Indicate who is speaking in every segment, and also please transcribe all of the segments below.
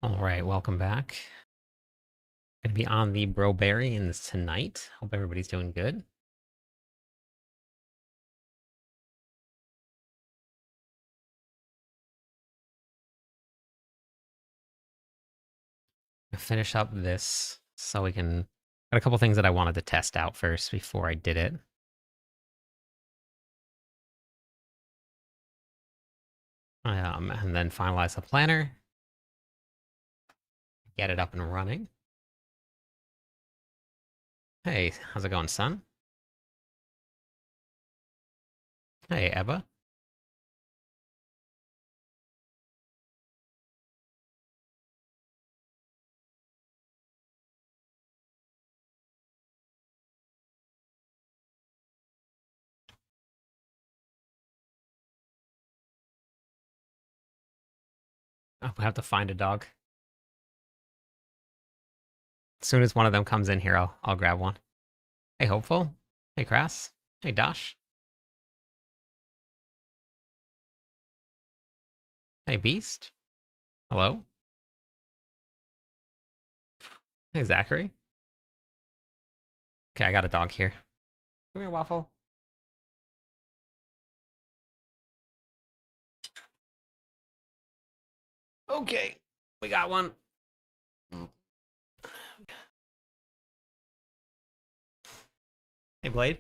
Speaker 1: All right, welcome back. Gonna be on the Barbarians tonight. Hope everybody's doing good. Finish up this so we can. Got a couple things that I wanted to test out first before I did it. And then finalize the planner. Get it up and running. Hey, how's it going, son? Hey, Ebba. Oh, we have to find a dog. As soon as one of them comes in here, I'll grab one. Hey, Hopeful. Hey, Crass. Hey, Dosh. Hey, Beast. Hello. Hey, Zachary. Okay, I got a dog here. Come here, Waffle. Okay, we got one. Hey, Blade.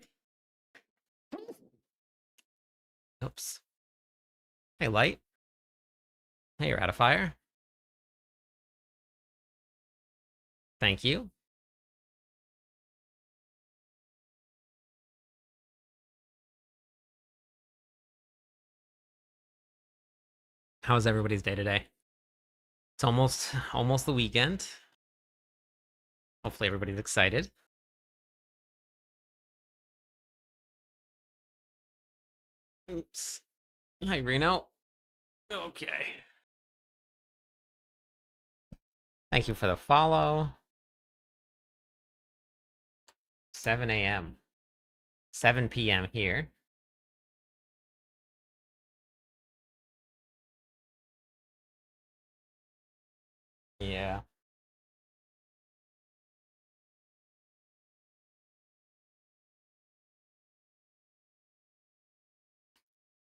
Speaker 1: Oops. Hey, Light. Hey, Ratifier. Thank you. How's everybody's day today? It's almost the weekend. Hopefully everybody's excited. Oops. Hi, Reno. Okay. Thank you for the follow. 7 a.m. 7 p.m. here. Yeah.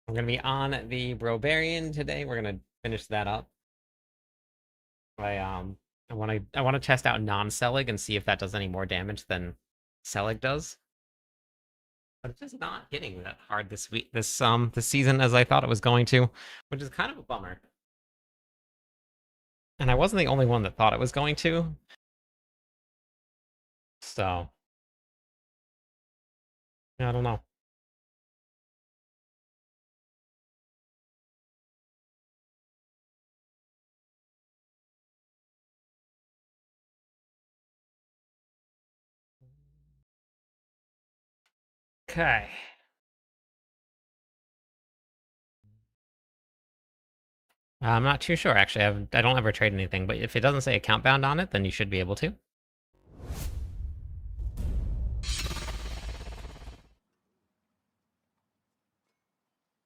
Speaker 1: We're gonna be on the Barbarian today. We're gonna finish that up. I want to test out non-Celig and see if that does any more damage than Celig does. But it's just not hitting that hard this week, this season as I thought it was going to, which is kind of a bummer. And I wasn't the only one that thought it was going to. So I don't know. Okay. I'm not too sure actually. I don't ever trade anything, but if it doesn't say account bound on it, then you should be able to.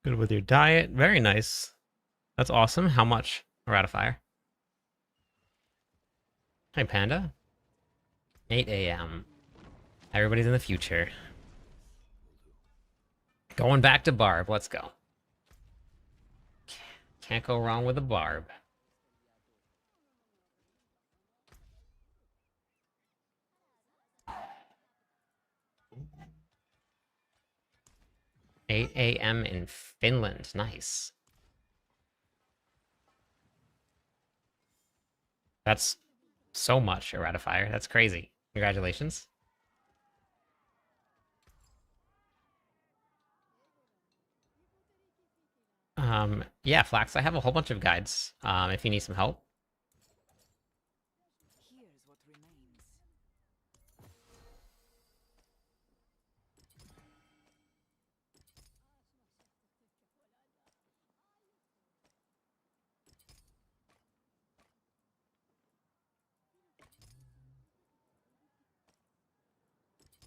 Speaker 1: Good with your diet. Very nice. That's awesome. How much? A ratifier. Hi, Panda. 8 a.m. Everybody's in the future. Going back to Barb. Let's go. Can't go wrong with a Barb. $8 a.m. in Finland. Nice. That's so much a ratifier. That's crazy. Congratulations. Yeah, Flax, I have a whole bunch of guides, if you need some help.
Speaker 2: Here's what remains.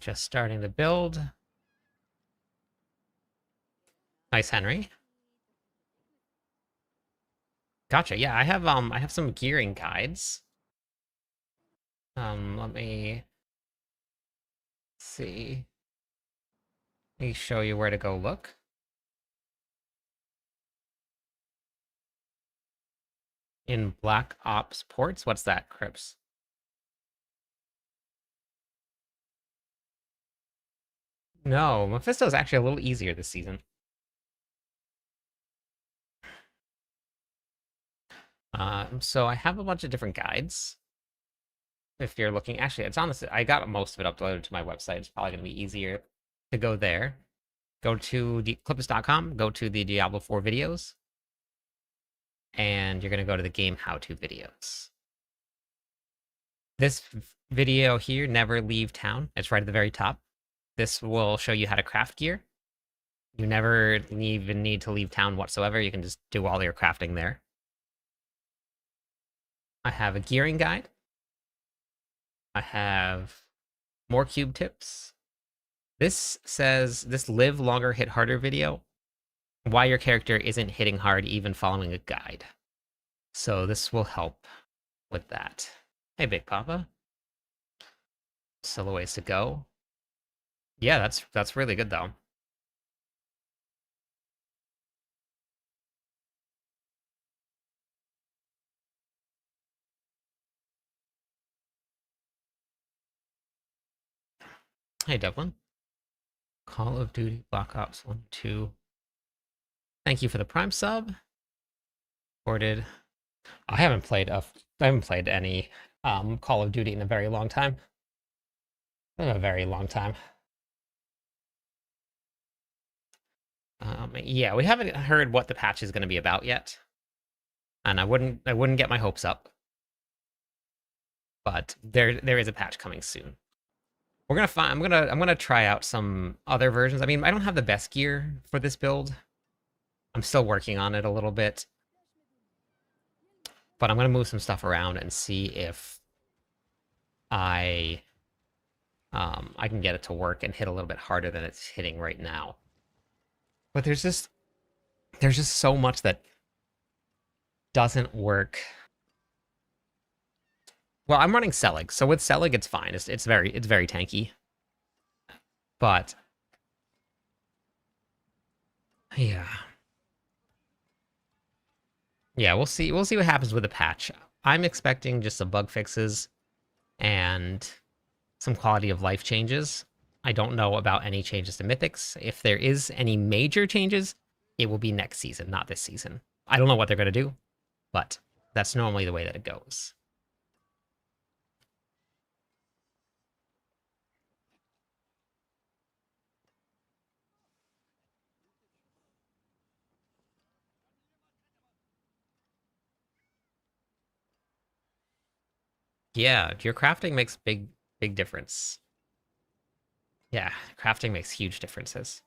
Speaker 1: Just starting the build. Nice, Henry. Gotcha. Yeah, I have some gearing guides. Let me see. Let me show you where to go look. In Black Ops ports. What's that, Crips? No, Mephisto is actually a little easier this season. So I have a bunch of different guides. If you're looking, actually, it's honestly, I got most of it uploaded to my website. It's probably going to be easier to go there. Go to clips.com, go to the Diablo 4 videos, and you're going to go to the game how-to videos. This video here, Never Leave Town, it's right at the very top. This will show you how to craft gear. You never even need to leave town whatsoever. You can just do all your crafting there. I have a gearing guide. I have more cube tips. This says, this live longer, hit harder video. Why your character isn't hitting hard even following a guide. So this will help with that. Hey, Big Papa. Still a ways to go. Yeah, that's really good though. Hey, Devlin. Call of Duty Black Ops 1, 2. Thank you for the Prime sub. Ordered. I haven't played any Call of Duty in a very long time. In a very long time. Yeah, we haven't heard what the patch is going to be about yet, and I wouldn't get my hopes up. But there is a patch coming soon. We're gonna find. I'm gonna try out some other versions. I mean, I don't have the best gear for this build. I'm still working on it a little bit, but I'm gonna move some stuff around and see if I I can get it to work and hit a little bit harder than it's hitting right now. But there's just so much that doesn't work. Well, I'm running Selig, so with Selig it's fine. It's very tanky. But yeah. Yeah, we'll see what happens with the patch. I'm expecting just some bug fixes and some quality of life changes. I don't know about any changes to mythics. If there is any major changes, it will be next season, not this season. I don't know what they're going to do, but that's normally the way that it goes. Yeah, your crafting makes big difference. Yeah, crafting makes huge differences.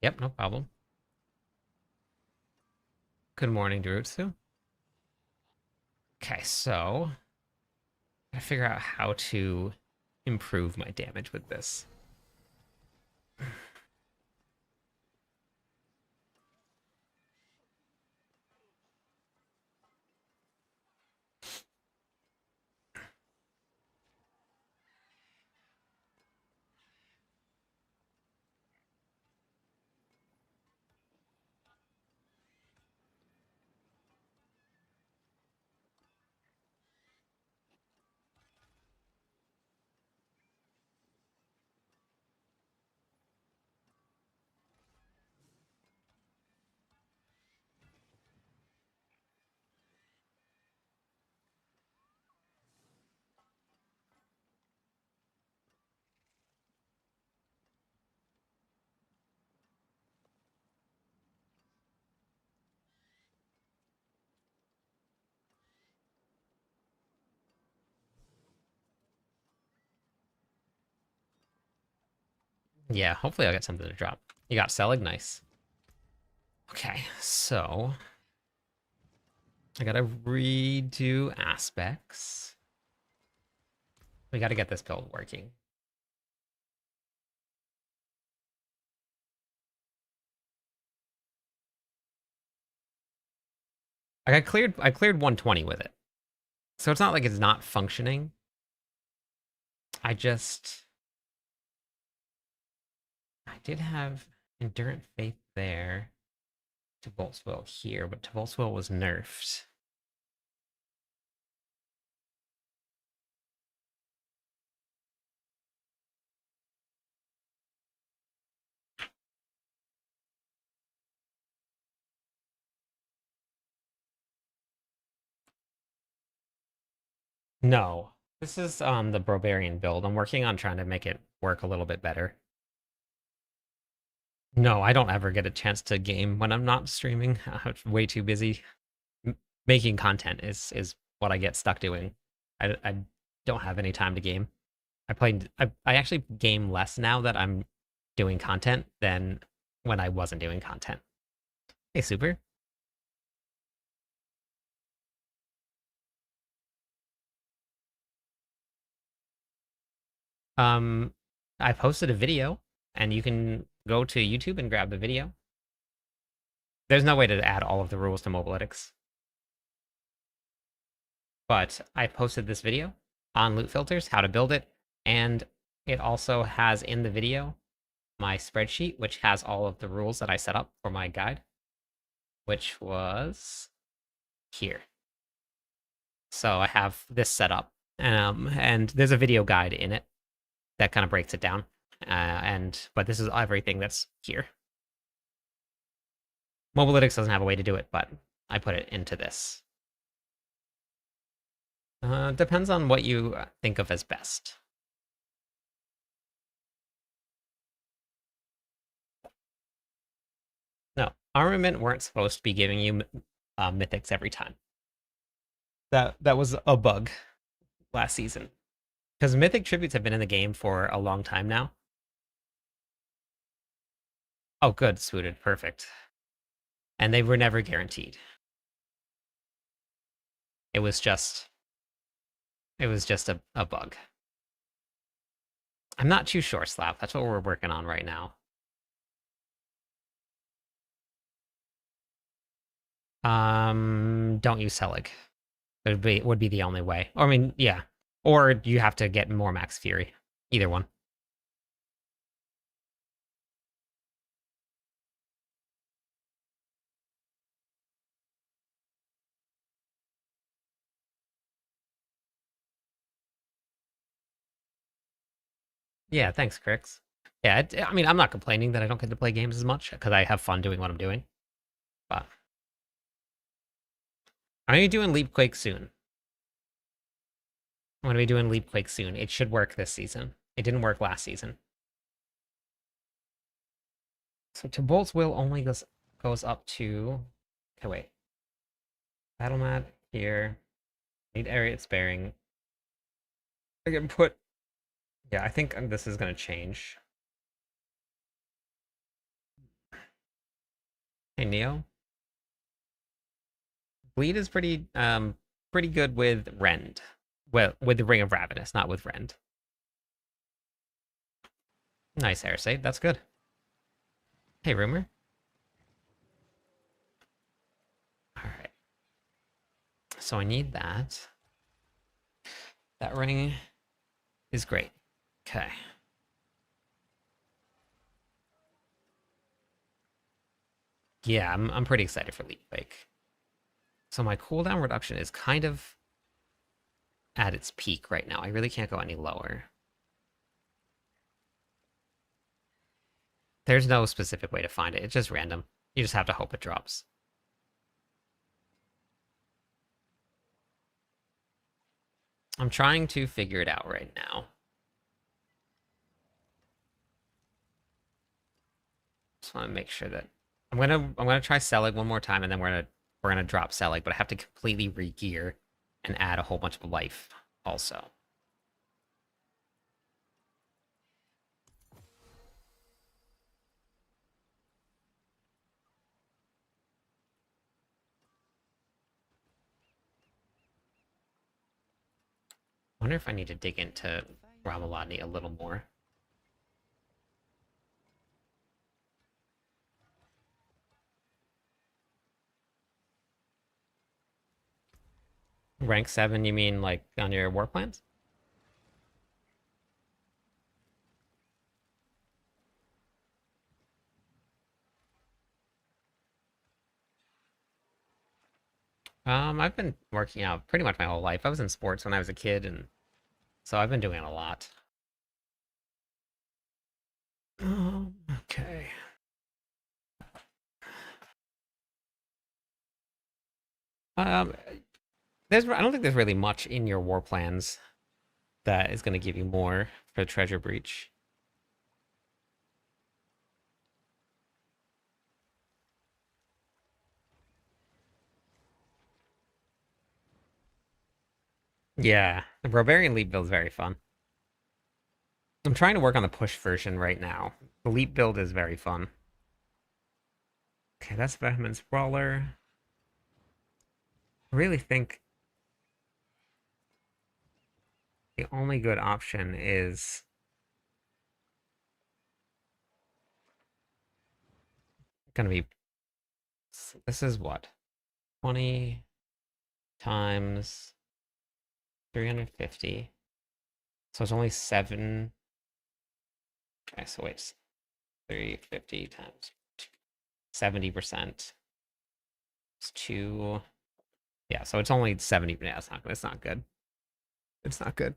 Speaker 1: Yep, no problem. Good morning, Durutsu. Okay, so I gotta figure out how to improve my damage with this. Yeah, hopefully I'll get something to drop. You got Selig, nice. Okay, so I gotta redo aspects. We gotta get this build working. I cleared 120 with it. So it's not like it's not functioning. I did have Endurant Faith there. To Boltswell here, but to Boltswell was nerfed. No. This is the Barbarian build. I'm working on trying to make it work a little bit better. No, I don't ever get a chance to game when I'm not streaming. I'm way too busy. Making content is what I get stuck doing. I don't have any time to game. I actually game less now that I'm doing content than when I wasn't doing content. Hey, Super. Um, I posted a video, and you can go to YouTube and grab the video. There's no way to add all of the rules to Mobalytics, but I posted this video on loot filters, how to build it, and it also has in the video my spreadsheet, which has all of the rules that I set up for my guide, which was here. So I have this set up, and there's a video guide in it that kind of breaks it down. But this is everything that's here. Mobalytics doesn't have a way to do it, but I put it into this. Depends on what you think of as best. No, Armament weren't supposed to be giving you mythics every time. That was a bug last season. Because mythic tributes have been in the game for a long time now. Oh, good, Swooted, perfect. And they were never guaranteed. It was just a bug. I'm not too sure, Slap. That's what we're working on right now. Don't use Selig. It would be the only way. Or, I mean, yeah. Or you have to get more Max Fury. Either one. Yeah, thanks, Crix. Yeah, I mean, I'm not complaining that I don't get to play games as much, because I have fun doing what I'm doing. But I'm going to be doing Leap Quake soon. I'm going to be doing Leap Quake soon. It should work this season. It didn't work last season. So to Bolt's Will only goes up to... Okay, wait. Battle mat here. Need area sparing. I can put... Yeah, I think this is going to change. Hey, Neo. Bleed is pretty good with Rend. Well, with the Ring of Ravenous, not with Rend. Nice air save, that's good. Hey, Rumor. Alright. So I need that. That ring is great. Okay. Yeah, I'm pretty excited for Leap Quake. So my cooldown reduction is kind of at its peak right now. I really can't go any lower. There's no specific way to find it. It's just random. You just have to hope it drops. I'm trying to figure it out right now. Just want to make sure that I'm gonna try Selig one more time, and then we're gonna drop Selig, but I have to completely re-gear and add a whole bunch of life also. wonder if I need to dig into Ramalani a little more. Rank 7, you mean like on your war plans? I've been working out pretty much my whole life. I was in sports when I was a kid, and so I've been doing a lot. Okay. Um, I don't think there's really much in your war plans that is going to give you more for Treasure Breach. Yeah, the Barbarian Leap build is very fun. I'm trying to work on the push version right now. The Leap build is very fun. Okay, that's Vehement Sprawler. I really think the only good option is going to be. This is what? 20 times 350. So it's only 7. Okay, so wait. 350 times 70%. It's 2. Yeah, so it's only 70. Yeah, it's not good. It's not good.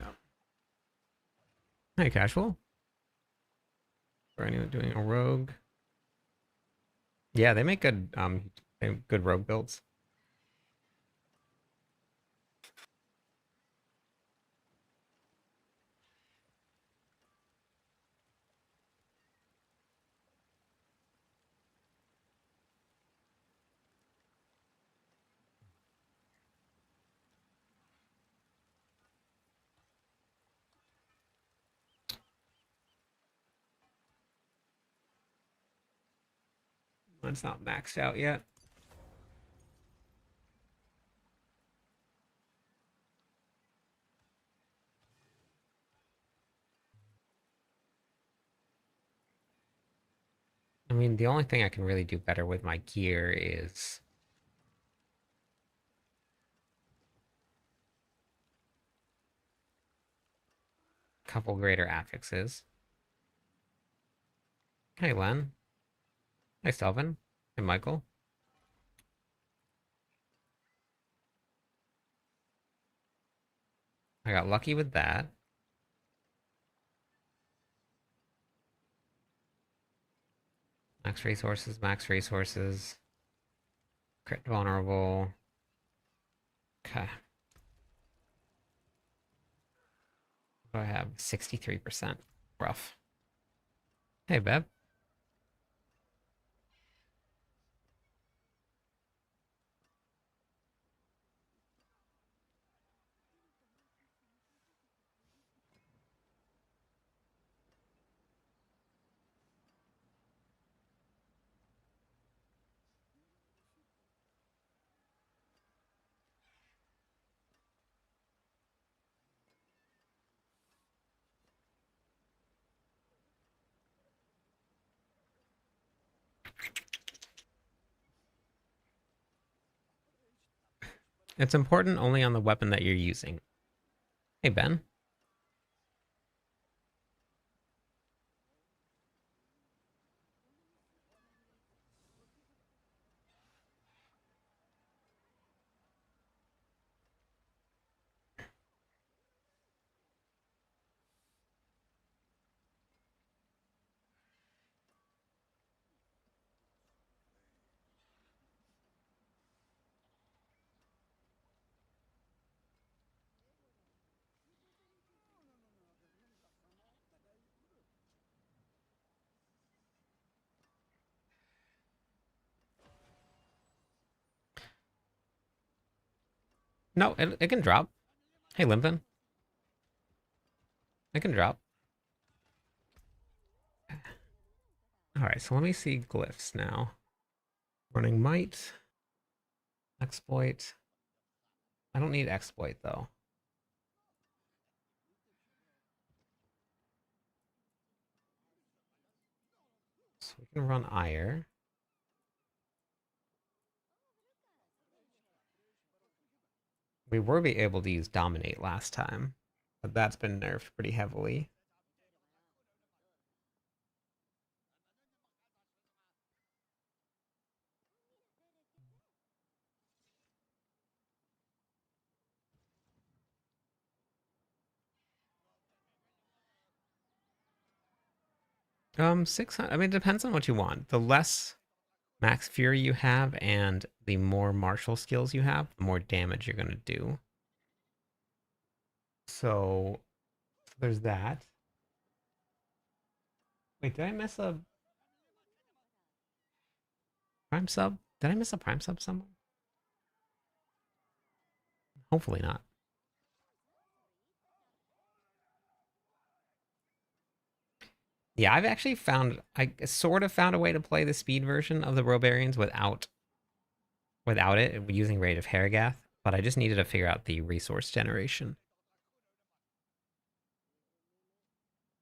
Speaker 1: No. Hey, casual. For anyone doing a rogue. Yeah, they make good rogue builds. It's not maxed out yet. I mean, the only thing I can really do better with my gear is a couple greater affixes. Hey, Len. Hey, Stelvin. Hey, Michael. I got lucky with that. Max resources, max resources. Crit vulnerable. Okay. What do I have? 63%. Rough. Hey, Beb. It's important only on the weapon that you're using. Hey, Ben. No, it can drop. Hey, Limpin. It can drop. Alright, so let me see glyphs now. Running might. Exploit. I don't need exploit though. So we can run ire. We were able to use dominate last time, but that's been nerfed pretty heavily. Um, 600. I mean, it depends on what you want. The less max fury you have and the more martial skills you have, the more damage you're gonna do. So there's that. Wait, did I miss a prime sub? Did I miss a prime sub somewhere? Hopefully not. Yeah, I've actually found I sort of found a way to play the speed version of the Barbarians without it using Raid of Haragath, but I just needed to figure out the resource generation.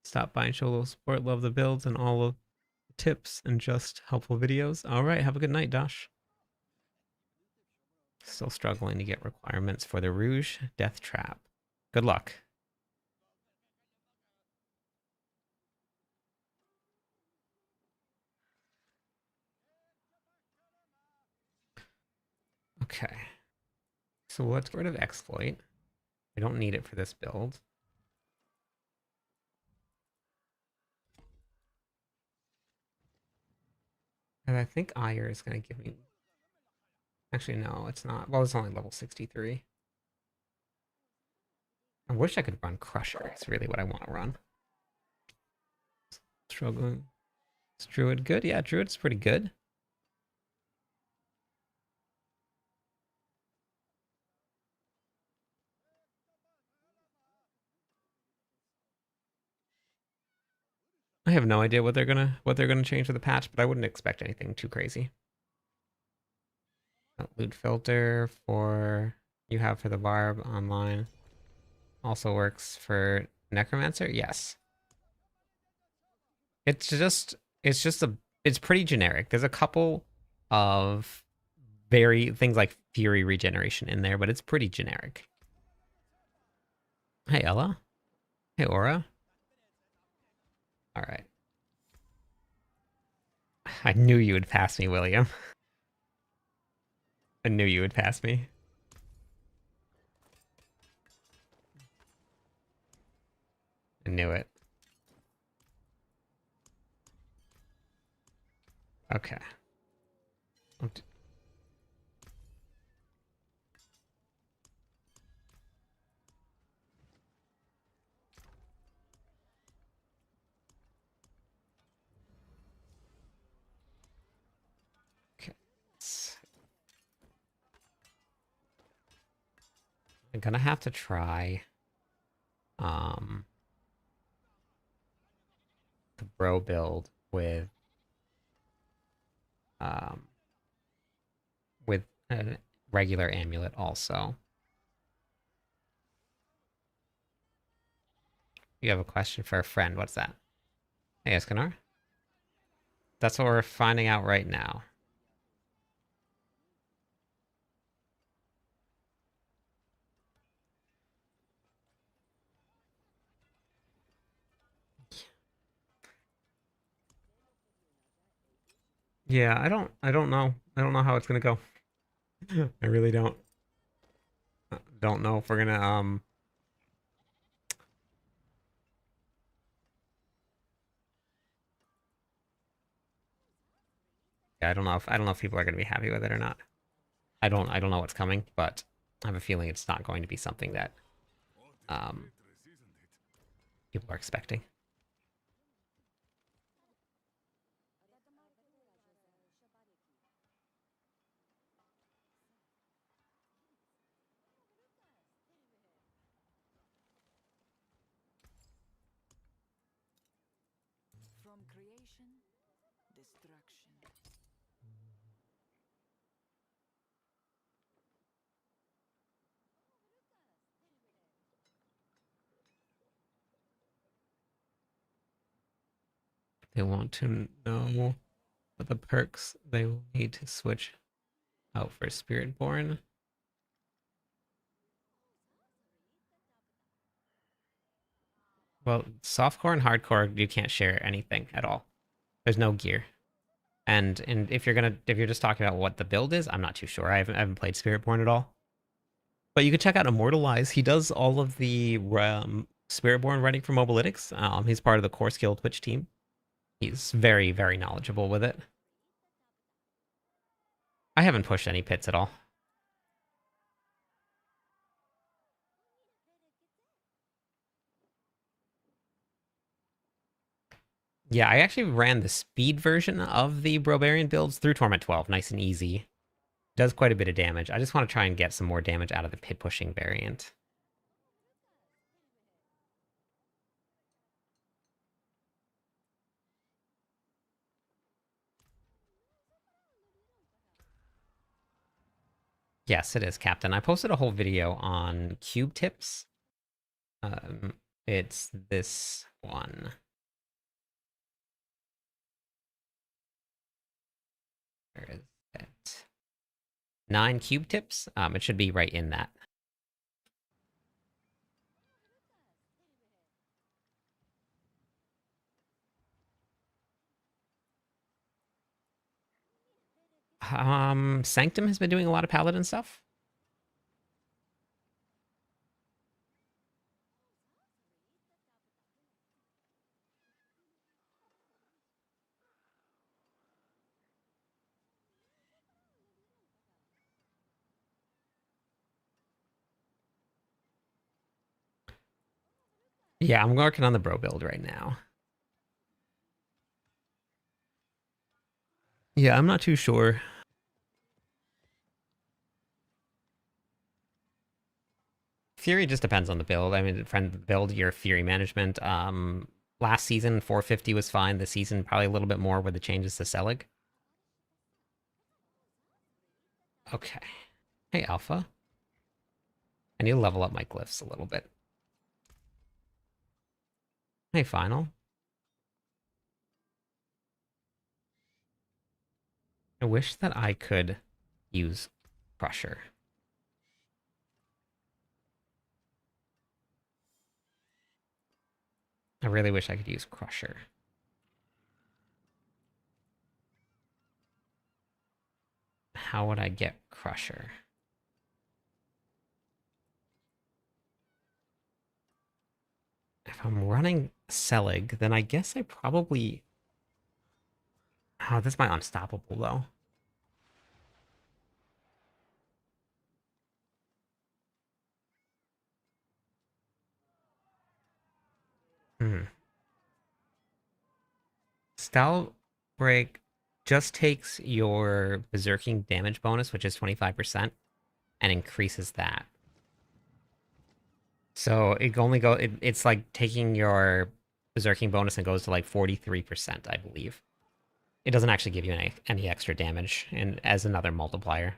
Speaker 1: Stop by and show a little support. Love the builds and all of the tips and just helpful videos. All right, have a good night, Dosh. Still struggling to get requirements for the Rouge Death Trap. Good luck. Okay. So let's get rid of exploit. We don't need it for this build. And I think Ire is going to give me... Actually, no, it's not. Well, it's only level 63. I wish I could run Crusher. It's really what I want to run. Struggling. Is Druid good? Yeah, Druid's pretty good. I have no idea what they're gonna change for the patch, but I wouldn't expect anything too crazy. Loot filter for you have for the Barb online also works for Necromancer. Yes, it's pretty generic. There's a couple of very things like Fury regeneration in there, but it's pretty generic. Hey Ella. Hey Aura. All right. I knew you would pass me, William. I knew you would pass me. I knew it. Okay. Okay. I'm gonna have to try the bro build um with a regular amulet also. You have a question for a friend. What's that? Hey Escanar. That's what we're finding out right now. Yeah, I don't know. I don't know how it's gonna go. I really don't. Don't know if we're gonna yeah, I don't know if people are gonna be happy with it or not. I don't know what's coming, but I have a feeling it's not going to be something that um people are expecting.
Speaker 2: From creation, destruction.
Speaker 1: They want to know what the perks they will need to switch out for Spiritborn. Well, softcore and hardcore, you can't share anything at all. There's no gear. And if you're just talking about what the build is, I'm not too sure. I haven't played Spiritborn at all. But you could check out Immortalize. He does all of the Spiritborn writing for Mobalytics. He's part of the Core Skill Twitch team. He's very, very knowledgeable with it. I haven't pushed any pits at all. Yeah, I actually ran the speed version of the Barbarian builds through Torment 12, nice and easy. Does quite a bit of damage. I just want to try and get some more damage out of the pit pushing variant. Yes, it is, Captain. I posted a whole video on cube tips. It's this one. Where is it? 9 cube tips. It should be right in that. Sanctum has been doing a lot of paladin stuff. Yeah, I'm working on the bro build right now. Yeah, I'm not too sure. Fury just depends on the build. I mean, friend, build your Fury management. Last season 450 was fine. This season probably a little bit more with the changes to Selig. Okay. Hey, Alpha. I need to level up my glyphs a little bit. Hey, Final. I wish that I could use Crusher. I really wish I could use Crusher. How would I get Crusher? If I'm running Selig, then I guess I probably... Oh, this might unstoppable, though. Hmm. Style Break just takes your Berserking damage bonus, which is 25%, and increases that. So it only it's like taking your Berserking bonus and goes to like 43%, I believe. It doesn't actually give you any extra damage and as another multiplier.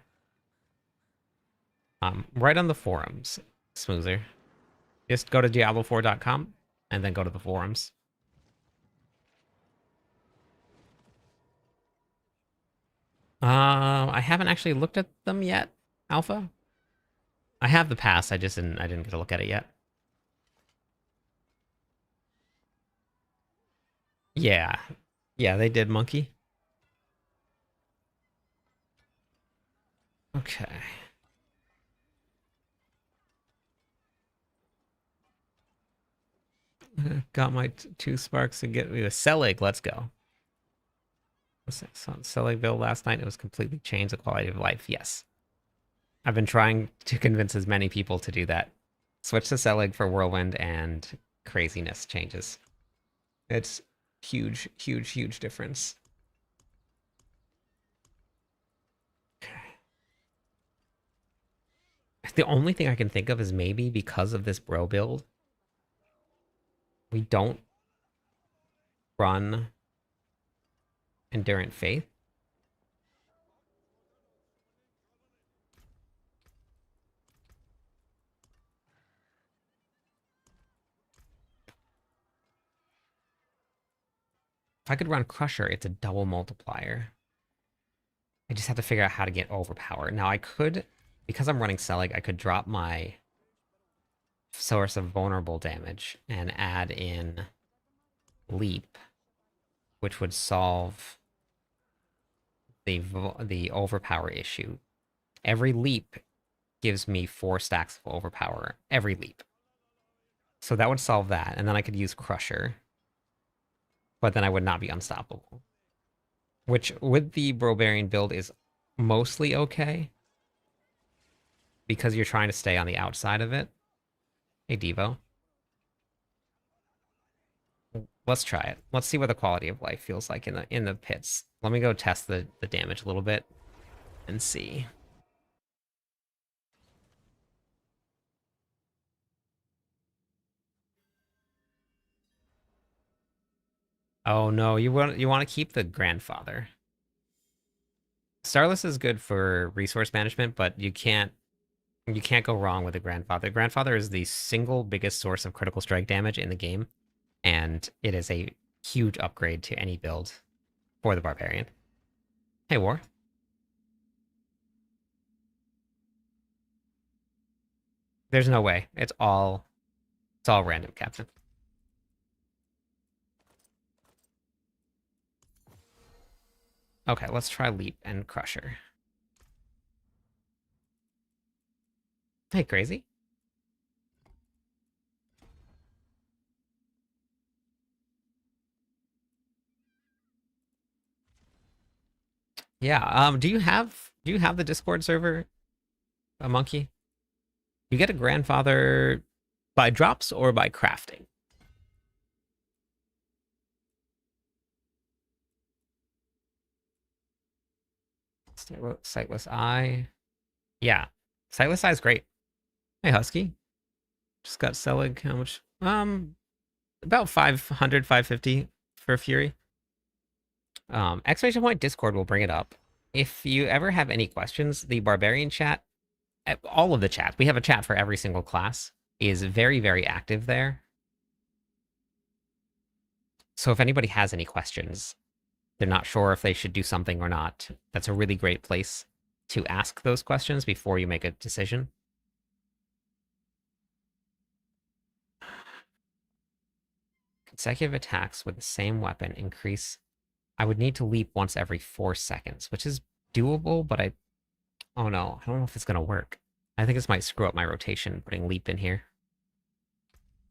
Speaker 1: Right on the forums, Smoother. Just go to diablo4.com and then go to the forums. I haven't actually looked at them yet, Alpha. I have the pass, I didn't get to look at it yet. Yeah. Yeah, they did, Monkey. Okay. Got my 2 sparks to get me a Selig. Let's go. Selig build last night. It was completely changed the quality of life. Yes. I've been trying to convince as many people to do that. Switch to Selig for Whirlwind and craziness changes. It's huge, huge, huge difference. The only thing I can think of is maybe because of this bro build, we don't run Endurant Faith. If I could run Crusher, it's a double multiplier. I just have to figure out how to get overpower. Now I could, because I'm running Selig, I could drop my source of vulnerable damage and add in Leap, which would solve the overpower issue. Every leap gives me 4 stacks of overpower. Every leap. So that would solve that, and then I could use Crusher. But then I would not be unstoppable. Which, with the Barbarian build, is mostly okay. Because you're trying to stay on the outside of it. Hey, Devo. Let's try it. Let's see what the quality of life feels like in the pits. Let me go test the damage a little bit and see. Oh no, you want to keep the grandfather. Starless is good for resource management, but you can't go wrong with the grandfather. Grandfather is the single biggest source of critical strike damage in the game, and it is a huge upgrade to any build for the Barbarian. Hey, War. There's no way. It's all random, Captain. Okay, let's try Leap and Crusher. Hey, Crazy. Yeah, do you have the Discord server, a monkey? You get a grandfather by drops or by crafting? Sightless Eye. Yeah, Sightless Eye is great. Hey, Husky. Just got Selig. How much? About 500, 550 for Fury. Exclamation point Discord will bring it up. If you ever have any questions, the Barbarian chat, all of the chats, we have a chat for every single class, is very, very active there. So if anybody has any questions, they're not sure if they should do something or not, that's a really great place to ask those questions before you make a decision. Consecutive attacks with the same weapon increase. I would need to leap once every 4 seconds, which is doable, but oh no, I don't know if it's going to work. I think this might screw up my rotation, putting leap in here.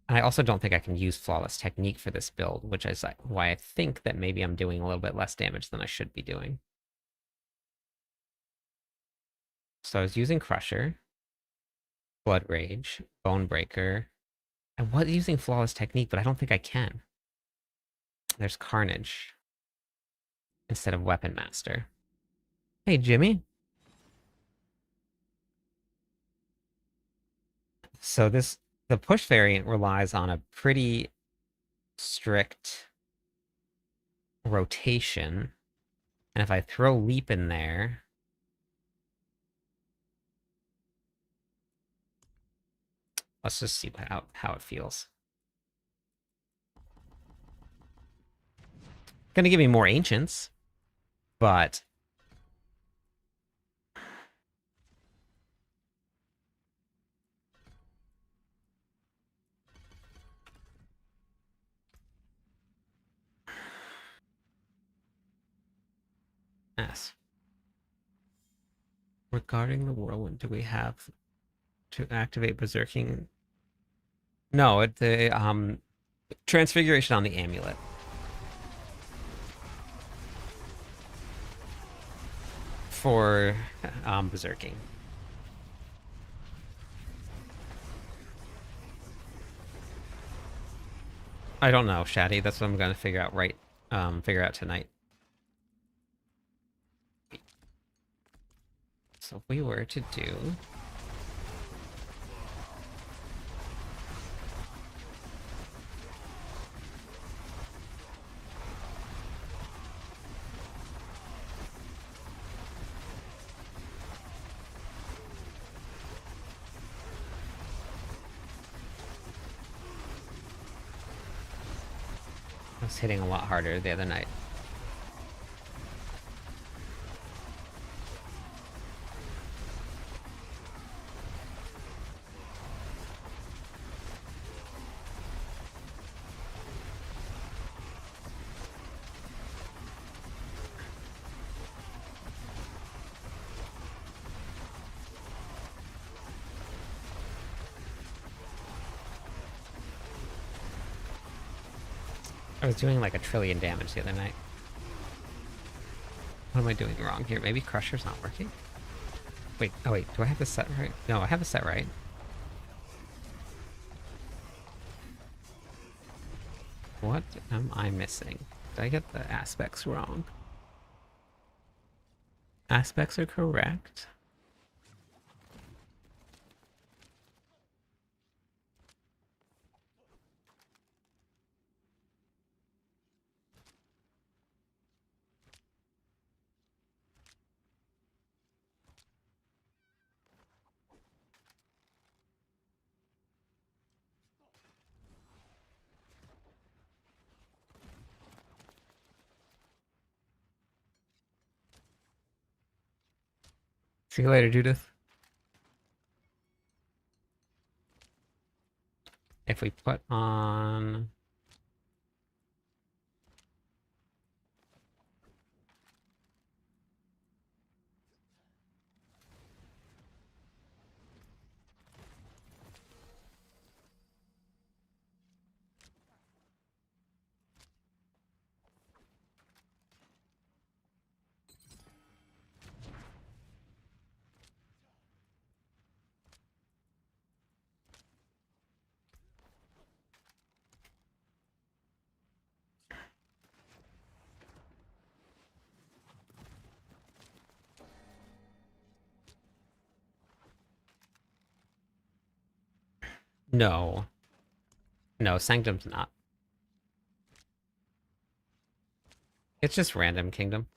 Speaker 1: And I also don't think I can use Flawless Technique for this build, which is why I think that maybe I'm doing a little bit less damage than I should be doing. So I was using Crusher, Blood Rage, Bone Breaker. I was using Flawless Technique, but I don't think I can. There's Carnage instead of Weapon Master. Hey, Jimmy. So the push variant relies on a pretty strict rotation. And if I throw leap in there, let's just see how it feels. Gonna give me more ancients, but yes. Regarding the whirlwind, do we have to activate berserking? No, the transfiguration on the amulet. For berserking. I don't know, Shaddy. That's what I'm gonna figure out tonight. So if we were to do I was hitting a lot harder the other night. was doing like a trillion damage the other night. What am I doing wrong here? Maybe Crusher's not working? Wait, oh wait, do I have this set right? No, I have it set right. What am I missing? Did I get the aspects wrong? Aspects are correct. See you later, Judith. If we put on... No. No, Sanctum's not. It's just random kingdom.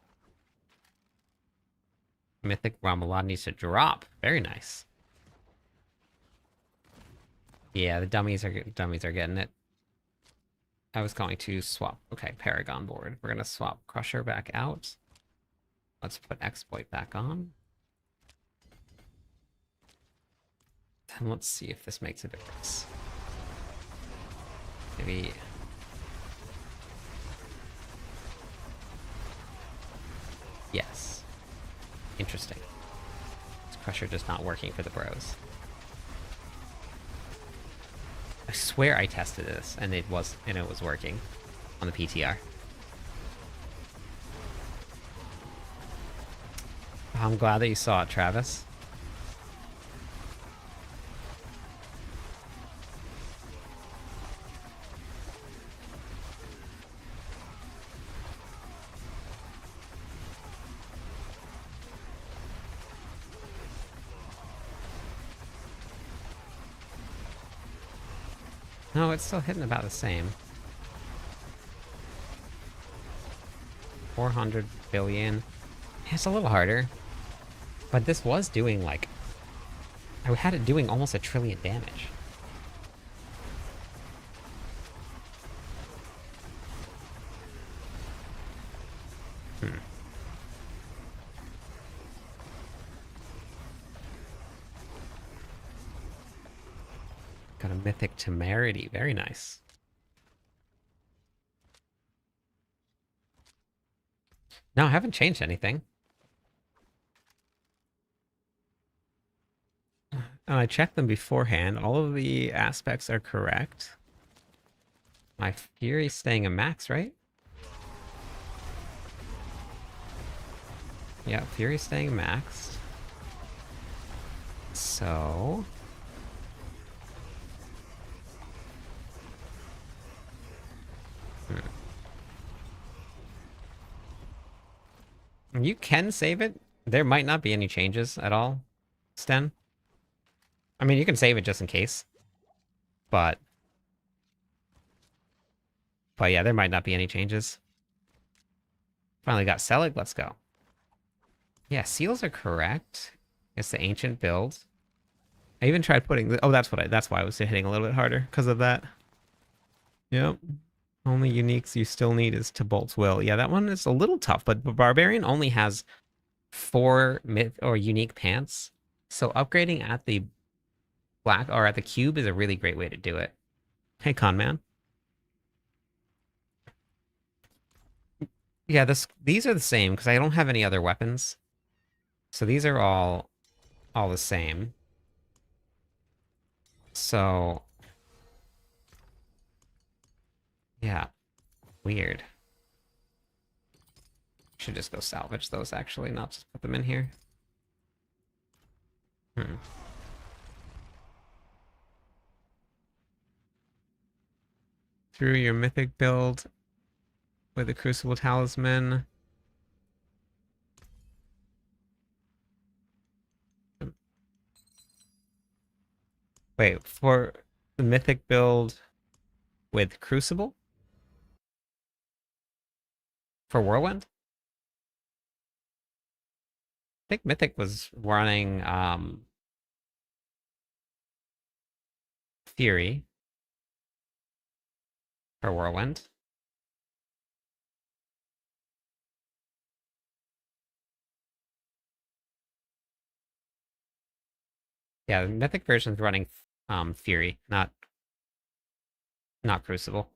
Speaker 1: Mythic Ramalad needs to drop. Very nice. Yeah, the dummies are getting it. I was going to swap. Okay, Paragon board. We're gonna swap Crusher back out. Let's put Exploit back on. And let's see if this makes a difference. Maybe... Yes. Interesting. This Crusher just not working for the bros. I swear I tested this and it was working on the PTR. I'm glad that you saw it, Travis. No, it's still hitting about the same. 400 billion. Yeah, it's a little harder. But this was doing like... I had it doing almost 1 trillion damage. Got a Mythic Temerity. Very nice. No, I haven't changed anything. And I checked them beforehand. All of the aspects are correct. My Fury's staying a max, right? Yeah, Fury's staying maxed. So... You can save it. There might not be any changes at all, Sten. I mean, you can save it just in case. But yeah, there might not be any changes. Finally got Selig. Let's go. Yeah, seals are correct. It's the ancient build. I even tried putting the... Oh, that's why I was hitting a little bit harder, because of that. Yep. Only uniques you still need is to Bolt's Will. Yeah, that one is a little tough, but Barbarian only has 4 myth or unique pants. So upgrading at the black or at the cube is a really great way to do it. Hey, Conman. Yeah, these are the same because I don't have any other weapons. So these are all the same. So yeah. Weird. Should just go salvage those, actually, not just put them in here. Hmm. Through your mythic build with the Crucible Talisman. Wait, for the mythic build with Crucible? For Whirlwind? I think Mythic was running Fury for Whirlwind. Yeah, the Mythic version's running Fury, not Crucible.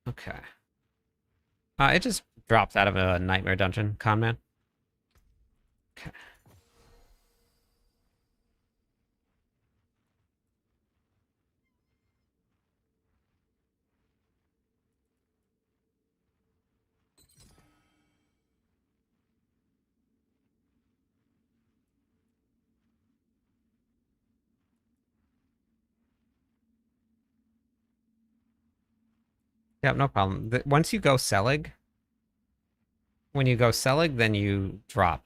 Speaker 1: Okay. It just drops out of a Nightmare Dungeon, Conman. Okay. Yeah, no problem. Once you go Selig, when you go Selig, then you drop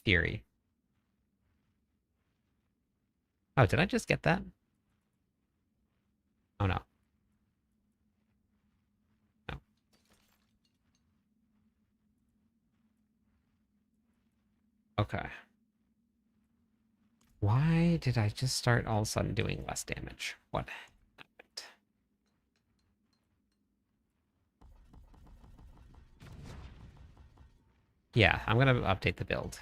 Speaker 1: Fury. Oh, did I just get that? Oh no. No. Okay. Why did I just start all of a sudden doing less damage? What happened? Yeah, I'm gonna update the build.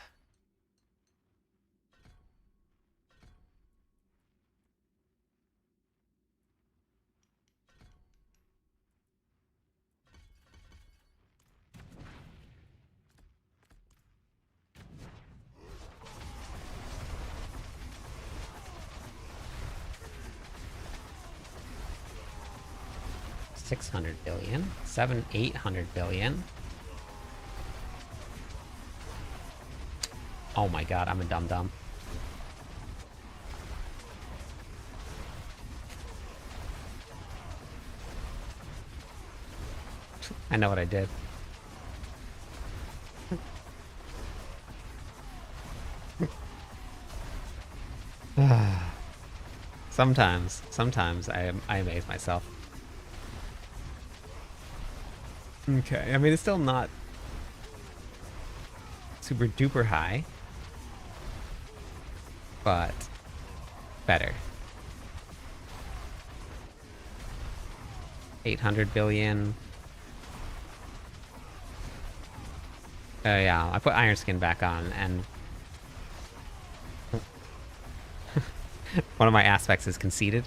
Speaker 1: $600 billion, 800 billion. Oh my god, I'm a dum-dum. I know what I did. Sometimes I amaze myself. Okay, I mean it's still not super duper high, but better. 800 billion. Yeah, I put Iron Skin back on, and one of my aspects is conceded.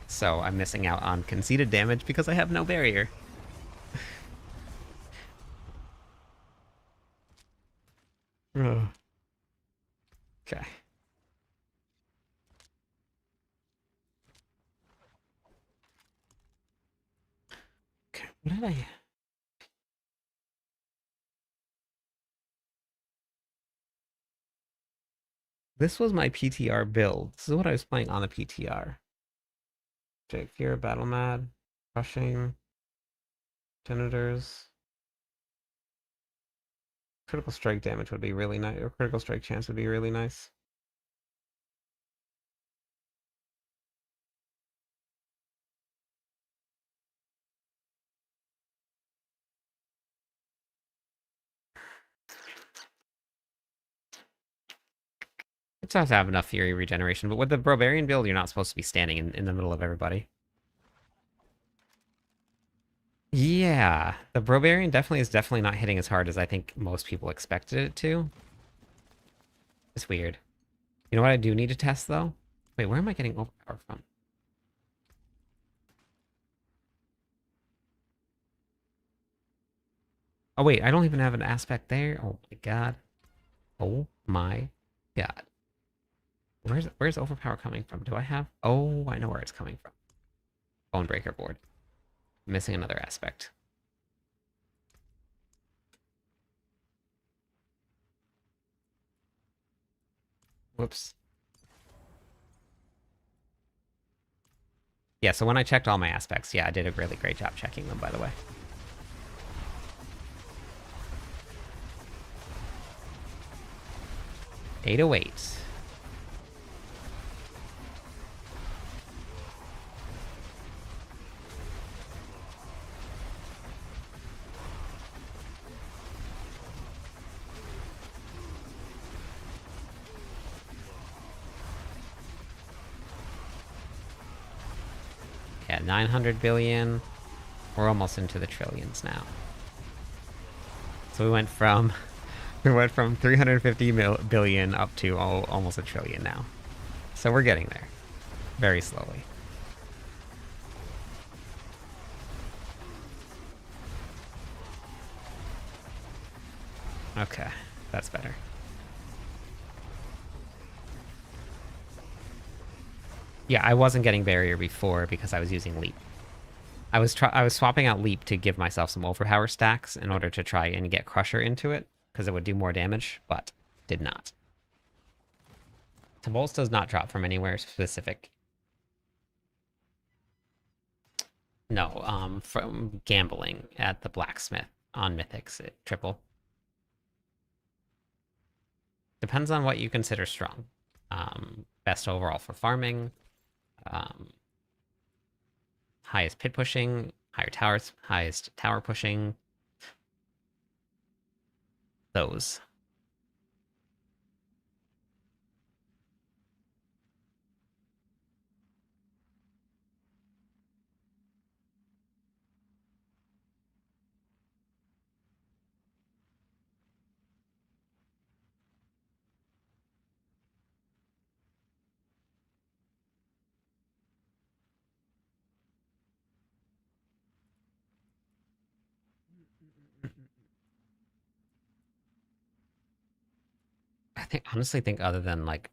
Speaker 1: So I'm missing out on conceded damage because I have no barrier. Ugh. Okay. Okay, what did I... This was my PTR build. This is what I was playing on the PTR. Jake Fear, Battle Mad, Crushing, Genitors. Critical strike damage would be really nice, or critical strike chance would be really nice. It's nice to have enough Fury regeneration, but with the Barbarian build, you're not supposed to be standing in the middle of everybody. Yeah, the Barbarian definitely not hitting as hard as I think most people expected it to. It's weird. You know what I do need to test, though? Wait, where am I getting overpowered from? Oh wait, I don't even have an aspect there. Oh my god. Oh my god. Where's overpower coming from? Do I have? Oh, I know where it's coming from. Bonebreaker board. Missing another aspect. Whoops. Yeah, so when I checked all my aspects, yeah, I did a really great job checking them, by the way. 808. Yeah, 900 billion. We're almost into the trillions now. So we went from 350 billion up to almost a trillion now. So we're getting there. Very slowly. Okay, that's better. Yeah, I wasn't getting barrier before because I was using leap. I was swapping out leap to give myself some overpower stacks in order to try and get crusher into it because it would do more damage, but did not. Tumults does not drop from anywhere specific. No, from gambling at the blacksmith on mythics, it triple. Depends on what you consider strong. Best overall for farming. Um, highest pit pushing, highest tower pushing. Those. I honestly think other than like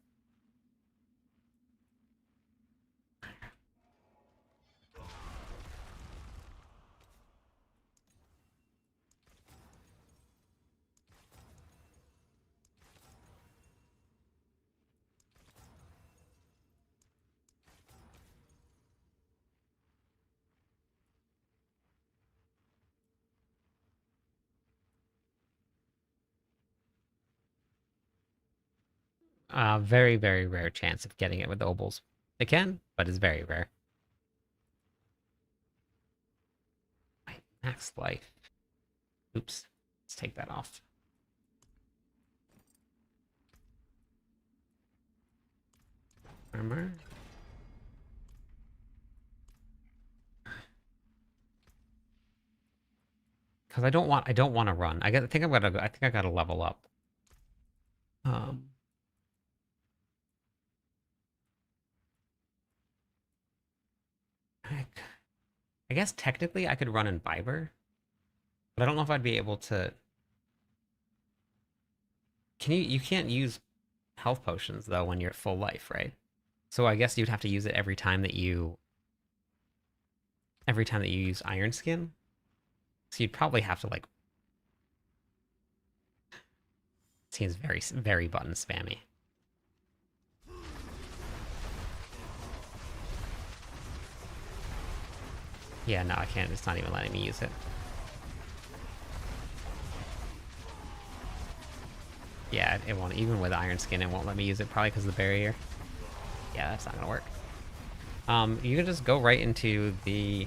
Speaker 1: very, very rare chance of getting it with obols. It can, but it's very rare. Max life. Oops. Let's take that off. Armor. Because I don't want to run. I think I gotta level up. Um I guess technically I could run in Viber, but I don't know if I'd be able to. You can't use health potions though when you're at full life, right? So I guess you'd have to use it every time that you use Iron Skin. So you'd probably have to like. Seems very very button spammy. Yeah, no, I can't. It's not even letting me use it. Yeah, it won't. Even with Iron Skin, it won't let me use it. Probably because of the barrier. Yeah, that's not gonna work. You can just go right into the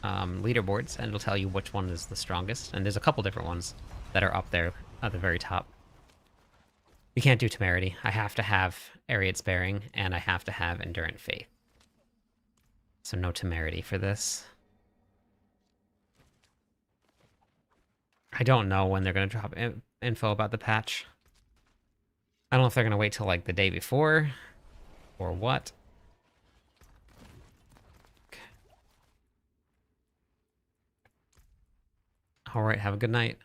Speaker 1: leaderboards, and it'll tell you which one is the strongest. And there's a couple different ones that are up there at the very top. You can't do Temerity. I have to have Ariat Sparing, and I have to have Endurant Faith. So no Temerity for this. I don't know when they're going to drop info about the patch. I don't know if they're going to wait till like the day before or what. All right, have a good night.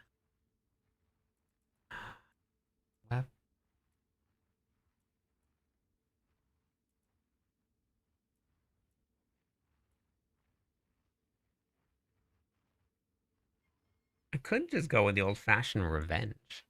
Speaker 1: I could just go with the old-fashioned revenge.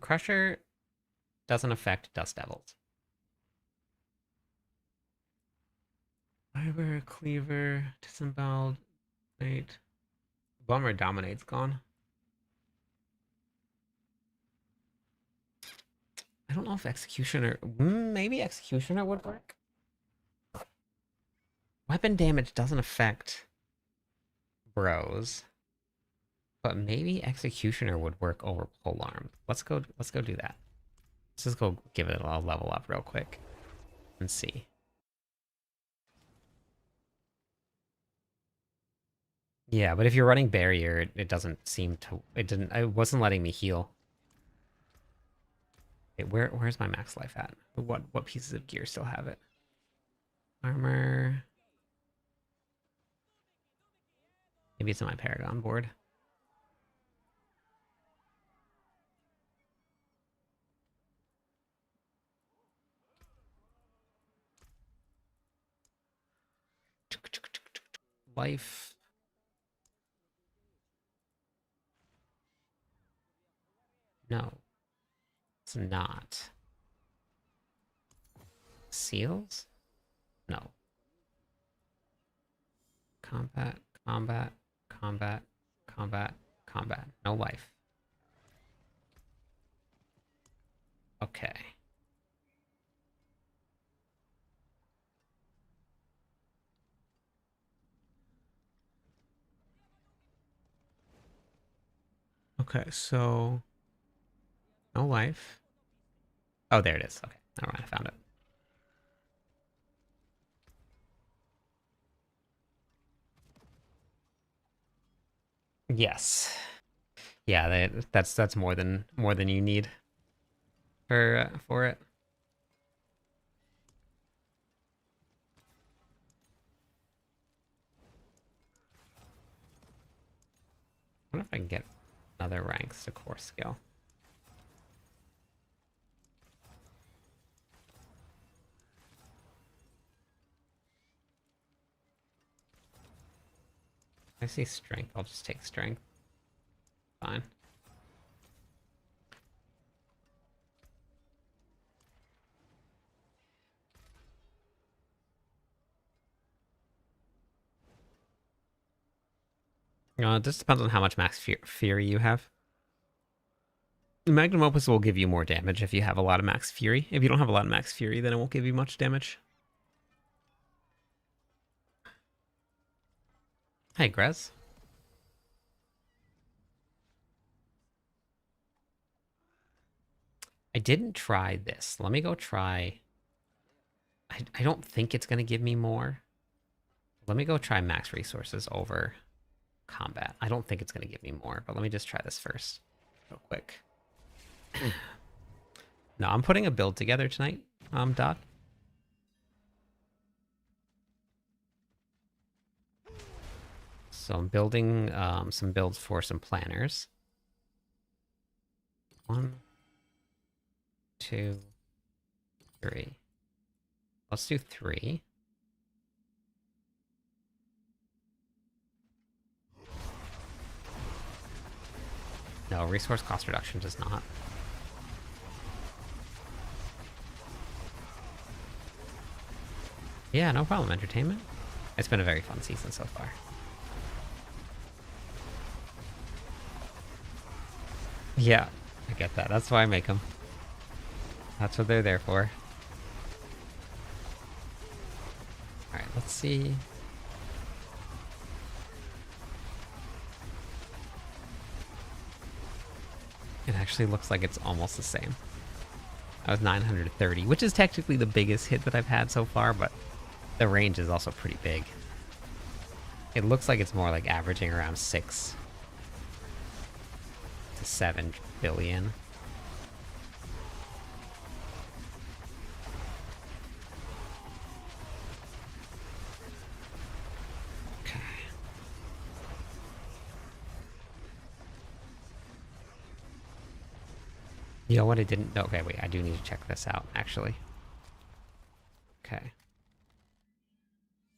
Speaker 1: Crusher doesn't affect Dust Devils. Fiber, Cleaver, Disemboweled, Wait. Bummer Dominate's gone. I don't know if Executioner... maybe Executioner would work? Weapon damage doesn't affect Bros. But maybe Executioner would work over Polearm. Let's go do that. Let's just go give it a level up real quick. And see. Yeah, but if you're running Barrier, it doesn't seem to... It wasn't letting me heal. Wait, where's my max life at? What pieces of gear still have it? Armor... Maybe it's on my Paragon board. Life. No. It's not. Seals? No. Combat, combat, combat, combat, combat. No life. Okay. Okay, so... No life. Oh, there it is. Okay, never mind, I found it. Yes. Yeah, that's more than you need for it. I wonder if I can get other ranks to core skill. I see strength. I'll just take strength. Fine. This depends on how much max fury you have. Magnum Opus will give you more damage if you have a lot of max fury. If you don't have a lot of max fury, then it won't give you much damage. Hey, Grez. I didn't try this. Let me go try... I don't think it's going to give me more. Let me go try max resources over combat. I don't think it's going to give me more, but let me just try this first. Real quick. No, I'm putting a build together tonight, Dot. So I'm building some builds for some planners. 1, 2, 3. Let's do 3. No, resource cost reduction does not. Yeah, no problem, entertainment. It's been a very fun season so far. Yeah, I get that. That's why I make them. That's what they're there for. Alright, let's see. It actually looks like it's almost the same. That was 930, which is technically the biggest hit that I've had so far, but the range is also pretty big. It looks like it's more like averaging around 6 to 7 billion. Okay. You know what I didn't... Okay, wait, I do need to check this out, actually. Okay.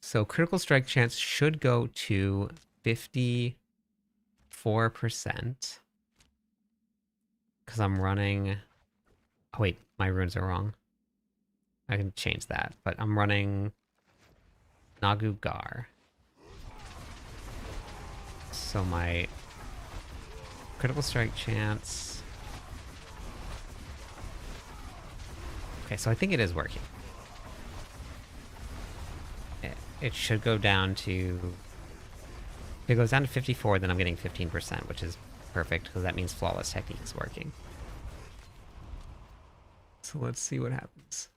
Speaker 1: So critical strike chance should go to 54%. Because I'm running... Oh, wait, my runes are wrong. I can change that, but I'm running Nagu Gar. So my critical strike chance... Okay, so I think it is working. It should go down to... If it goes down to 54, then I'm getting 15%, which is perfect, because that means Flawless Technique is working. So let's see what happens.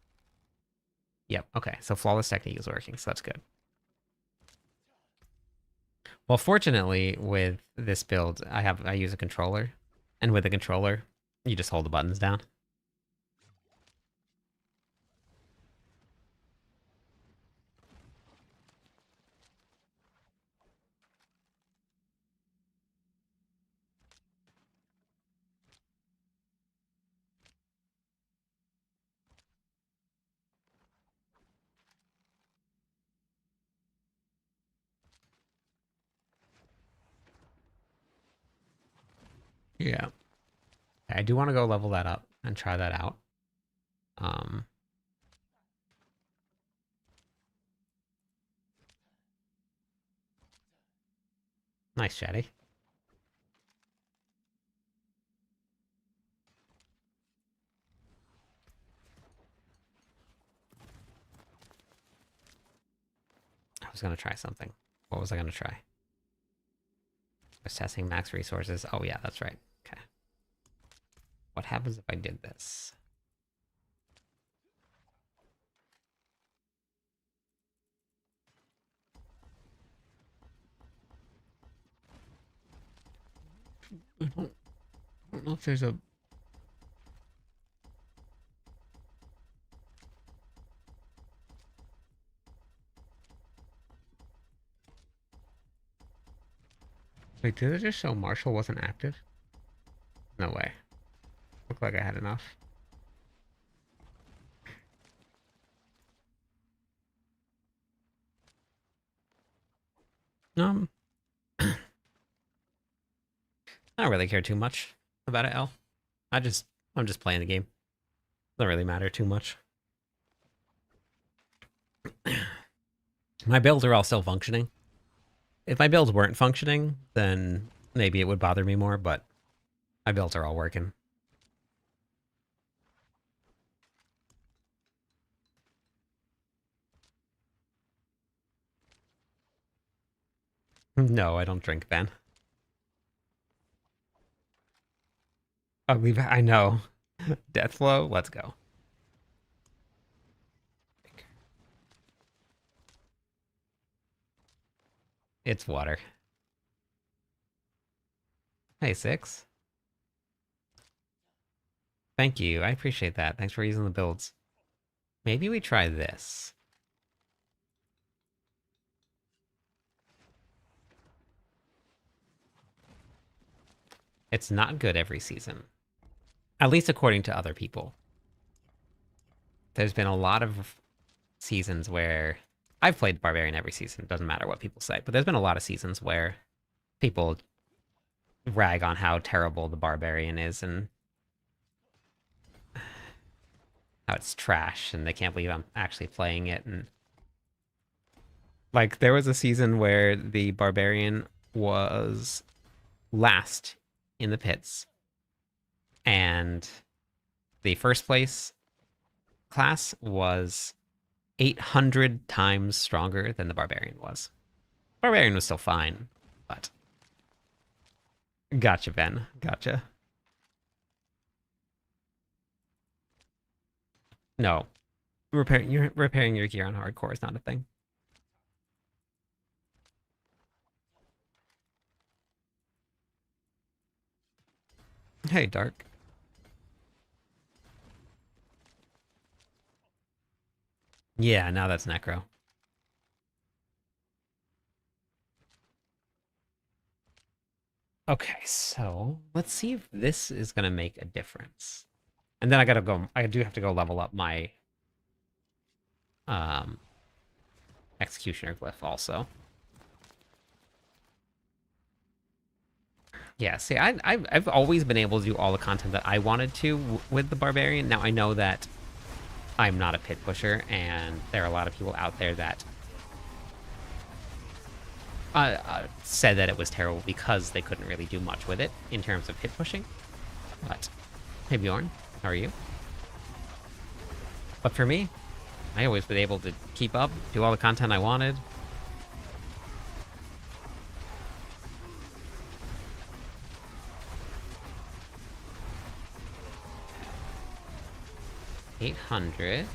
Speaker 1: Yep, okay, so Flawless Technique is working, so that's good. Well, fortunately, with this build, I use a controller, and with a controller, you just hold the buttons down. Yeah. I do want to go level that up and try that out. Um, nice, Chatty. I was going to try something. What was I going to try? I was testing max resources. Oh, yeah, that's right. Okay. What happens if I did this? I don't know if there's a... Wait, did it just show Marshall wasn't active? No way. Looked like I had enough. Um, I don't really care too much about it, L. I'm just playing the game. Doesn't really matter too much. My builds are all still functioning. If my builds weren't functioning, then maybe it would bother me more, but my builds are all working. No, I don't drink, Ben. Ugly, I know. Deathflow, let's go. It's water. Hey, Six. Thank you. I appreciate that. Thanks for using the builds. Maybe we try this. It's not good every season. At least according to other people. There's been a lot of seasons where... I've played Barbarian every season. Doesn't matter what people say. But there's been a lot of seasons where people rag on how terrible the Barbarian is and how it's trash and they can't believe I'm actually playing it. And like there was a season where the Barbarian was last in the pits and the first place class was 800 times stronger than the Barbarian was. Barbarian was still fine, but gotcha, Ben. Gotcha. No, repairing your gear on hardcore is not a thing. Hey, Dark. Yeah, now that's Necro. Okay, so let's see if this is going to make a difference. And then I gotta go. I do have to go level up my um executioner glyph also. Yeah, see, I've always been able to do all the content that I wanted to with the Barbarian. Now I know that I'm not a pit pusher, and there are a lot of people out there that said that it was terrible because they couldn't really do much with it in terms of pit pushing. But hey Bjorn, how are you? But for me, I always been able to keep up, do all the content I wanted. $800.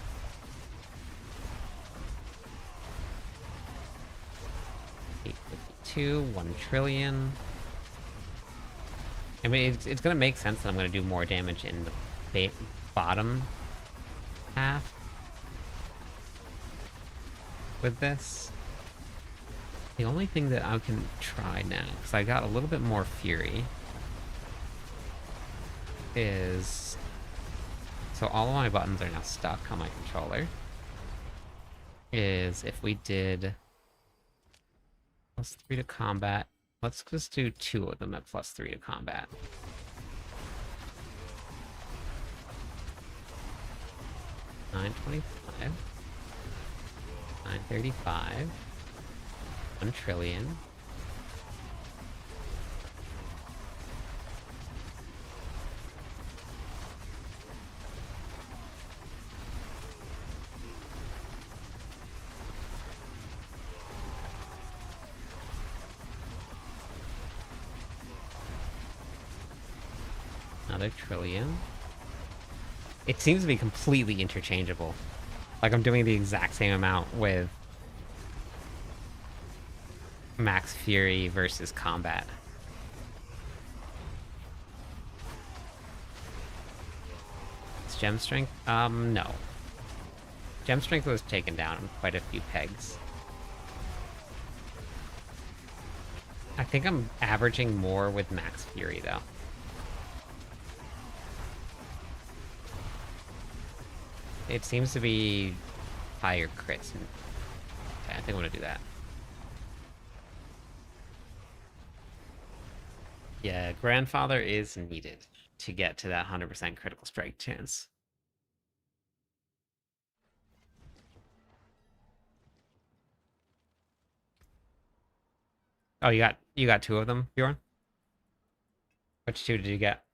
Speaker 1: 852, 1 trillion. I mean, it's gonna make sense that I'm gonna do more damage in the bottom half with this. The only thing that I can try now, because I got a little bit more fury, is... So all of my buttons are now stuck on my controller. Is if we did +3 to combat. Let's just do 2 of them at +3 to combat. $925. $935. 1 trillion. Another trillion. It seems to be completely interchangeable. Like I'm doing the exact same amount with Max Fury versus Combat. Is Gem Strength? No. Gem Strength was taken down quite a few pegs. I think I'm averaging more with Max Fury, though. It seems to be higher crits. Okay, I think I'm gonna do that. Yeah, Grandfather is needed to get to that 100% critical strike chance. Oh, you got 2 of them, Bjorn? Which 2 did you get?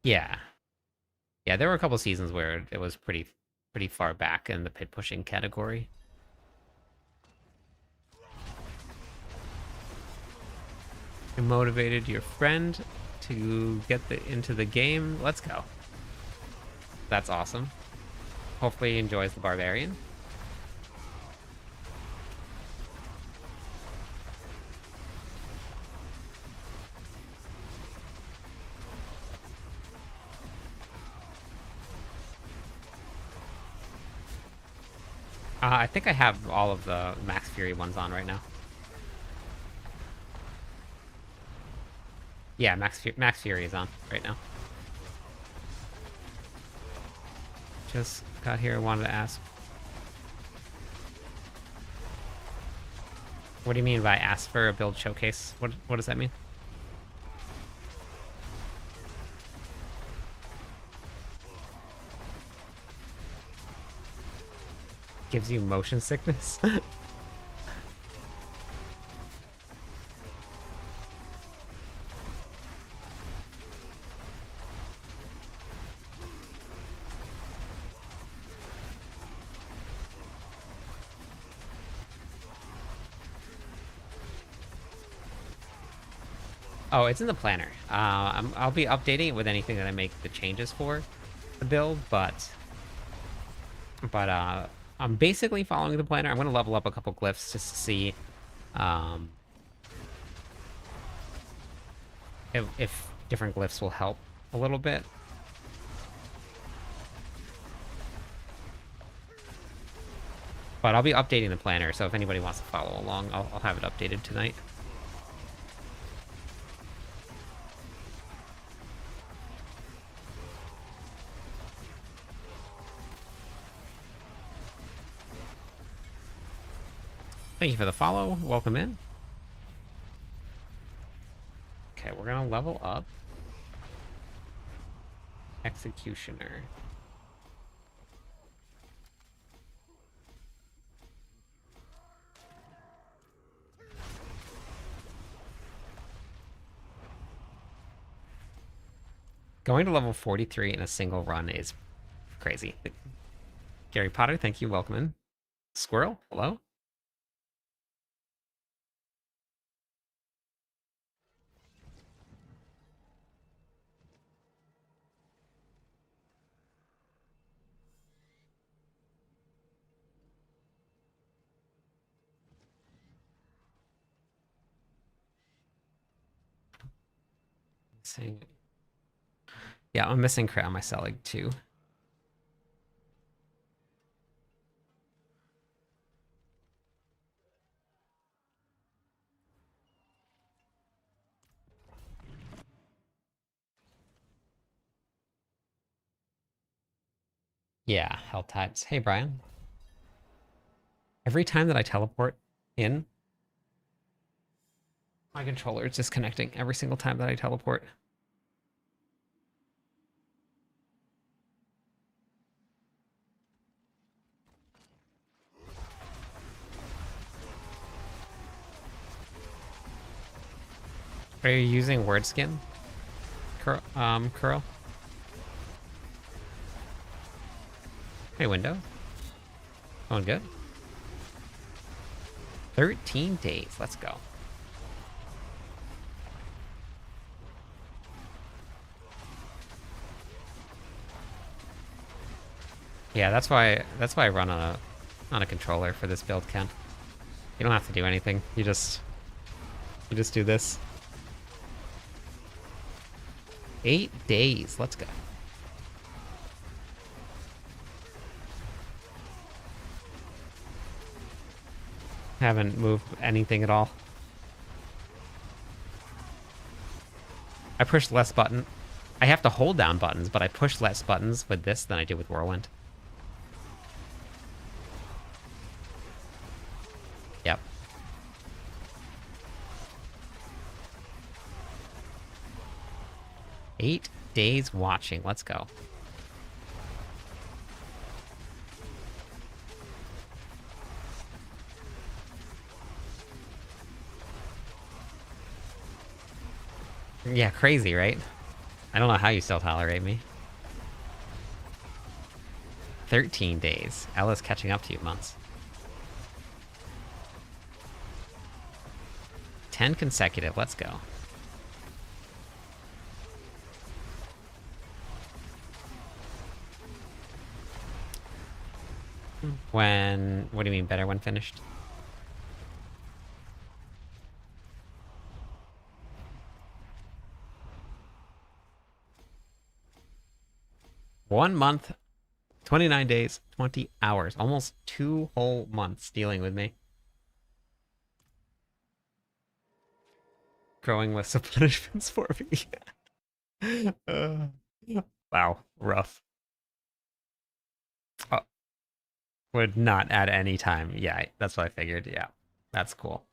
Speaker 1: Yeah. Yeah, there were a couple seasons where it was pretty far back in the pit pushing category. You motivated your friend to get into the game. Let's go. That's awesome. Hopefully he enjoys the Barbarian. I think I have all of the Max Fury ones on right now. Yeah, Max Fury is on right now. Just got here, wanted to ask. What do you mean by ask for a build showcase? What does that mean? Gives you motion sickness? Oh, it's in the planner. I'll be updating it with anything that I make the changes for the build, but I'm basically following the planner. I'm going to level up a couple glyphs just to see if different glyphs will help a little bit. But I'll be updating the planner, so if anybody wants to follow along, I'll have it updated tonight. Thank you for the follow. Welcome in. Okay, we're gonna level up Executioner. Going to level 43 in a single run is crazy. Gary Potter, thank you. Welcome in. Squirrel, hello. Yeah, I'm missing Crown my Selig too. Yeah, hell types. Hey, Brian. Every time that I teleport in, my controller is disconnecting every single time that I teleport. Are you using WordSkin, Curl? Hey, Window. Going good? 13 days. Let's go. Yeah, that's why I run on a controller for this build, Ken. You don't have to do anything. You just do this. 8 days. Let's go. Haven't moved anything at all. I pushed less button. I have to hold down buttons, but I push less buttons with this than I did with Whirlwind. Yep. Eight days watching. Let's go. Yeah, crazy, right? I don't know how you still tolerate me. 13 days. Ella's catching up to you, months. 10 consecutive. Let's go. When... What do you mean better when finished? One month, 29 days, 20 hours. Almost 2 whole months dealing with me. Growing lists of punishments for me. Wow, rough. Would not add any time. Yeah, that's what I figured. Yeah, that's cool.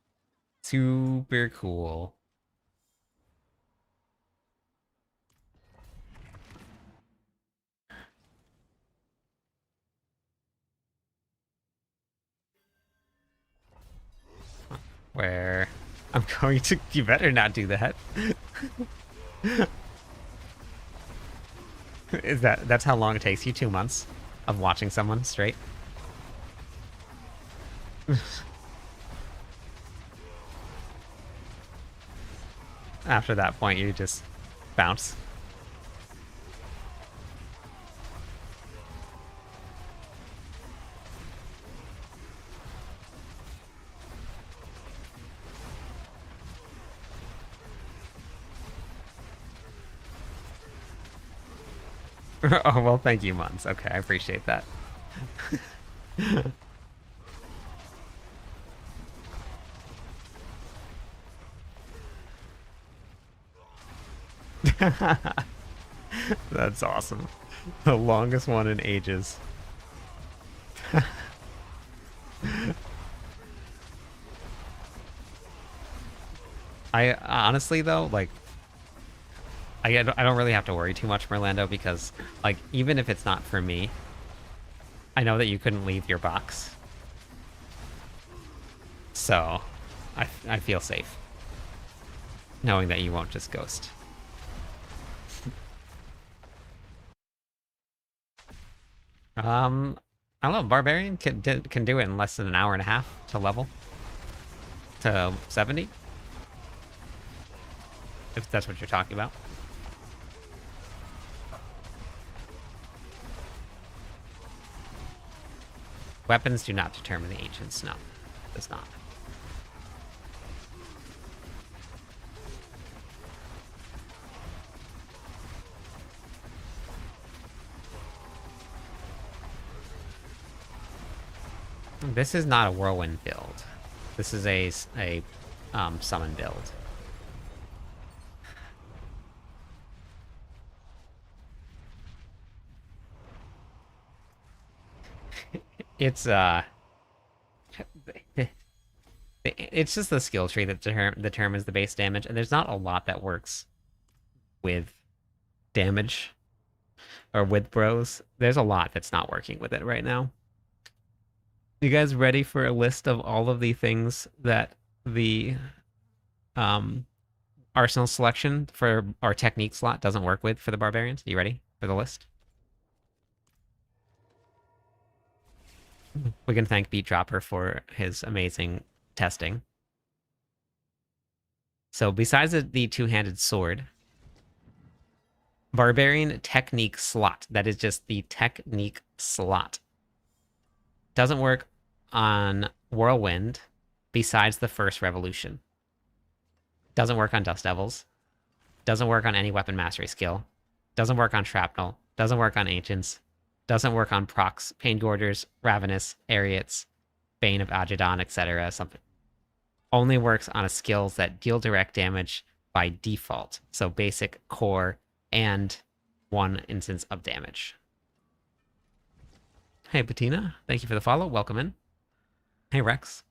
Speaker 1: Super cool. Where I'm going to... You better not do that. That's how long it takes you? 2 months of watching someone straight? After that point, you just bounce. Oh, well, thank you, Muns. Okay, I appreciate that. That's awesome. The longest one in ages. I honestly though, like, I don't really have to worry too much, Merlando, because like even if it's not for me, I know that you couldn't leave your box, so I feel safe knowing that you won't just ghost. I don't know. Barbarian can do it in less than an hour and a half to level to 70, if that's what you're talking about. Weapons do not determine the ancients. No, it does not. This is not a whirlwind build. This is a summon build. It's it's just the skill tree that determines the base damage, and there's not a lot that works with damage or with bros. There's a lot that's not working with it right now. You guys ready for a list of all of the things that the arsenal selection for our technique slot doesn't work with for the barbarians? You ready for the list? We can thank Beat Dropper for his amazing testing. So besides the two-handed sword, Barbarian technique slot, that is just the technique slot, doesn't work on Whirlwind besides the first revolution. Doesn't work on Dust Devils. Doesn't work on any weapon mastery skill. Doesn't work on Shrapnel. Doesn't work on Ancients. Doesn't work on procs, Pain Gorgers, Ravenous, Ariots, Bane of Ageddon, etc. Something. Only works on skills that deal direct damage by default. So basic, core, and one instance of damage. Hey, Bettina. Thank you for the follow. Welcome in. Hey, Rex.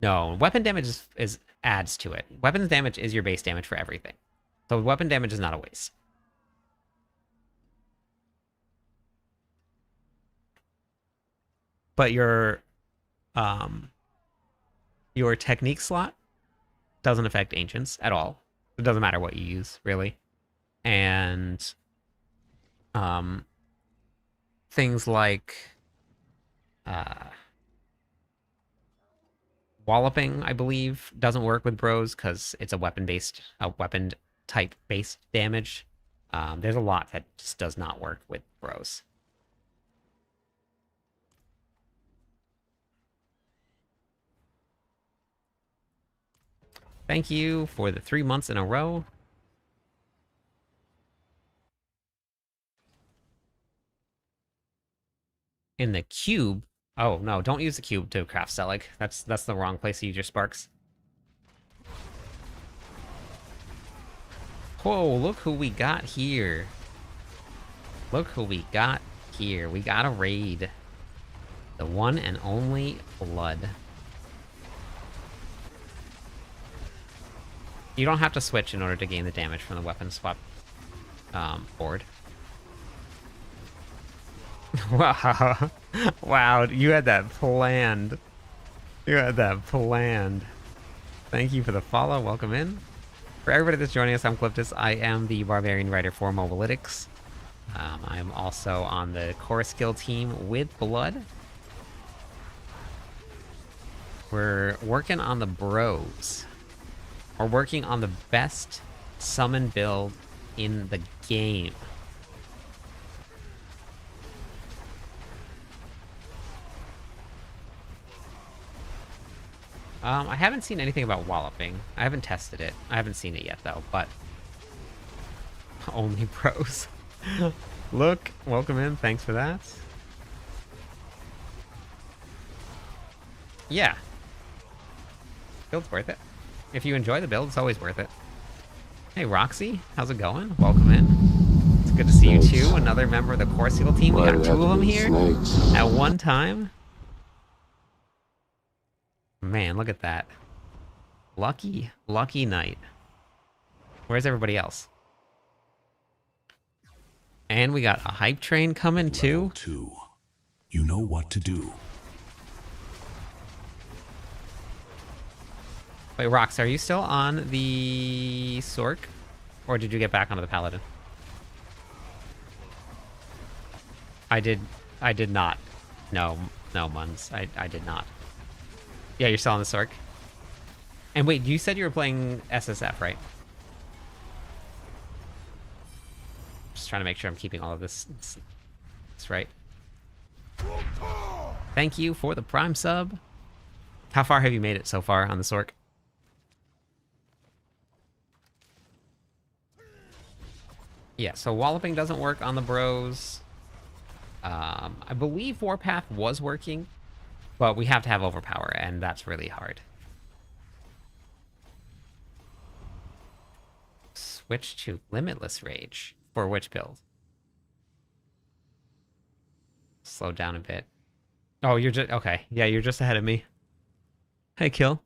Speaker 1: No, weapon damage is adds to it. Weapons damage is your base damage for everything. So weapon damage is not a waste. But your technique slot doesn't affect ancients at all. It doesn't matter what you use, really. And things like walloping, I believe, doesn't work with bros because it's a weapon type based damage. There's a lot that just does not work with bros. Thank you for the 3 months in a row. In the cube. Oh, no, don't use the cube to craft Selig. That's the wrong place to use your sparks. Whoa, look who we got here. Look who we got here. We got a raid. The one and only Blood. You don't have to switch in order to gain the damage from the weapon swap board. Wow. Wow, you had that planned. You had that planned. Thank you for the follow. Welcome in. For everybody that's joining us, I'm Glyphs. I am the Barbarian writer for Mobalytics. I'm also on the core skill team with Blood. We're working on the bros. We're working on the best summon build in the game. I haven't seen anything about walloping. I haven't tested it. I haven't seen it yet, though, but... Only pros. Look, welcome in. Thanks for that. Yeah. Build's worth it. If you enjoy the build, it's always worth it. Hey, Roxy, how's it going? Welcome in. It's good to see you too. Another member of the Core Seal team. We got two of them here at one time. Man, look at that. Lucky, lucky night. Where's everybody else? And we got a hype train coming too.
Speaker 3: Level 2. You know what to do.
Speaker 1: Wait, Rox, are you still on the Sork? Or did you get back onto the Paladin? I did not. No, Muns. I did not. Yeah, you're still on the Sork. And wait, you said you were playing SSF, right? Just trying to make sure I'm keeping all of this. That's right. Thank you for the Prime sub. How far have you made it so far on the Sork? Yeah, so walloping doesn't work on the bros. I believe Warpath was working, but we have to have overpower, and that's really hard. Switch to Limitless Rage. For which build? Slow down a bit. Oh, you're just... Okay. Yeah, you're just ahead of me. Hey, Kill.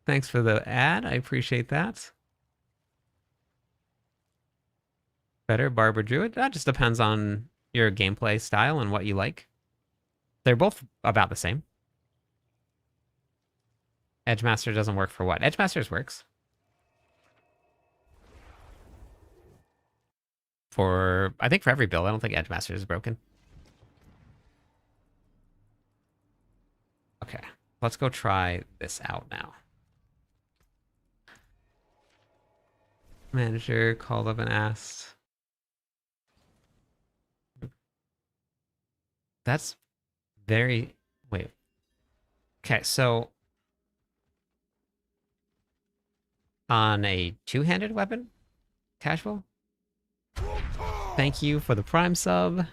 Speaker 1: Thanks for the ad. I appreciate that. Better Barber Druid? That just depends on your gameplay style and what you like. They're both about the same. Edgemaster doesn't work for what? Edgemasters works. For, I think for every build. I don't think Edgemaster is broken. Okay, let's go try this out now. Manager called up and asked. That's very... Wait. Okay, so... On a two-handed weapon? Casual? Thank you for the Prime sub.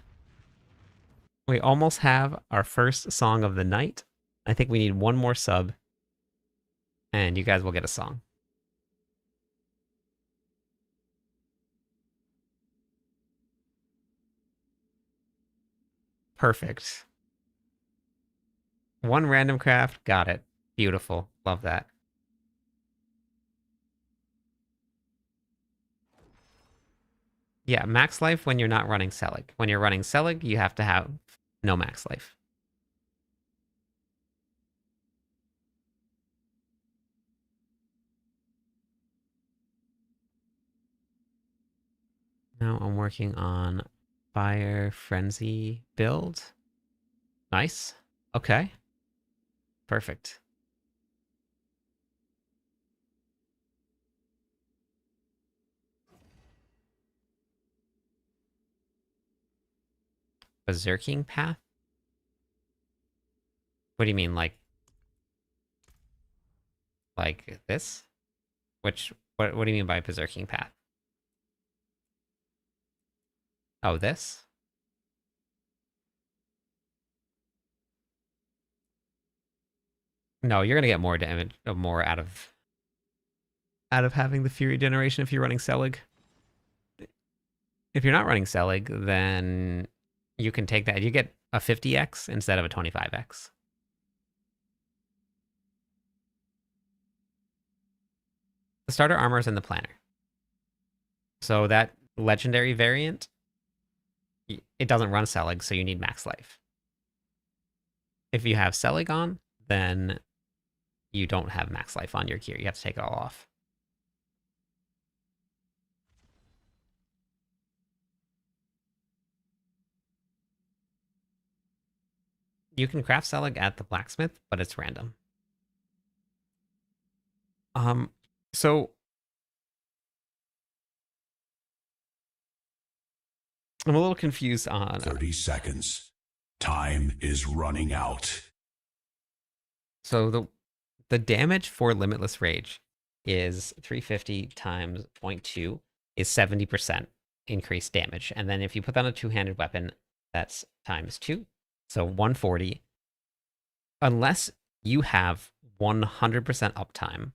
Speaker 1: We almost have our first song of the night. I think we need one more sub. And you guys will get a song. Perfect. One random craft. Got it. Beautiful. Love that. Yeah, max life when you're not running Selig. When you're running Selig, you have to have no max life. Now I'm working on Fire Frenzy build. Nice. Okay. Perfect. Berserking path? What do you mean, like this? What do you mean by berserking path? Oh, this? No, you're gonna get more damage, more out of having the Fury generation if you're running Selig. If you're not running Selig, then you can take that. You get a 50x instead of a 25x. The starter armor is in the planner. So that legendary variant, it doesn't run Selig, so you need max life. If you have Selig on, then you don't have max life on your gear. You have to take it all off. You can craft Selig at the blacksmith, but it's random. So I'm a little confused on
Speaker 3: 30 seconds. Time is running out.
Speaker 1: So the damage for Limitless Rage is 350 times 0.2 is 70% increased damage. And then if you put that on a two-handed weapon, that's times 2. So 140. Unless you have 100% uptime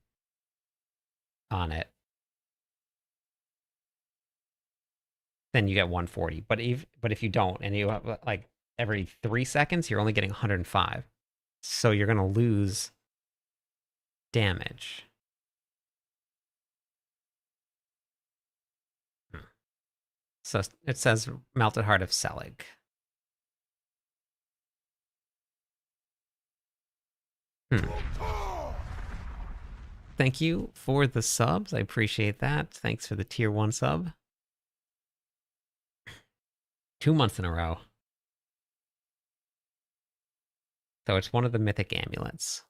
Speaker 1: on it, then you get 140. But if you don't, and you have like every 3 seconds, you're only getting 105. So you're gonna lose damage. So it says Melted Heart of Selig. Thank you for the subs. I appreciate that. Thanks for the tier 1 sub. 2 months in a row. So it's one of the mythic amulets.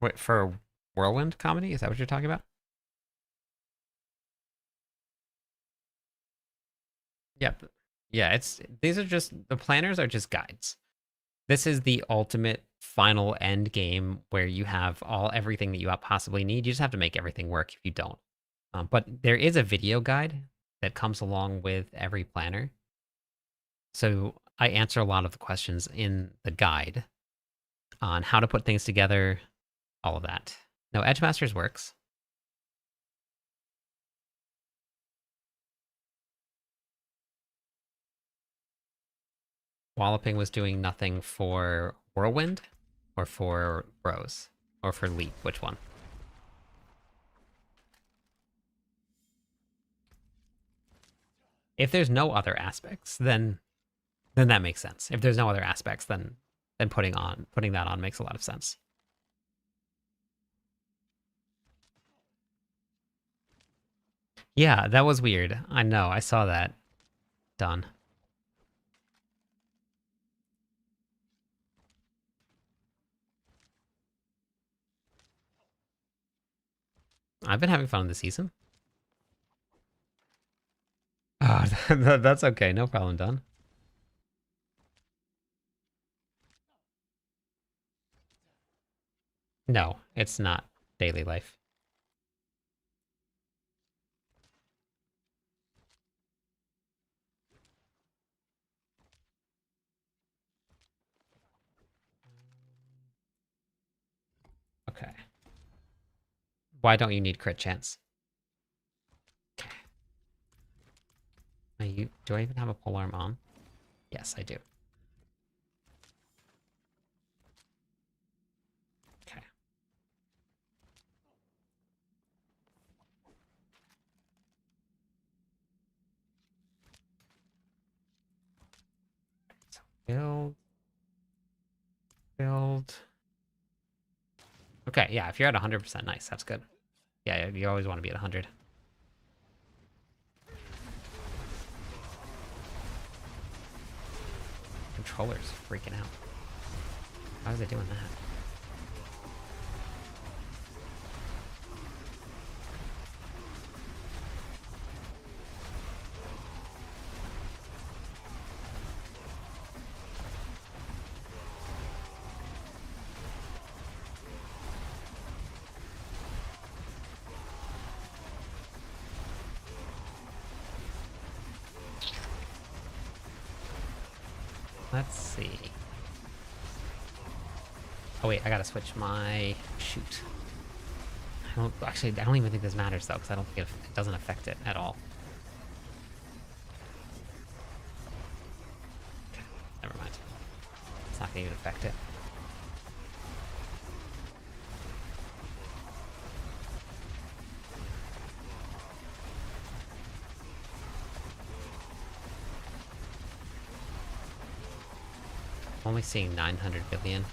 Speaker 1: Wait, for Whirlwind comedy? Is that what you're talking about? Yep. Yeah, these are just, the planners are just guides. This is the ultimate final end game where you have everything that you possibly need. You just have to make everything work if you don't. But there is a video guide that comes along with every planner. So I answer a lot of the questions in the guide on how to put things together, all of that. No, Edgemasters works. Walloping was doing nothing for Whirlwind, or for Bros, or for Leap. Which one? If there's no other aspects, then that makes sense. If there's no other aspects, then putting that on makes a lot of sense. Yeah, that was weird. I know, I saw that. Done. I've been having fun this season. Oh, that's okay. No problem, done. No, it's not daily life. Okay. Why don't you need crit chance? Do I even have a polearm on? Yes, I do. Okay. So build. Okay, yeah, if you're at 100%, nice, that's good. Yeah, you always want to be at 100. Controller's freaking out. How is it doing that? Let's see. Oh wait, I gotta switch my shoot. I don't even think this matters though, because I don't think it doesn't affect it at all. Okay, never mind. It's not gonna even affect it. I'm only seeing 900 billion.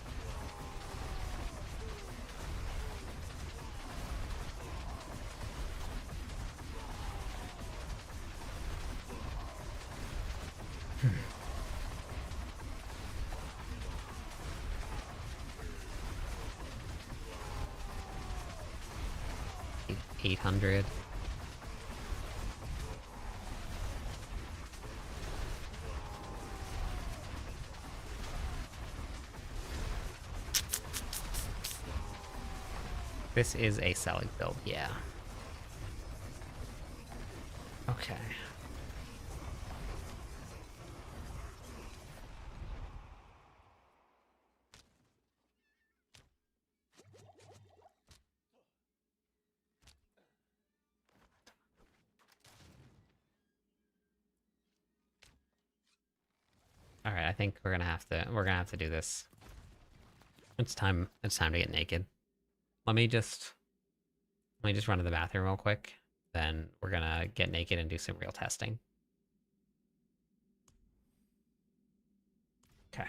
Speaker 1: Hmm. 800. This is a Selig build, yeah. Okay. All right, I think we're gonna have to do this. It's time to get naked. Let me just run to the bathroom real quick. Then we're gonna get naked and do some real testing. Okay.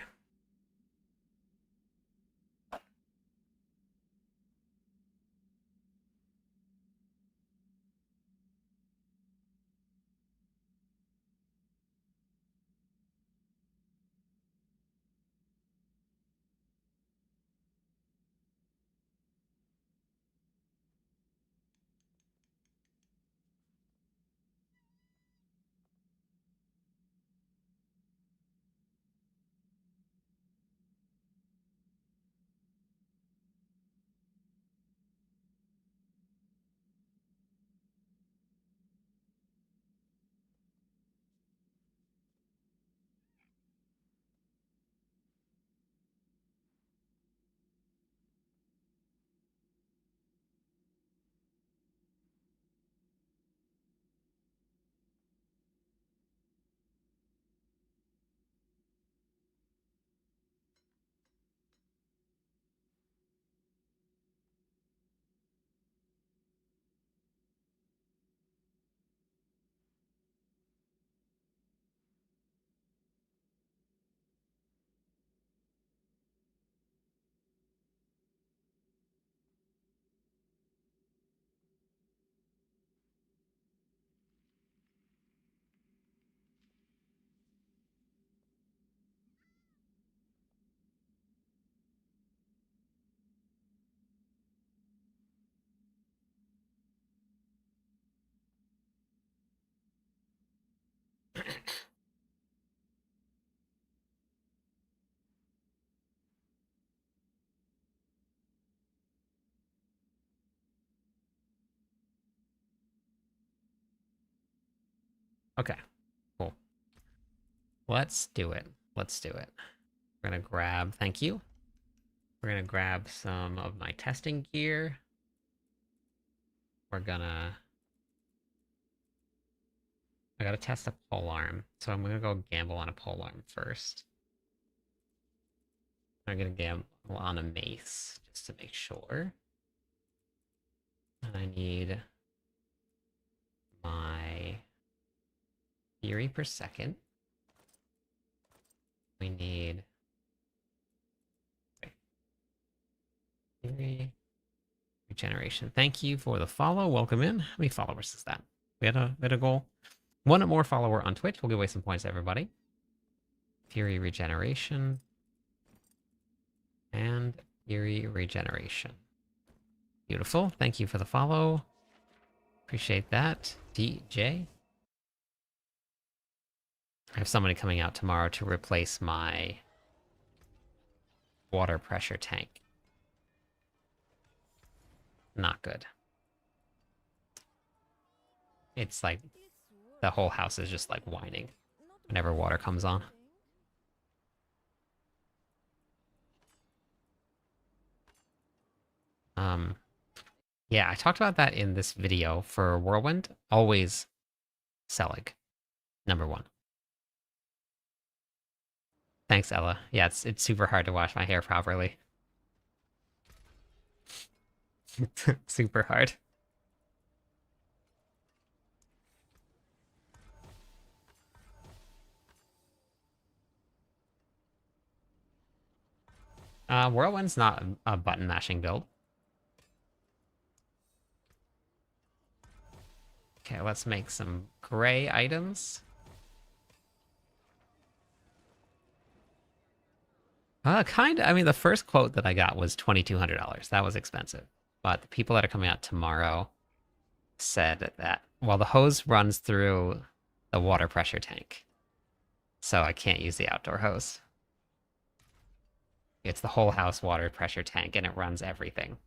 Speaker 1: Okay. Cool. Let's do it. Let's do it. We're gonna grab. Thank you. We're gonna grab some of my testing gear. We're gonna. I gotta test a pole arm, so I'm gonna go gamble on a pole arm first. I'm gonna gamble on a mace just to make sure. And I need my fury per second. We need fury regeneration. Thank you for the follow. Welcome in. How many followers is that? We had a goal. One more follower on Twitch. We'll give away some points to everybody. Fury regeneration. And fury regeneration. Beautiful. Thank you for the follow. Appreciate that. DJ. I have somebody coming out tomorrow to replace my water pressure tank. Not good. It's like the whole house is just like whining whenever water comes on. Yeah, I talked about that in this video for Whirlwind. Always Selig, #1. Thanks, Ella. Yeah, it's super hard to wash my hair properly. Super hard. Whirlwind's not a button mashing build. Okay, let's make some gray items. Kinda. I mean, the first quote that I got was $2,200. That was expensive. But the people that are coming out tomorrow said that, well, the hose runs through the water pressure tank. So I can't use the outdoor hose. It's the whole house water pressure tank, and it runs everything.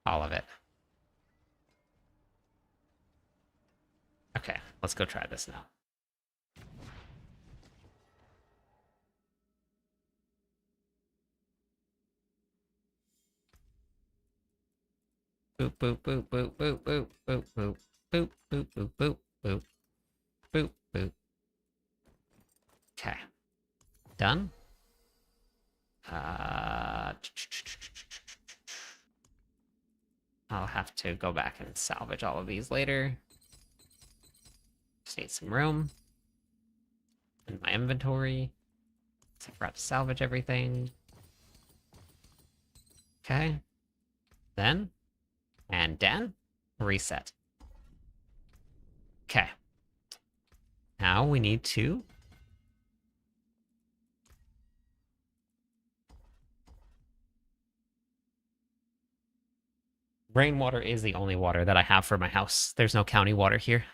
Speaker 1: All of it. Okay, let's go try this now. Boop, boop, boop, boop, boop, boop, boop, boop, boop, boop, boop, boop, boop, boop, boop. Okay. Done. I'll have to go back and salvage all of these later. Just need some room in my inventory. I forgot to salvage everything. Okay. Then, and then, reset. Okay. Now we need to rainwater is the only water that I have for my house. There's no county water here.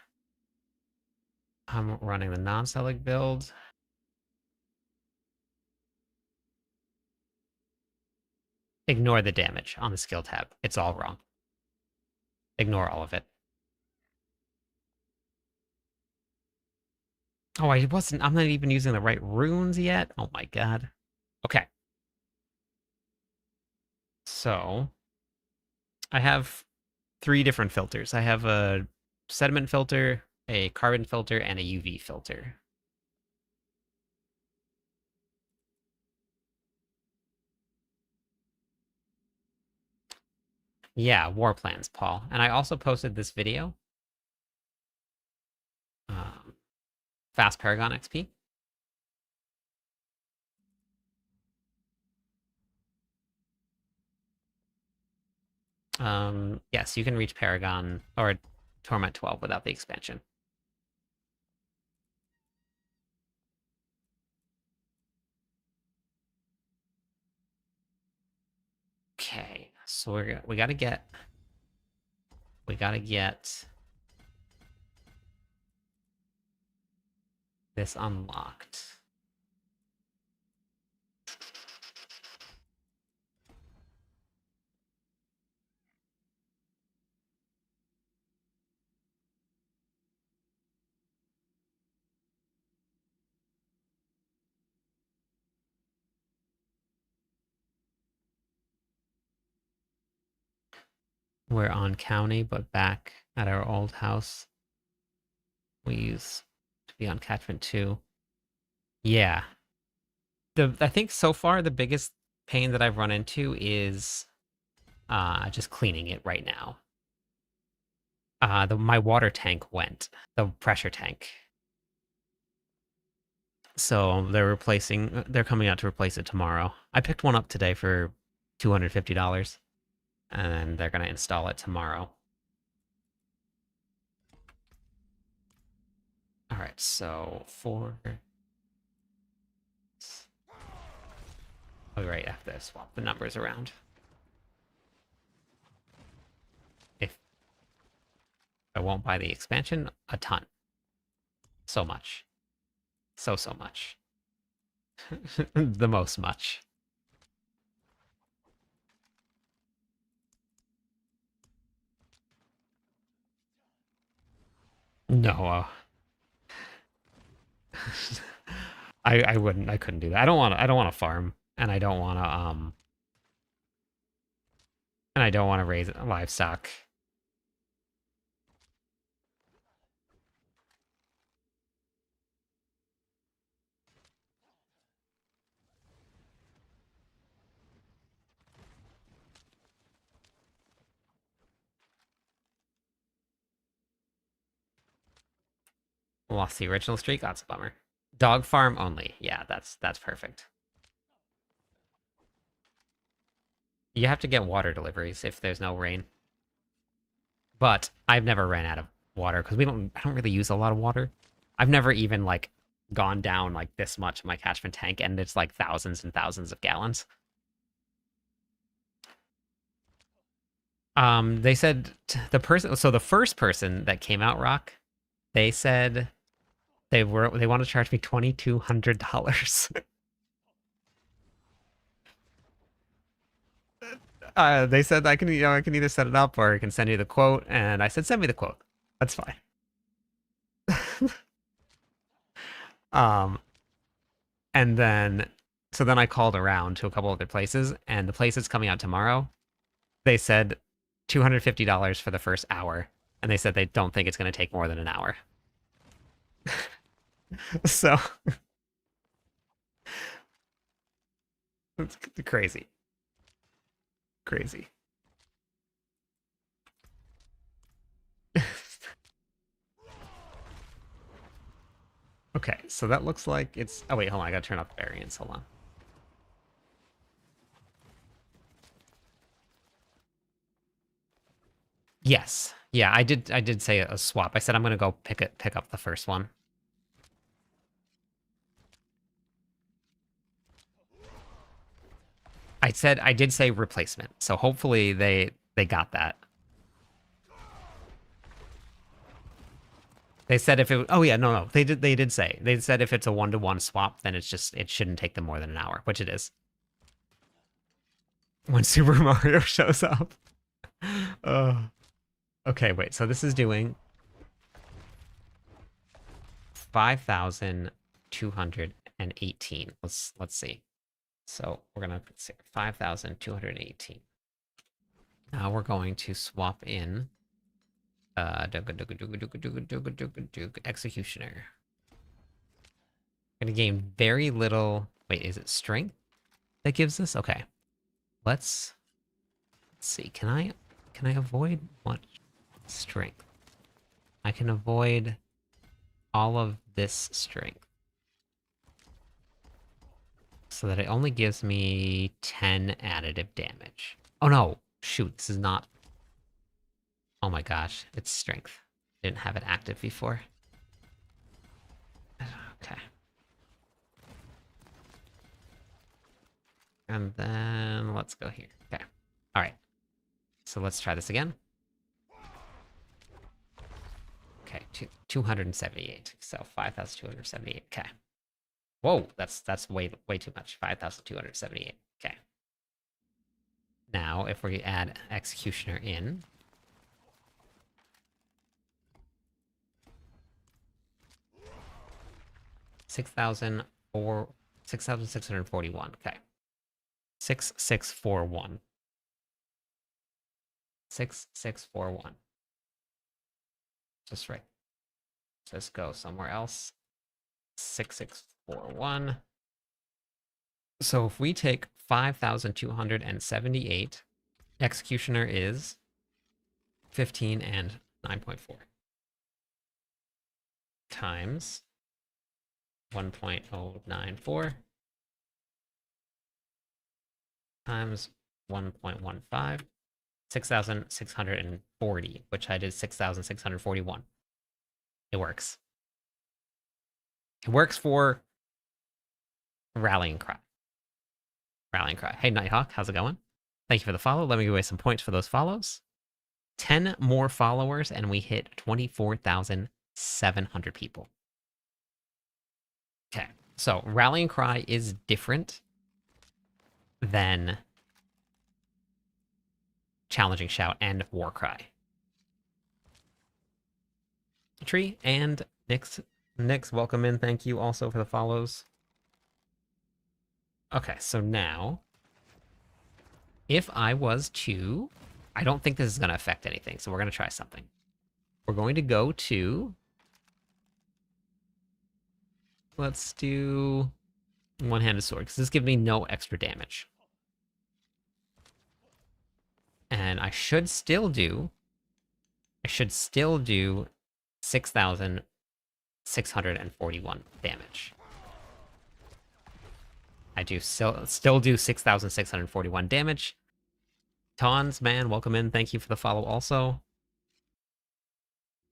Speaker 1: I'm running the non-Selig build. Ignore the damage on the skill tab. It's all wrong. Ignore all of it. Oh, I'm not even using the right runes yet. Oh my god. Okay. So, I have 3 different filters. I have a sediment filter, a carbon filter, and a UV filter. Yeah, war plans, Paul. And I also posted this video. Fast Paragon XP. Yes, you can reach Paragon or Torment 12 without the expansion. Okay, so we gotta get this unlocked. We're on county, but back at our old house. We used to be on catchment 2. Yeah. I think so far the biggest pain that I've run into is just cleaning it right now. My water tank went, the pressure tank. So they're coming out to replace it tomorrow. I picked one up today for $250, and they're gonna install it tomorrow. All right, so I'll be right after I swap the numbers around. If I won't buy the expansion, a ton. So much. So much. The most much. No. I wouldn't. I couldn't do that. I don't want to farm, and I don't want to raise livestock. Lost the original streak. That's a bummer. Dog farm only. Yeah, that's perfect. You have to get water deliveries if there's no rain. But I've never ran out of water because I don't really use a lot of water. I've never even like gone down like this much in my catchment tank, and it's like thousands and thousands of gallons. They said the first person that came out, Rock, they said they want to charge me $2,200. They said I can, I can either set it up or I can send you the quote, and I said send me the quote. That's fine. um, and then so then I called around to a couple other places, and the places coming out tomorrow, they said $250 for the first hour, and they said they don't think it's going to take more than an hour. So it's crazy. Crazy. Okay, so that looks like it's... Oh, wait, hold on. I gotta turn off the variants. Hold on. Yes. Yeah, I did say a swap. I said I'm gonna go pick up the first one. I did say replacement, so hopefully they got that. They said if it... Oh, yeah, no. They did say. They said if it's a 1-to-1 swap, then it shouldn't take them more than an hour, which it is. When Super Mario shows up. Okay, wait. So this is doing 5,218. Let's see. So we're gonna say 5,218. Now we're going to swap in Executioner. Gonna gain very little. Wait, is it strength that gives this? Okay. Let's see. Can I avoid much strength? I can avoid all of this strength, so that it only gives me 10 additive damage. Oh no, shoot, this is not... Oh my gosh, it's strength. Didn't have it active before. Okay. And then let's go here. Okay. All right. So let's try this again. Okay, 278. So 5,278. Okay. Whoa, that's way too much. 5,278. Okay. Now, if we add Executioner in, $6,641. Okay. 6641. 6641. Just right. Just go somewhere else. 6641. So if we take 5,278, Executioner is 15 and 9.4 times 1.094 times 1.15, 6,640, which I did 6,641. It works. It works for Rallying Cry. Rallying Cry. Hey, Nighthawk, how's it going? Thank you for the follow. Let me give away some points for those follows. 10 more followers, and we hit 24,700 people. Okay, so Rallying Cry is different than Challenging Shout and Warcry. Tree and Nyx, welcome in. Thank you also for the follows. Okay, so now, if I was to... I don't think this is going to affect anything, so we're going to try something. We're going to go to... Let's do one-handed sword, because this gives me no extra damage. And I should still do 6,641 damage. I do still do 6,641 damage. Tons, man, welcome in. Thank you for the follow also.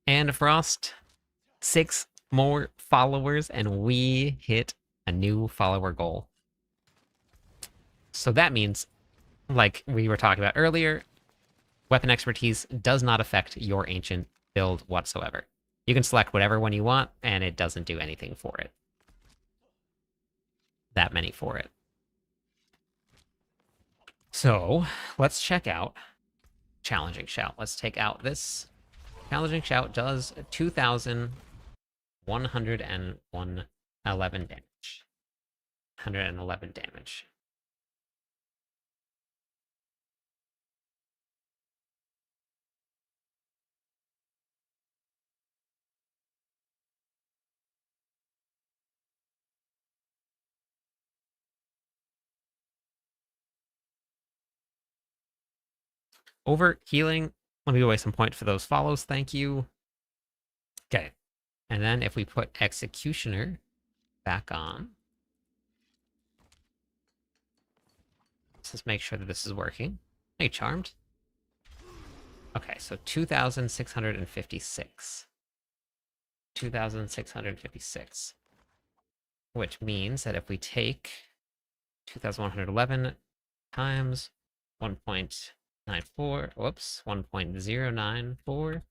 Speaker 1: And Frost, 6 more followers, and we hit a new follower goal. So that means, like we were talking about earlier, weapon expertise does not affect your ancient build whatsoever. You can select whatever one you want, and it doesn't do anything for it. That many for it. So let's check out Challenging Shout. Let's take out this. Challenging Shout does 2,111 damage. 111 damage. Over healing. Let me give away some points for those follows. Thank you. Okay. And then if we put Executioner back on, let's just make sure that this is working. Hey, Charmed. Okay, so 2,656. 2,656. Which means that if we take 2,111 times 1.94, whoops, 1.094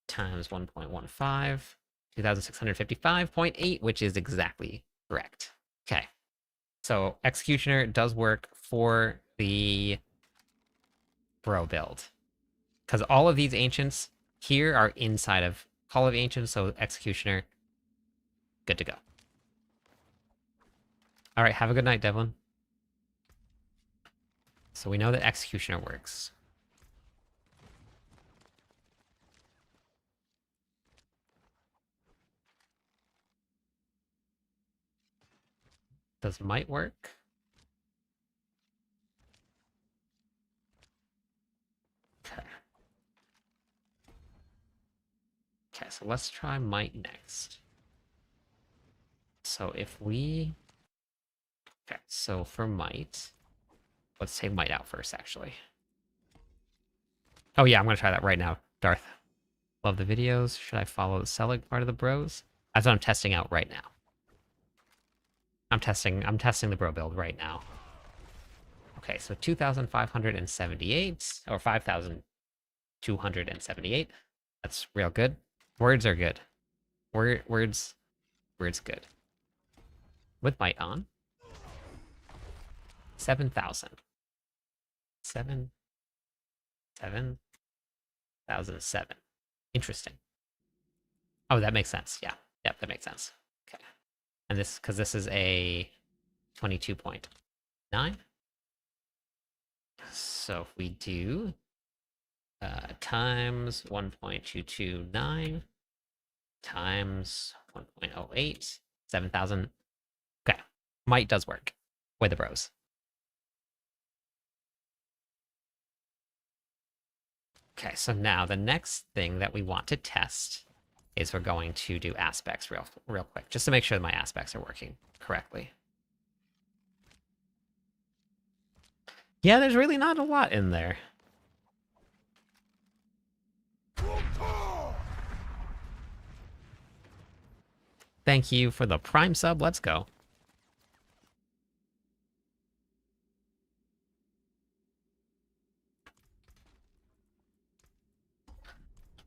Speaker 1: times 1.15, 2,655.8, which is exactly correct. Okay. So Executioner does work for the Bro build. Because all of these Ancients here are inside of Call of Ancients, so Executioner, good to go. All right, have a good night, Devlin. So we know that Executioner works. Does Might work? Okay. Okay, so let's try Might next. So if we... Okay, so for Might, let's take Might out first, actually. Oh yeah, I'm going to try that right now, Darth. Love the videos. Should I follow the Selig part of the bros? That's what I'm testing out right now. I'm testing the bro build right now. Okay, so 2,578 or 5,278. That's real good. Words are good. Words good. With Might on. 7,000. 7,007. Interesting. Oh, that makes sense. Yeah. Yep, that makes sense. Okay. And this, because this is a 22.9. So if we do times 1.229 times 1.08, 7,000. Okay. Might does work with the bros. Okay, so now the next thing that we want to test is we're going to do aspects real quick, just to make sure that my aspects are working correctly. Yeah, there's really not a lot in there. Thank you for the Prime sub. Let's go.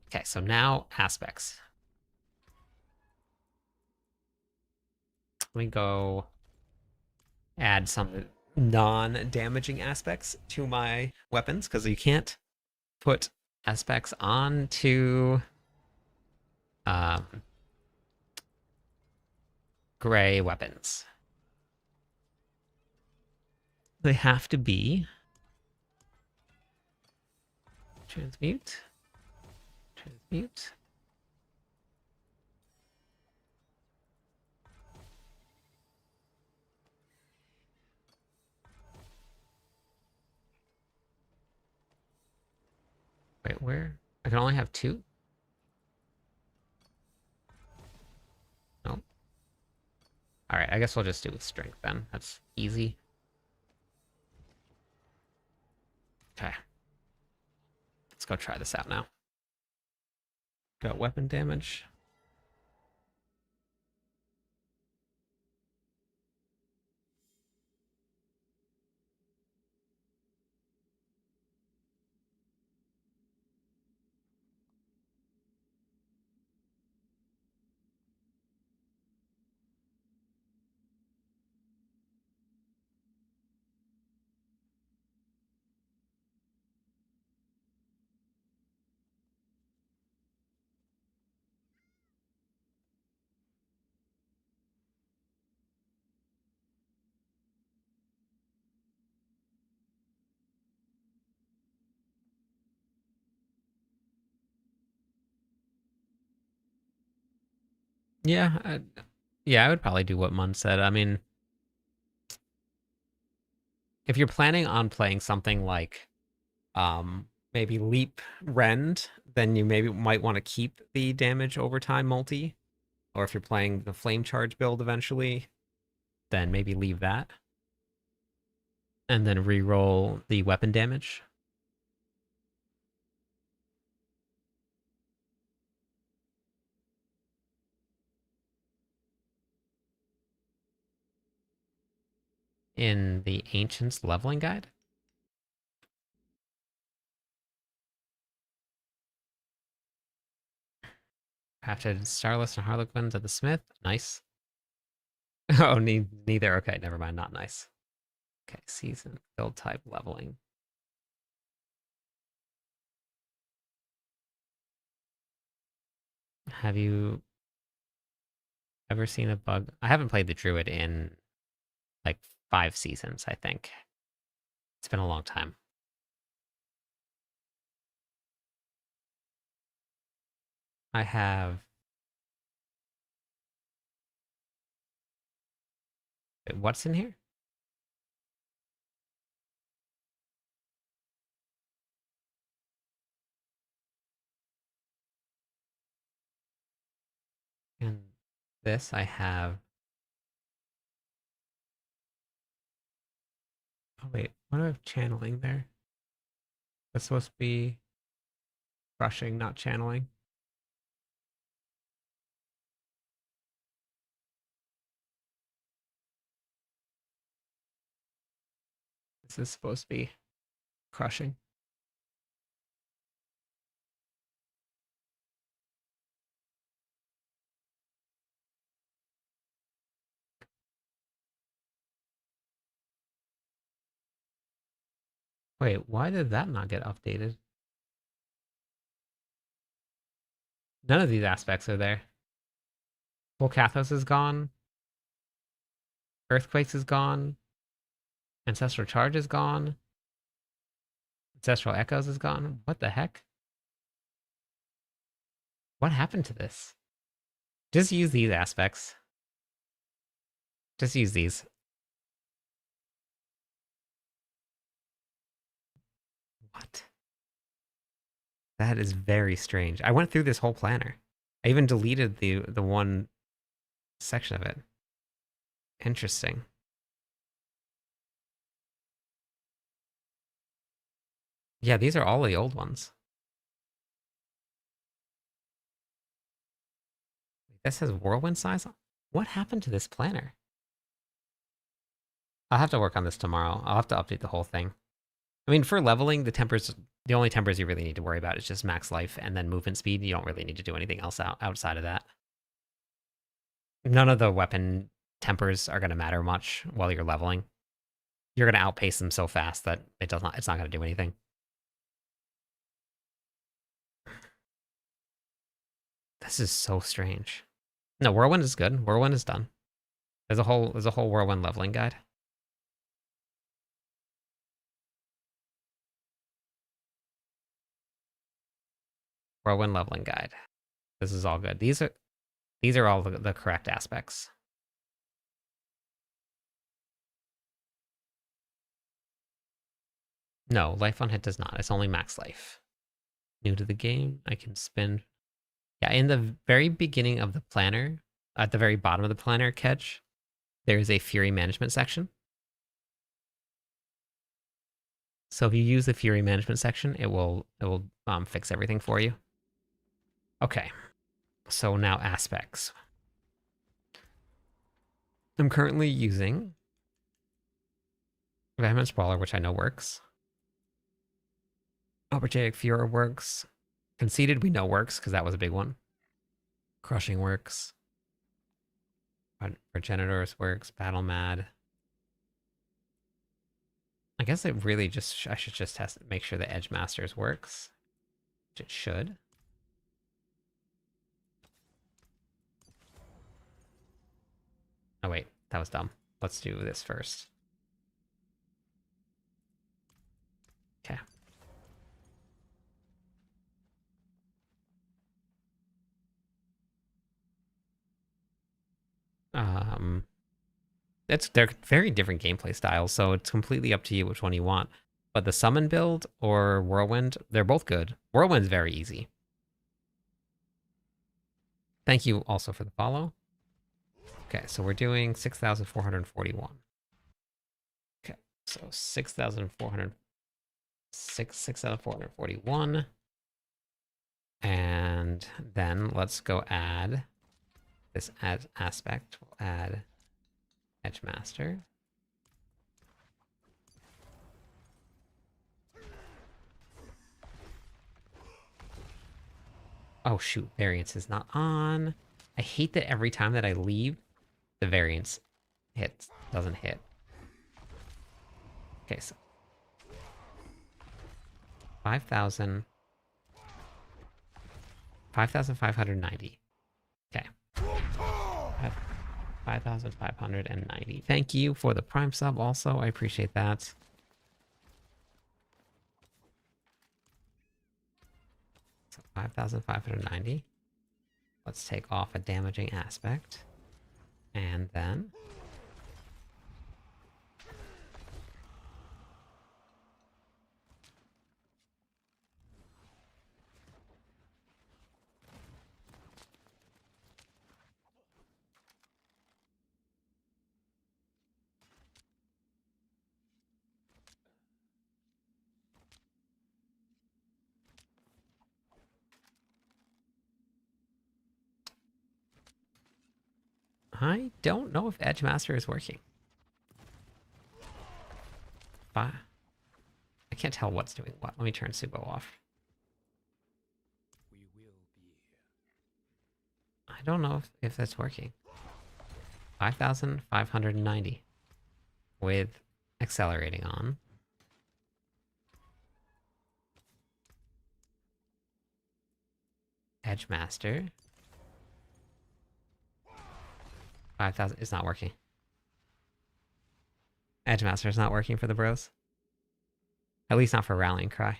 Speaker 1: Okay, so now aspects. Let me go add some non-damaging aspects to my weapons, because you can't put aspects onto gray weapons. They have to be transmute. Wait, where? I can only have 2? No. Alright, I guess we'll just do with strength then. That's easy. Okay. Let's go try this out now. Got weapon damage. Yeah, yeah, I would probably do what Mun said. I mean, if you're planning on playing something like maybe Leap Rend, then you maybe might want to keep the damage over time multi. Or if you're playing the Flame Charge build eventually, then maybe leave that. And then re-roll the weapon damage. In the Ancients leveling guide. Crafted Starless and Harlequins at the Smith. Nice. Oh, neither. Okay, never mind. Not nice. Okay, season build type leveling. Have you ever seen a bug? I haven't played the Druid in like 5 seasons, I think. It's been a long time. I have. What's in here? And this I have. Oh wait, what do I have channeling there? That's supposed to be crushing, not channeling. This is supposed to be crushing. Wait, why did that not get updated? None of these aspects are there. Volcathos is gone. Earthquakes is gone. Ancestral Charge is gone. Ancestral Echoes is gone. What the heck? What happened to this? Just use these aspects. Just use these. What? That is very strange. I went through this whole planner. I even deleted the one section of it. Interesting. Yeah, these are all the old ones. This has whirlwind size. What happened to this planner? I'll have to work on this tomorrow. I'll have to update the whole thing. I mean, for leveling, the only tempers you really need to worry about is just max life and then movement speed. You don't really need to do anything else outside of that. None of the weapon tempers are going to matter much while you're leveling. You're going to outpace them so fast that it's not going to do anything. This is so strange. No, Whirlwind is good. Whirlwind is done. There's a whole Whirlwind leveling guide. Whirlwind leveling guide. This is all good. These are all the correct aspects. No, life on hit does not. It's only max life. New to the game, I can spin. Yeah, in the very beginning of the planner, at the very bottom of the planner catch, there is a Fury management section. So if you use the Fury management section, it will fix everything for you. Okay, so now aspects. I'm currently using Vehement Sprawler, which I know works. Opportunistic Furor works. Conceited, we know works, because that was a big one. Crushing works. Progenitors works. Battle Mad. I guess it really I should just test make sure the Edge Masters works. Which it should. Oh wait, that was dumb. Let's do this first. Okay. They're very different gameplay styles, so it's completely up to you which one you want. But the summon build or whirlwind, they're both good. Whirlwind's very easy. Thank you also for the follow. Okay, so we're doing 6,441. Okay, so 6,441. And then let's go add this aspect. We'll add Edgemaster. Oh shoot, variance is not on. I hate that every time that I leave, the variance doesn't hit. Okay, so 5,000. 5,590. Okay. 5,590. Thank you for the Prime sub also. I appreciate that. So 5,590. Let's take off a damaging aspect. And then I don't know if Edgemaster is working. I can't tell what's doing what. Let me turn Subo off. I don't know if that's working. 5,590 with accelerating on. Edgemaster. 5,000 is not working. Edgemaster is not working for the bros. At least not for Rallying Cry.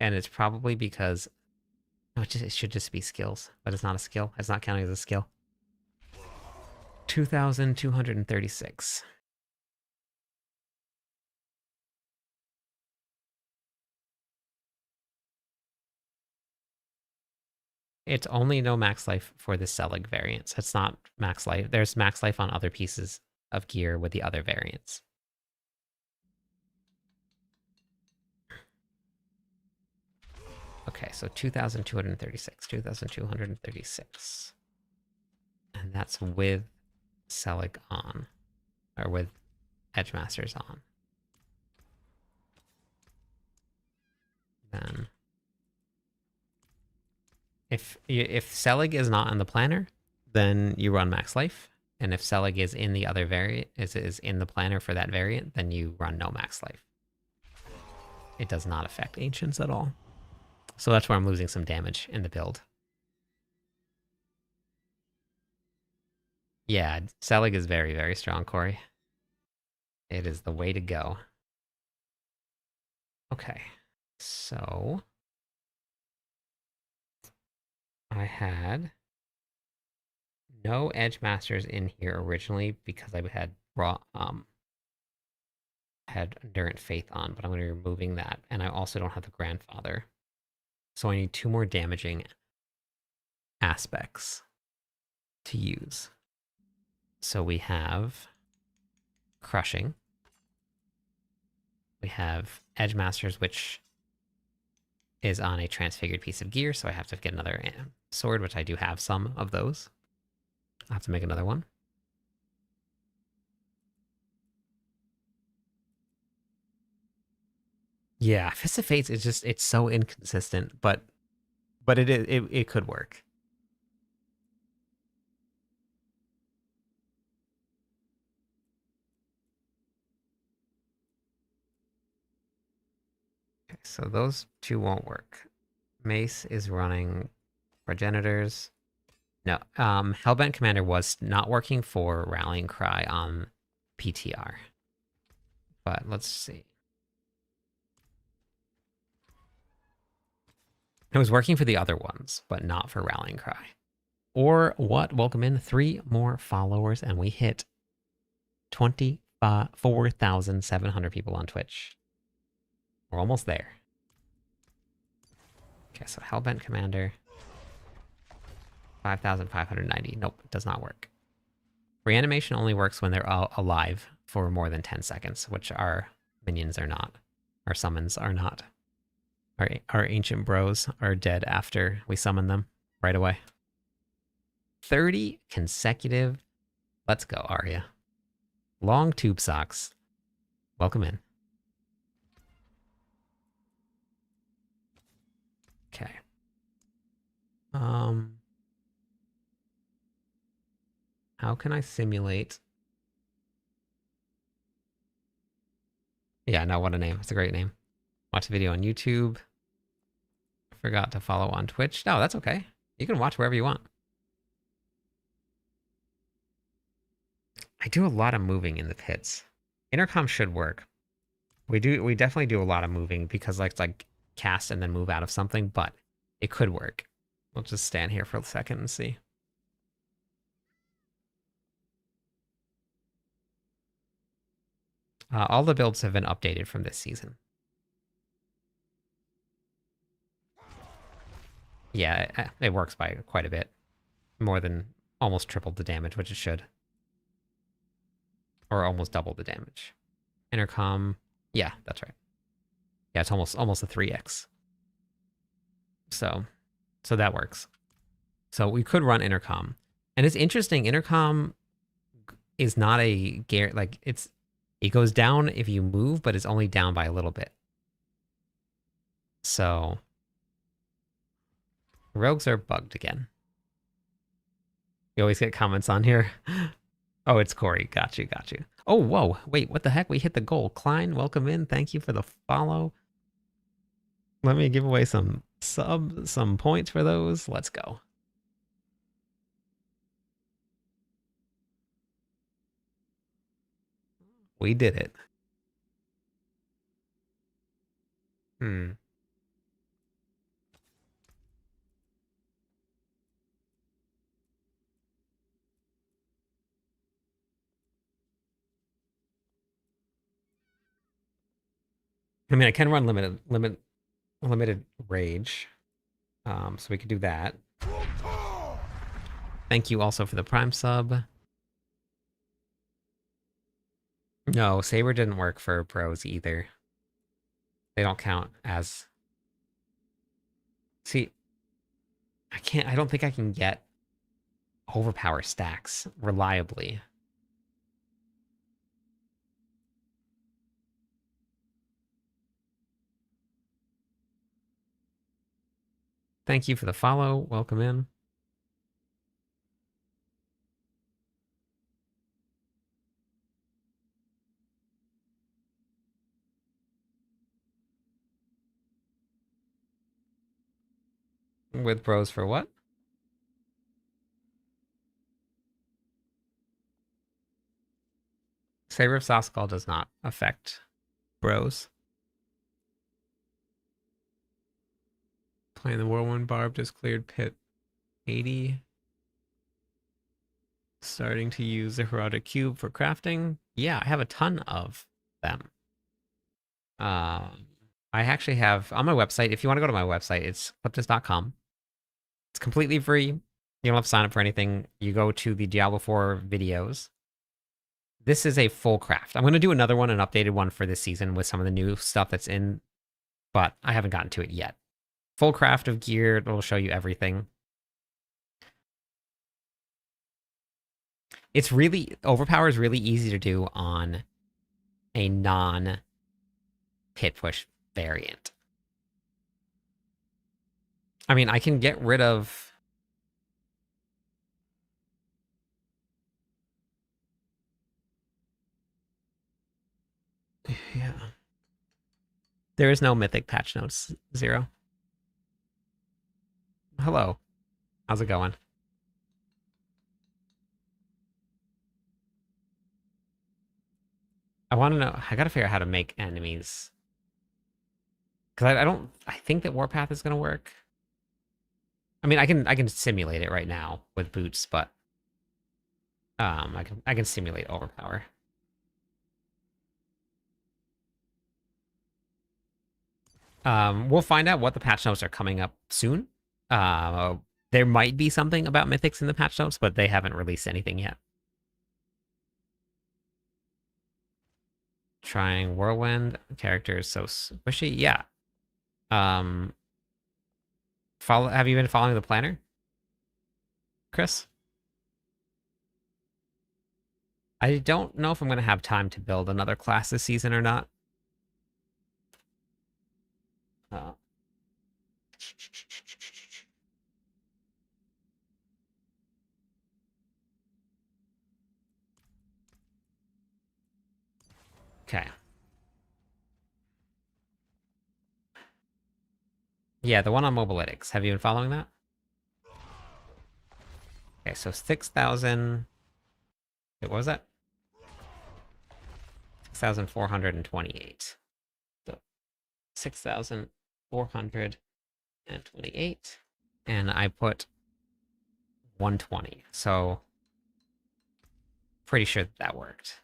Speaker 1: And it's probably because it should just be skills, but it's not a skill. It's not counting as a skill. 2,236. It's only no max life for the Selig variants. It's not max life. There's max life on other pieces of gear with the other variants. Okay, so 2,236. 2,236. And that's with Selig on. Or with Edgemasters on. Then if Selig is not on the planner, then you run max life. And if Selig is in the other variant, is in the planner for that variant, then you run no max life. It does not affect Ancients at all. So that's where I'm losing some damage in the build. Yeah, Selig is very, very strong, Corey. It is the way to go. Okay, so I had no Edgemasters in here originally because I had had Endurant Faith on, but I'm going to be removing that, and I also don't have the Grandfather. So I need 2 more damaging aspects to use. So we have Crushing. We have Edgemasters, which is on a transfigured piece of gear, so I have to get another sword, which I do have some of those. I'll have to make another one. Yeah, Fist of Fates is just, it's so inconsistent, but it could work. Okay, so those 2 won't work. Mace is running Progenitors. No, Hellbent Commander was not working for Rallying Cry on PTR. But let's see. It was working for the other ones, but not for Rallying Cry. Or what? Welcome in 3 more followers, and we hit 24,700 people on Twitch. We're almost there. Okay, so Hellbent Commander. 5,590. Nope, it does not work. Reanimation only works when they're alive for more than 10 seconds, which our minions are not. Our summons are not. Our ancient bros are dead after we summon them right away. 30 consecutive. Let's go, Arya. Long tube socks. Welcome in. Okay. How can I simulate? Yeah, no, what a name. It's a great name. Watch the video on YouTube. Forgot to follow on Twitch. No, that's okay. You can watch wherever you want. I do a lot of moving in the pits. Intercom should work. We definitely do a lot of moving because like cast and then move out of something, but it could work. We'll just stand here for a second and see. All the builds have been updated from this season. Yeah, it works by quite a bit. More than almost tripled the damage, which it should. Or almost double the damage. Intercom, yeah, that's right. Yeah, it's almost a 3x. So that works. So we could run intercom. And it's interesting, intercom is not a like it goes down if you move, but it's only down by a little bit. So rogues are bugged again. You always get comments on here. Oh, it's Corey. Got you. Oh, whoa. Wait, what the heck? We hit the goal. Klein, welcome in. Thank you for the follow. Let me give away some points for those. Let's go. We did it. I mean, I can run limited rage. So we could do that. Thank you also for the Prime sub. No, Saber didn't work for bros either. They don't count as... See, I don't think I can get overpower stacks reliably. Thank you for the follow. Welcome in. With bros for what? Saber of Sascal does not affect bros. Playing the Whirlwind Barb just cleared pit 80. Starting to use the Herodic Cube for crafting. Yeah, I have a ton of them. I actually have on my website, if you want to go to my website, it's cliptis.com. It's completely free. You don't have to sign up for anything. You go to the Diablo 4 videos. This is a full craft. I'm going to do another one, an updated one for this season with some of the new stuff that's in, but I haven't gotten to it yet. Full craft of gear. It'll show you everything. It's really, overpower is really easy to do on a non-pit push variant. I mean, I can get rid of... Yeah. There is no mythic patch notes, 0. Hello. How's it going? I want to know, I gotta figure out how to make enemies. Because I think that Warpath is going to work. I mean, I can simulate it right now with boots, but I can simulate overpower. We'll find out what the patch notes are coming up soon. Uh, there might be something about mythics in the patch notes, but they haven't released anything yet. Trying whirlwind characters so squishy. Yeah. Um, follow. Have you been following the planner, Chris? I don't know if I'm gonna have time to build another class this season or not. Uh, okay. Yeah, the one on mobilytics. Have you been following that? Okay, so 6,000. Wait, what was that? 6,428. So 6,428. And I put 120. So pretty sure that worked.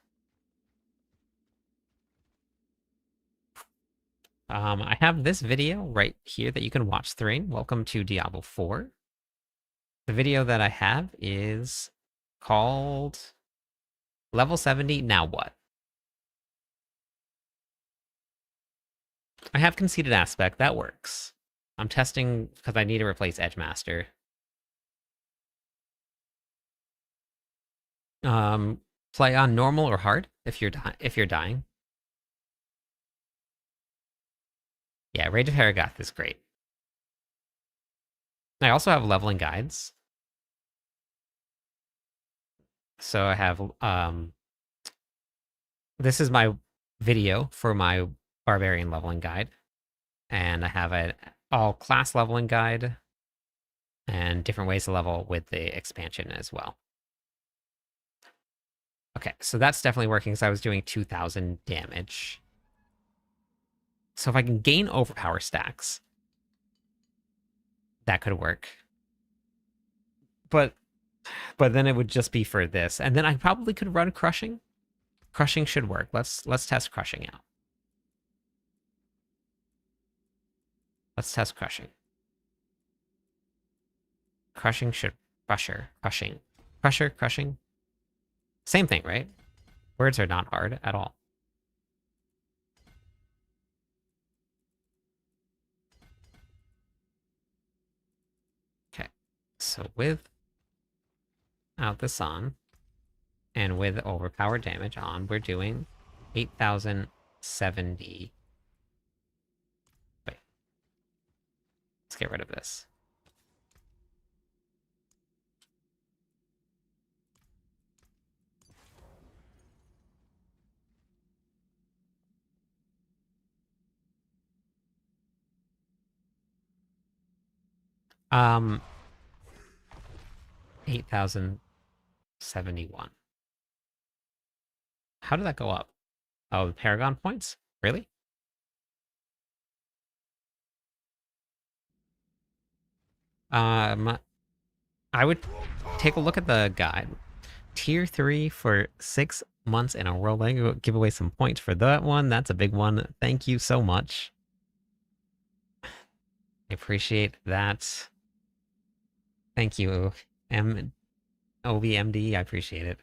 Speaker 1: I have this video right here that you can watch, Thrain. Welcome to Diablo 4. The video that I have is called Level 70, Now What? I have conceded aspect, that works. I'm testing because I need to replace Edgemaster. Play on normal or hard if you're dying. Yeah, Rage of Harrogath is great. I also have leveling guides. So I have this is my video for my Barbarian leveling guide. And I have an all class leveling guide and different ways to level with the expansion as well. Okay, so that's definitely working because I was doing 2,000 damage. So if I can gain overpower stacks, that could work. But then it would just be for this. And then I probably could run crushing. Crushing should work. Let's test crushing out. Let's test crushing. Crushing should crushing. Crushing. Same thing, right? Words are not hard at all. Okay. So without this on, and with overpowered damage on, we're doing 8,070. Wait. Let's get rid of this. Um, 8,071. How did that go up? Oh, the Paragon points? Really? I would take a look at the guide. Tier 3 for 6 months in a row. Let me give away some points for that one. That's a big one. Thank you so much. I appreciate that. Thank you, OVMD. I appreciate it.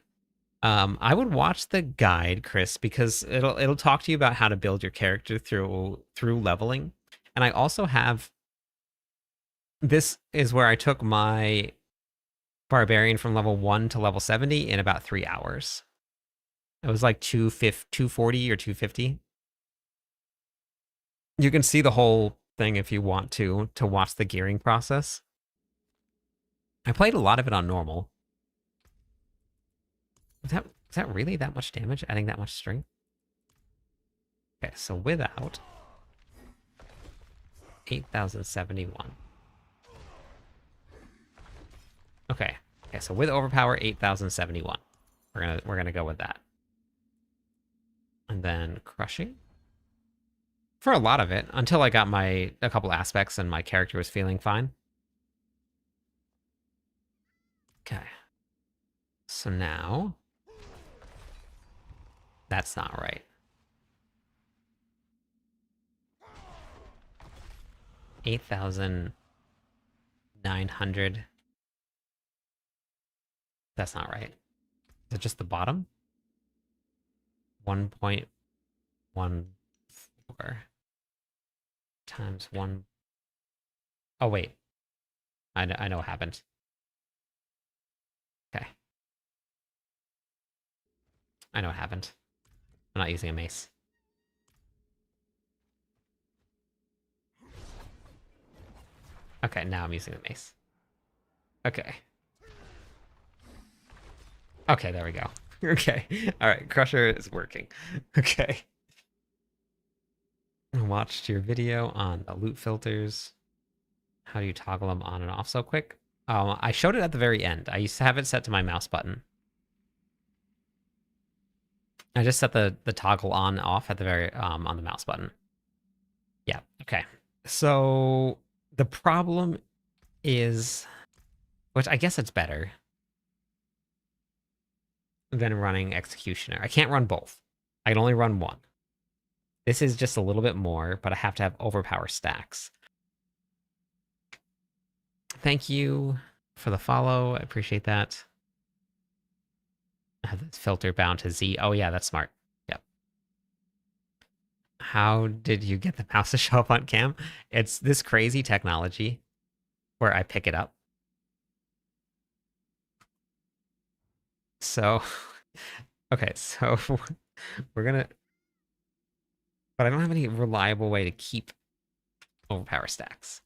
Speaker 1: I would watch the guide, Chris, because it'll talk to you about how to build your character through leveling. And I also have, this is where I took my Barbarian from level 1 to level 70 in about 3 hours. It was like 240 or 250. You can see the whole thing if you want to watch the gearing process. I played a lot of it on normal. Is that really that much damage, adding that much strength? Okay, so without 8,071. Okay, so with overpower 8,071. We're gonna go with that. And then crushing. For a lot of it, until I got a couple aspects and my character was feeling fine. Okay. So now... That's not right. 8,900. That's not right. Is it just the bottom? 1.14 times 1. Oh, wait. I know what happened. Okay. I know what happened. I'm not using a mace. Okay, now I'm using the mace. Okay. Okay, there we go. Okay. Alright, Crusher is working. Okay. I watched your video on the loot filters. How do you toggle them on and off so quick? I showed it at the very end. I used to have it set to my mouse button. I just set the toggle on off at the very on the mouse button. Yeah, okay. So the problem is, which I guess it's better than running Executioner. I can't run both. I can only run one. This is just a little bit more, but I have to have overpower stacks. Thank you for the follow. I appreciate that. I have this filter bound to Z. Oh yeah, that's smart. Yep. How did you get the mouse to show up on cam? It's this crazy technology where I pick it up. So, okay, so we're gonna, but I don't have any reliable way to keep overpower stacks.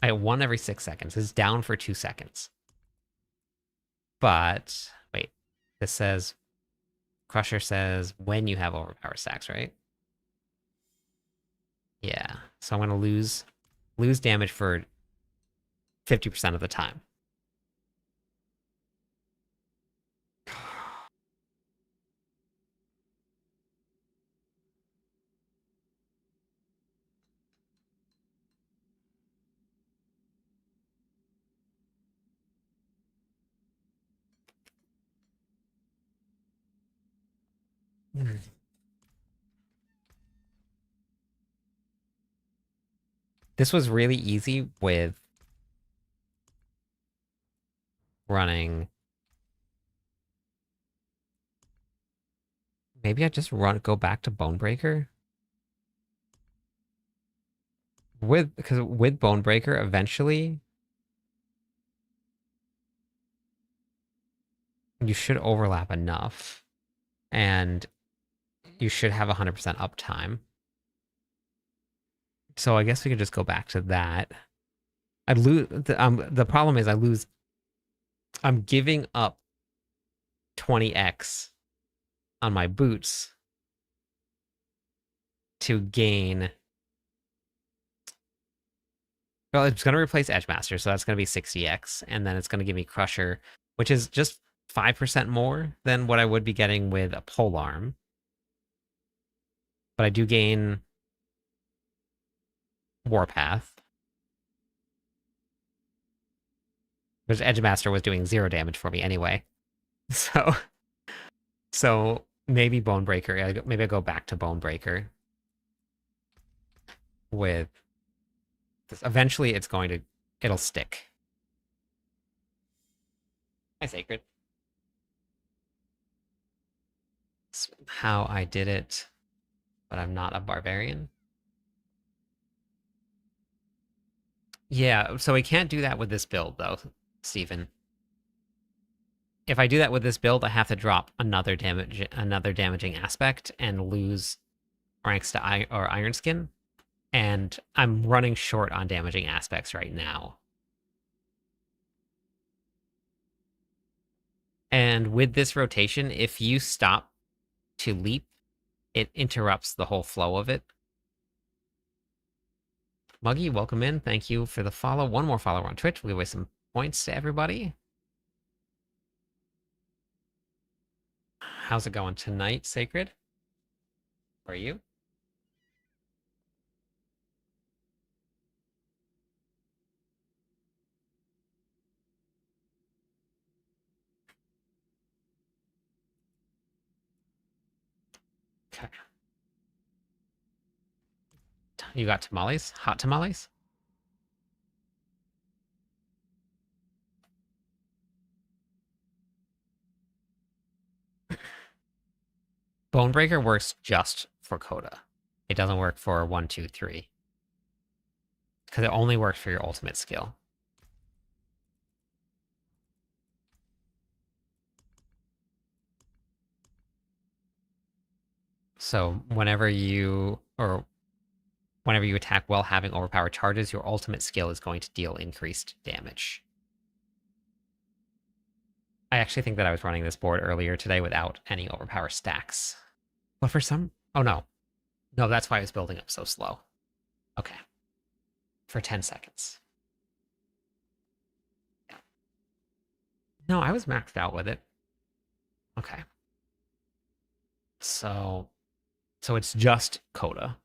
Speaker 1: I have one every 6 seconds. It's down for 2 seconds. But wait, this says Crusher says when you have overpower stacks, right? Yeah. So I'm gonna lose damage for 50% of the time. This was really easy with running. Maybe I just go back to Bonebreaker. Because with Bonebreaker, eventually you should overlap enough, and you should have 100% uptime. So I guess we could just go back to that. I'd lose. The problem is I lose. I'm giving up 20x on my boots to gain. Well, it's going to replace Edgemaster, so that's going to be 60x, and then it's going to give me Crusher, which is just 5% more than what I would be getting with a polearm. But I do gain Warpath, which Edgemaster was doing 0 damage for me anyway. So maybe Bonebreaker. Maybe I go back to Bonebreaker with this. Eventually, it'll stick. Hi, Sacred. That's how I did it, but I'm not a barbarian. Yeah, so we can't do that with this build, though, Steven. If I do that with this build, I have to drop another damaging aspect and lose ranks to Iron Skin, and I'm running short on damaging aspects right now. And with this rotation, if you stop to leap, it interrupts the whole flow of it. Muggy, welcome in. Thank you for the follow. One more follower on Twitch. We'll give away some points to everybody. How's it going tonight, Sacred? How are you? You got tamales? Hot tamales? Bonebreaker works just for Coda. It doesn't work for 1, 2, 3. Because it only works for your ultimate skill. So whenever you attack while having overpowered charges, your ultimate skill is going to deal increased damage. I actually think that I was running this board earlier today without any overpower stacks. But for some... Oh, no. No, that's why I was building up so slow. Okay. For 10 seconds. Yeah. No, I was maxed out with it. Okay. So it's just Coda.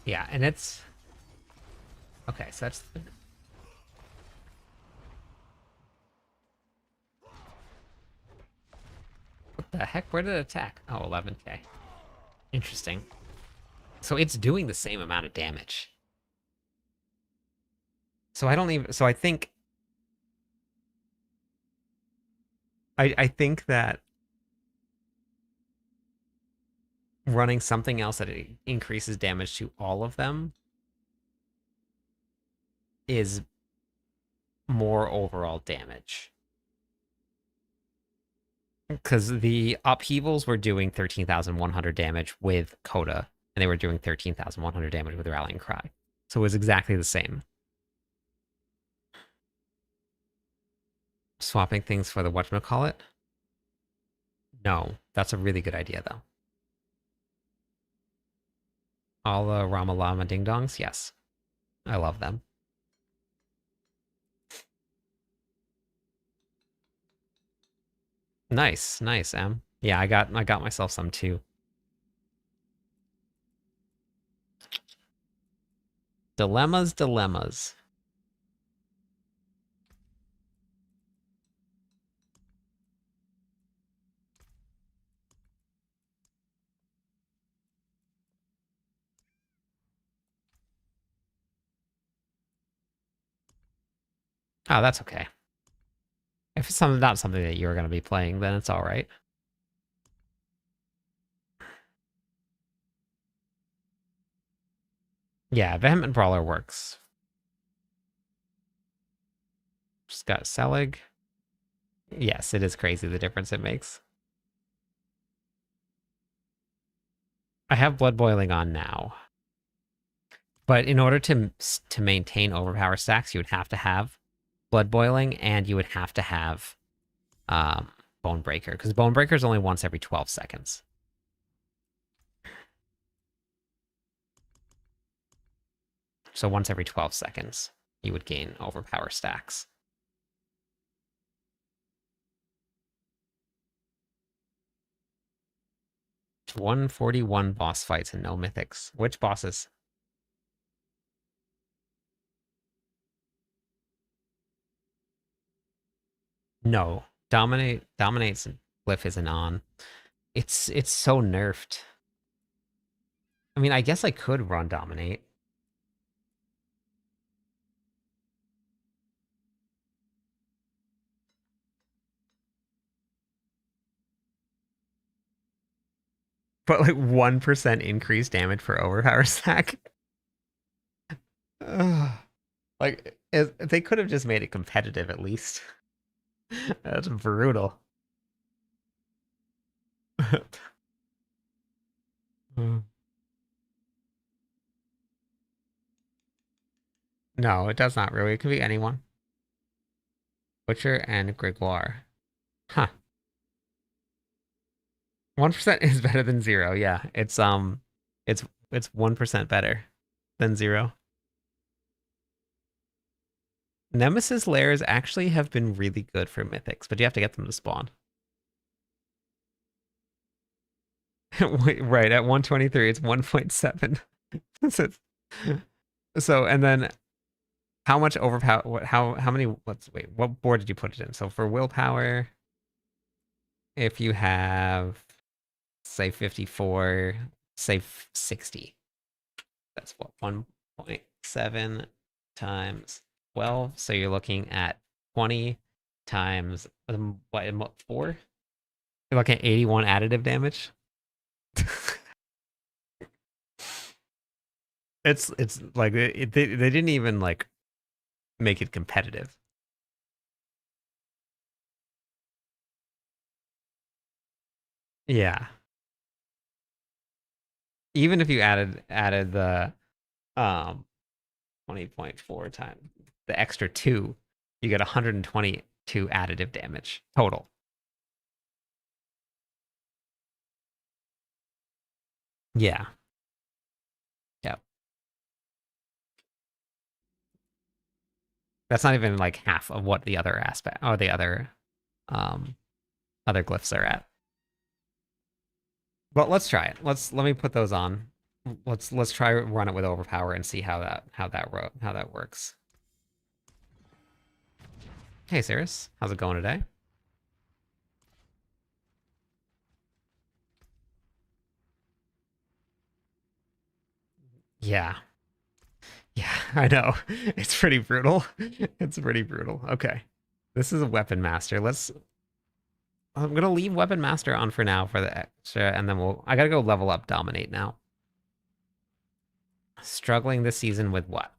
Speaker 1: Yeah, and it's... Okay, so that's... What the heck? Where did it attack? Oh, 11k. Interesting. So it's doing the same amount of damage. So I don't even... So I think... I think that running something else that increases damage to all of them is more overall damage. Because the upheavals were doing 13,100 damage with Coda, and they were doing 13,100 damage with Rallying Cry. So it was exactly the same. Swapping things for the whatchamacallit? No, that's a really good idea, though. All the Ramalama Ding Dongs? Yes. I love them. Nice, nice, Em. Yeah, I got myself some too. Dilemmas, dilemmas. Oh, that's okay. If it's not something that you're going to be playing, then it's all right. Yeah, Vehement Brawler works. Just got Selig. Yes, it is crazy the difference it makes. I have Blood Boiling on now. But in order to maintain overpower stacks, you would have to have Blood Boiling, and you would have to have Bone Breaker, because Bone Breaker is only once every 12 seconds. So once every 12 seconds, you would gain overpower stacks. It's 141 boss fights and no mythics. Which bosses? No. Dominates Glyph isn't on. It's so nerfed. I mean, I guess I could run Dominate. But like 1% increased damage for overpower stack. Like, they could have just made it competitive at least. That's brutal. No, it does not really. It could be anyone. Butcher and Gregoire. Huh. 1% is better than 0. Yeah, it's 1% better than 0. Nemesis lairs actually have been really good for mythics, but you have to get them to spawn. Right, at 123, it's 1.7. So, and then how much overpower, how many, let's wait, what board did you put it in? So for willpower, if you have, say 54, say 60, that's what, 1.7 times 12. So you're looking at 20 times, what, 4? You're looking at 81 additive damage. It's like they didn't even like make it competitive. Yeah. Even if you added the 20.4 times the extra 2, you get 122 additive damage total. Yeah. Yep. That's not even like half of what the other aspect or the um other glyphs are at. But let's try it. Let me put those on. Let's try run it with overpower and see how that works. Hey Cirrus, how's it going today? Yeah. Yeah, I know. It's pretty brutal. It's pretty brutal. Okay. This is a weapon master. I'm gonna leave weapon master on for now for the extra, and then I gotta go level up dominate now. Struggling this season with what?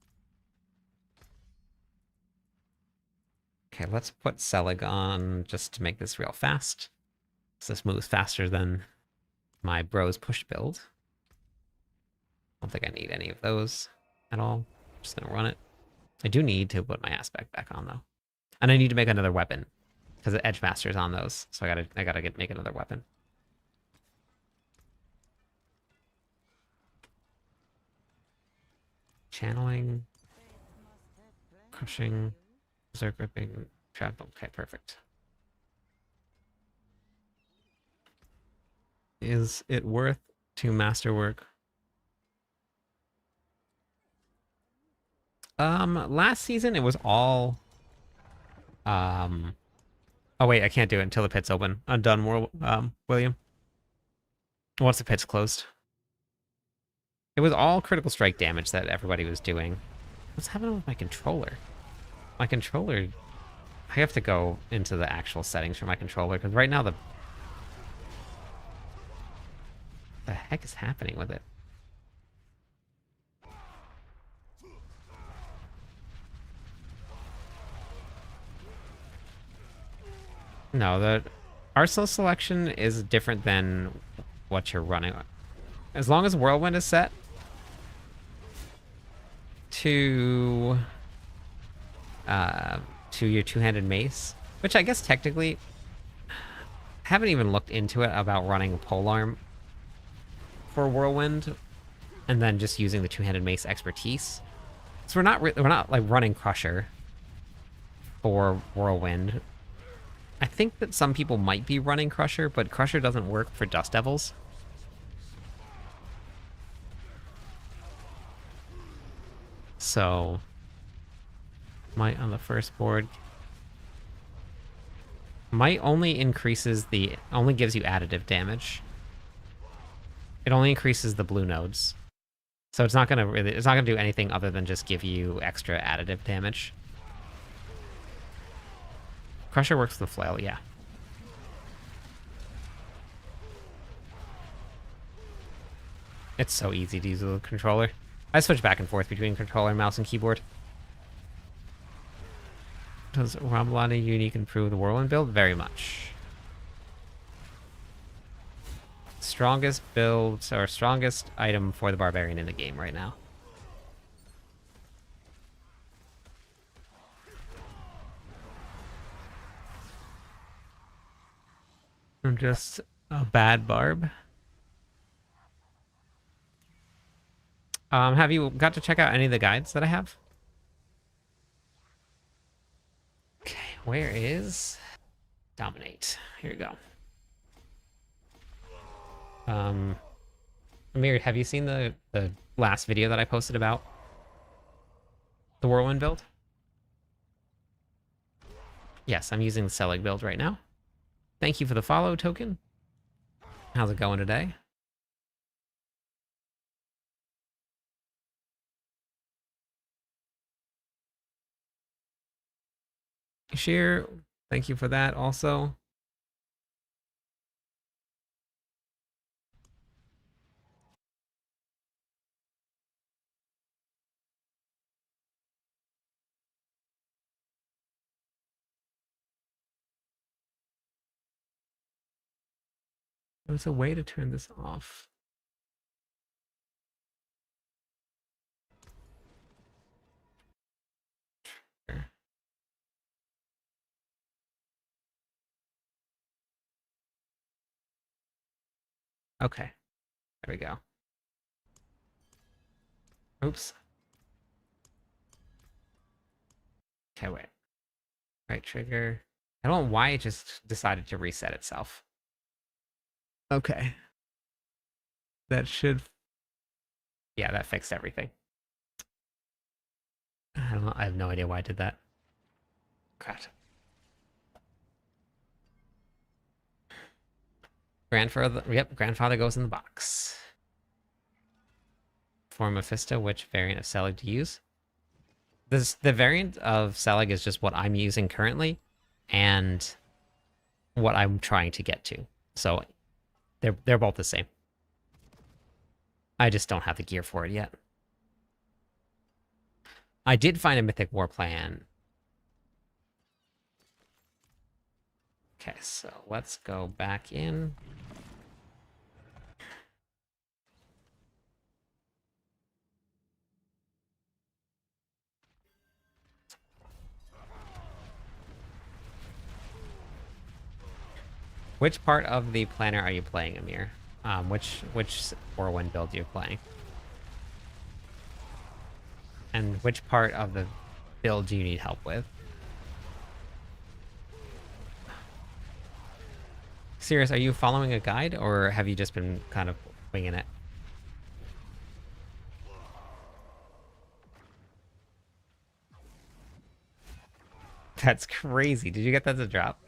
Speaker 1: Okay, let's put Selig on just to make this real fast. So this moves faster than my bros push build. I don't think I need any of those at all. I'm just gonna run it. I do need to put my aspect back on though. And I need to make another weapon. Because the Edge Master's on those. So I gotta make another weapon. Channeling. Crushing. Berserk ripping. Trap. Okay, perfect. Is it worth to masterwork? Last season it was all oh wait, I can't do it until the pit's open. Undone, William. Once the pit's closed. It was all critical strike damage that everybody was doing. What's happening with my controller? My controller... I have to go into the actual settings for my controller, because right now the heck is happening with it? No, the arsenal selection is different than what you're running. As long as Whirlwind is set to your two-handed mace, which I guess technically I haven't even looked into it about running a polearm for Whirlwind and then just using the two-handed mace expertise. So we're not like running Crusher for Whirlwind. I think that some people might be running Crusher, but Crusher doesn't work for Dust Devils. So, might on the first board. Might only only gives you additive damage. It only increases the blue nodes. So it's not gonna do anything other than just give you extra additive damage. Crusher works with the flail, yeah. It's so easy to use with a controller. I switch back and forth between controller, mouse, and keyboard. Does Ramblani Unique improve the Whirlwind build? Very much. Strongest build, or strongest item for the Barbarian in the game right now. I'm just a bad barb. Have you got to check out any of the guides that I have? Where is dominate? Here we go. Amir, have you seen the last video that I posted about the whirlwind build? Yes, I'm using the Selig build right now. Thank you for the follow token. How's it going today? Share, thank you for that also. There's a way to turn this off. Sure. Okay, there we go. Oops. Okay, wait. Right trigger. I don't know why it just decided to reset itself. Okay. That should... Yeah, that fixed everything. I don't know. I have no idea why I did that. God. Grandfather goes in the box. For Mephisto, which variant of Selig to use? The variant of Selig is just what I'm using currently, and what I'm trying to get to. So they're both the same. I just don't have the gear for it yet. I did find a Mythic War plan. Okay, so let's go back in. Which part of the planner are you playing, Amir? Which Whirlwind build you're playing? And which part of the build do you need help with? Serious, are you following a guide, or have you just been kind of winging it? That's crazy. Did you get that to drop?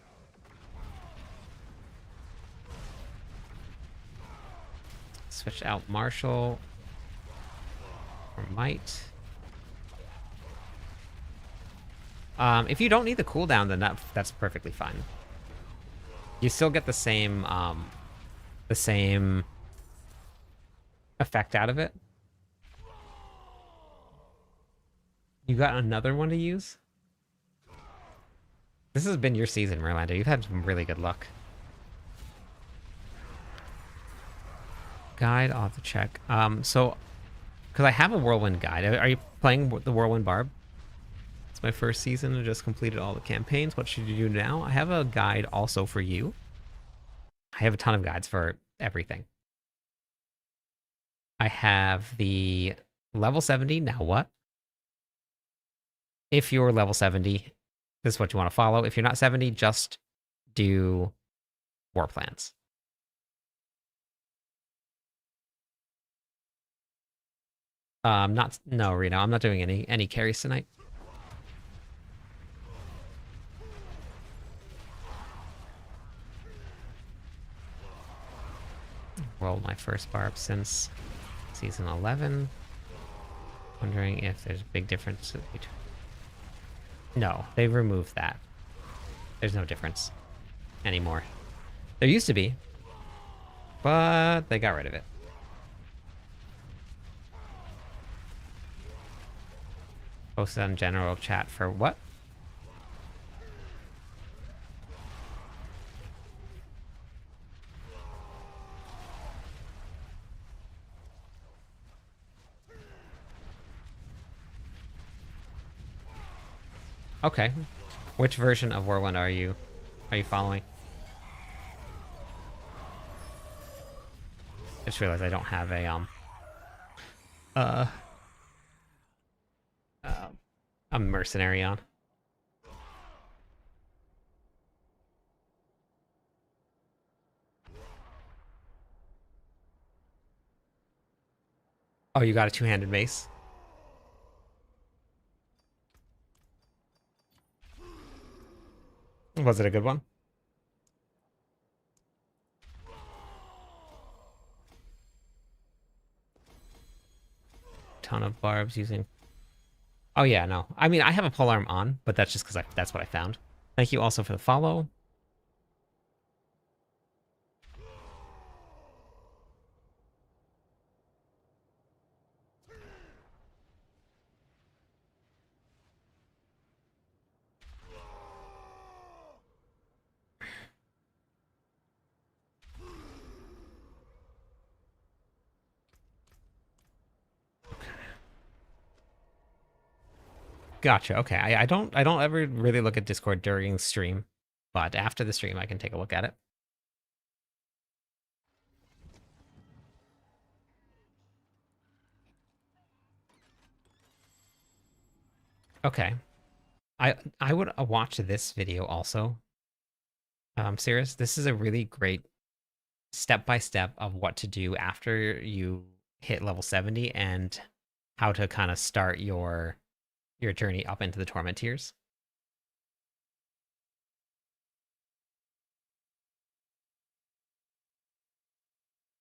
Speaker 1: Switch out Marshall for Might. If you don't need the cooldown, then that's perfectly fine. You still get the same effect out of it. You got another one to use? This has been your season, Merlander. You've had some really good luck. Guide, I'll have to check. So, because I have a Whirlwind guide. Are you playing the Whirlwind Barb? It's my first season. I just completed all the campaigns. What should you do now? I have a guide also for you. I have a ton of guides for everything. I have the level 70, now what? If you're level 70, this is what you want to follow. If you're not 70, just do war plans. No, Reno, I'm not doing any carries tonight. Rolled my first barb since season 11. Wondering if there's a big difference between... No, they've removed that. There's no difference anymore. There used to be, but they got rid of it. Posted on general chat for what? Okay. Which version of Whirlwind are you following? I just realized I don't have a mercenary on. Oh, you got a two-handed mace? Was it a good one? Ton of barbs using... Oh yeah, no. I mean, I have a polearm on, but that's just because that's what I found. Thank you also for the follow. Gotcha. Okay. I don't ever really look at Discord during stream, but after the stream I can take a look at it. Okay. I would watch this video also. Serious. This is a really great step by step of what to do after you hit level 70 and how to kind of start your journey up into the torment tiers.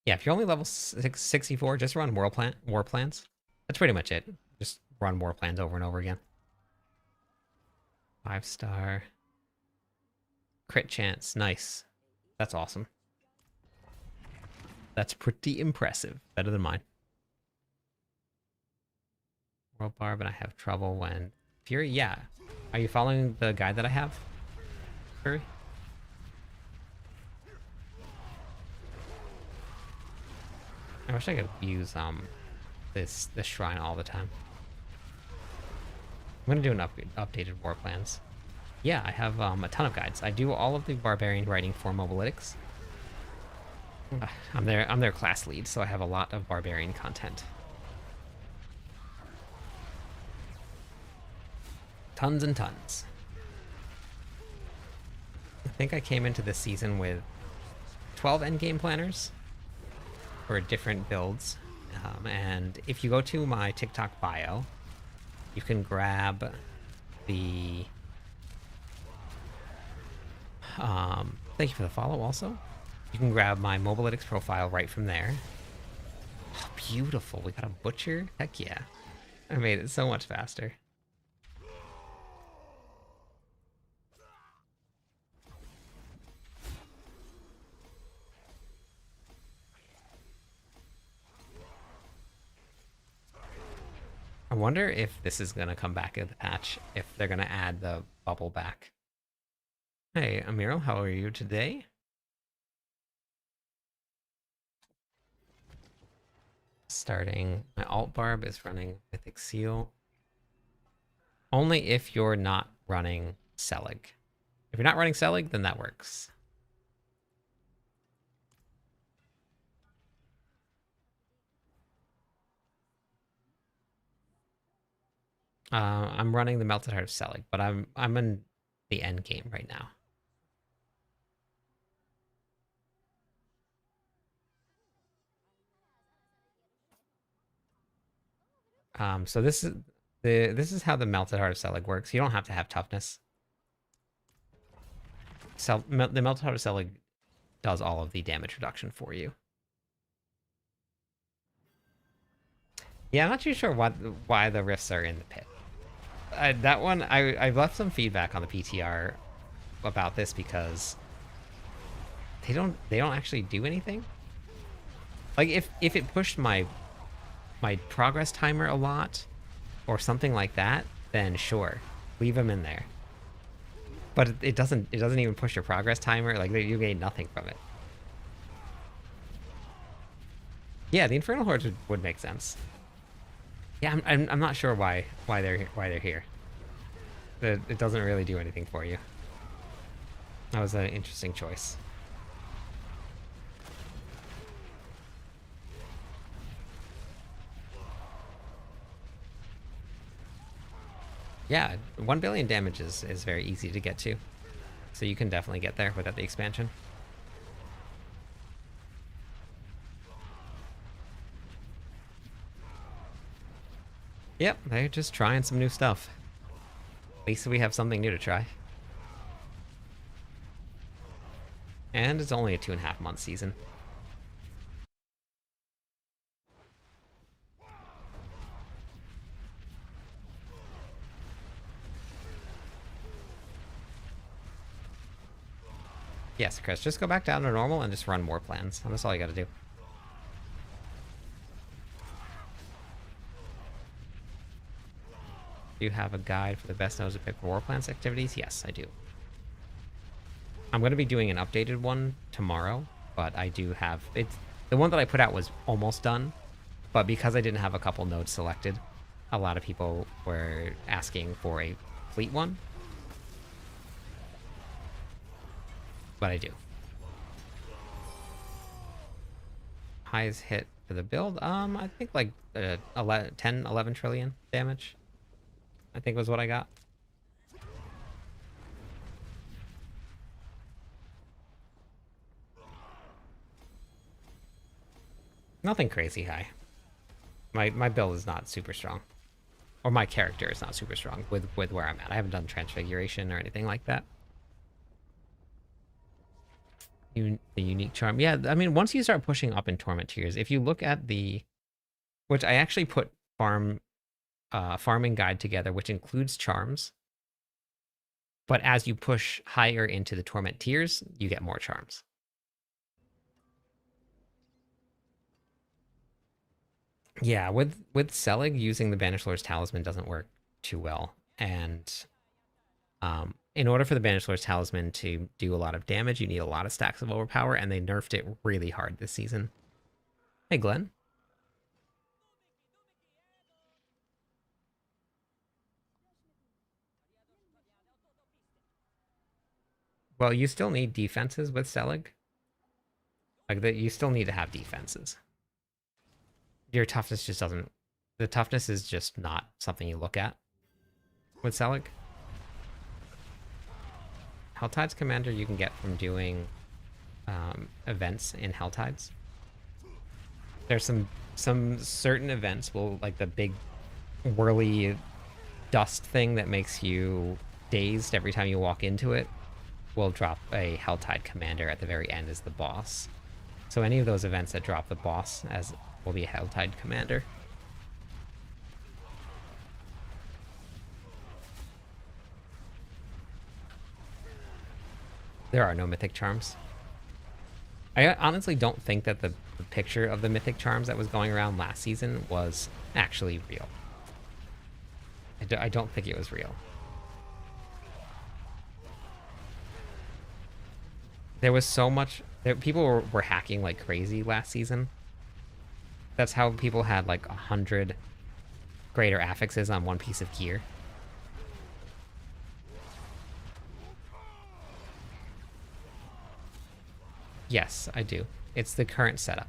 Speaker 1: Yeah, if you're only level 64, just run war plans. That's pretty much it. Just run war plans over and over again. 5-star. Crit chance. Nice. That's awesome. That's pretty impressive. Better than mine. World Barb, and I have trouble when... Fury? Yeah. Are you following the guide that I have? Fury? I wish I could use this shrine all the time. I'm gonna do an updated war plans. Yeah, I have a ton of guides. I do all of the Barbarian writing for Mobalytics. I'm their class lead, so I have a lot of Barbarian content. Tons and tons. I think I came into this season with 12 endgame planners for different builds. And if you go to my TikTok bio, you can grab the... thank you for the follow also. You can grab my Mobalytics profile right from there. Oh, beautiful. We got a butcher? Heck yeah. I made it so much faster. I wonder if this is going to come back in the patch, if they're going to add the bubble back. Hey, Amiral, how are you today? Starting, my alt barb is running Mythic Seal. Only if you're not running Selig. If you're not running Selig, then that works. I'm running the Melted Heart of Selig, but I'm in the end game right now. So this is how the Melted Heart of Selig works. You don't have to have toughness. So the Melted Heart of Selig does all of the damage reduction for you. Yeah, I'm not too sure why the rifts are in the pit. That one, I left some feedback on the PTR about this because they don't actually do anything. Like if it pushed my progress timer a lot or something like that, then sure, leave them in there. But it doesn't even push your progress timer. Like you gain nothing from it. Yeah, the Infernal Hordes would make sense. Yeah, I'm not sure why they're here. It doesn't really do anything for you. That was an interesting choice. Yeah, 1 billion damage is very easy to get to. So you can definitely get there without the expansion. Yep, they're just trying some new stuff. At least we have something new to try. And it's only a 2.5-month season. Yes, Chris, just go back down to normal and just run war plans. That's all you gotta do. Do you have a guide for the best nodes to pick for war plans activities? Yes, I do. I'm going to be doing an updated one tomorrow, but I do have... the one that I put out was almost done, but because I didn't have a couple nodes selected, a lot of people were asking for a fleet one. But I do. Highest hit for the build? I think like 10, 11 trillion damage. I think was what I got. Nothing crazy high. My build is not super strong. Or my character is not super strong with where I'm at. I haven't done transfiguration or anything like that. The unique charm. Yeah, I mean, once you start pushing up in torment tiers, if you look at the... Which I actually put farming guide together, which includes charms. But as you push higher into the torment tiers, you get more charms. Yeah, with Selig, using the Banished Lord's Talisman doesn't work too well. And in order for the Banished Lord's Talisman to do a lot of damage, you need a lot of stacks of overpower, and they nerfed it really hard this season. Hey, Glenn. Well, you still need defenses with Selig. Like, you still need to have defenses. Your toughness just doesn't... The toughness is just not something you look at with Selig. Helltide's Commander you can get from doing events in Helltides. There's some certain events will, like the big whirly dust thing that makes you dazed every time you walk into it, will drop a Helltide Commander at the very end as the boss. So any of those events that drop the boss as will be a Helltide Commander. There are no mythic charms. I honestly don't think that the picture of the mythic charms that was going around last season was actually real. I don't think it was real. There was so much... people were hacking like crazy last season. That's how people had like 100 greater affixes on one piece of gear. Yes, I do. It's the current setup.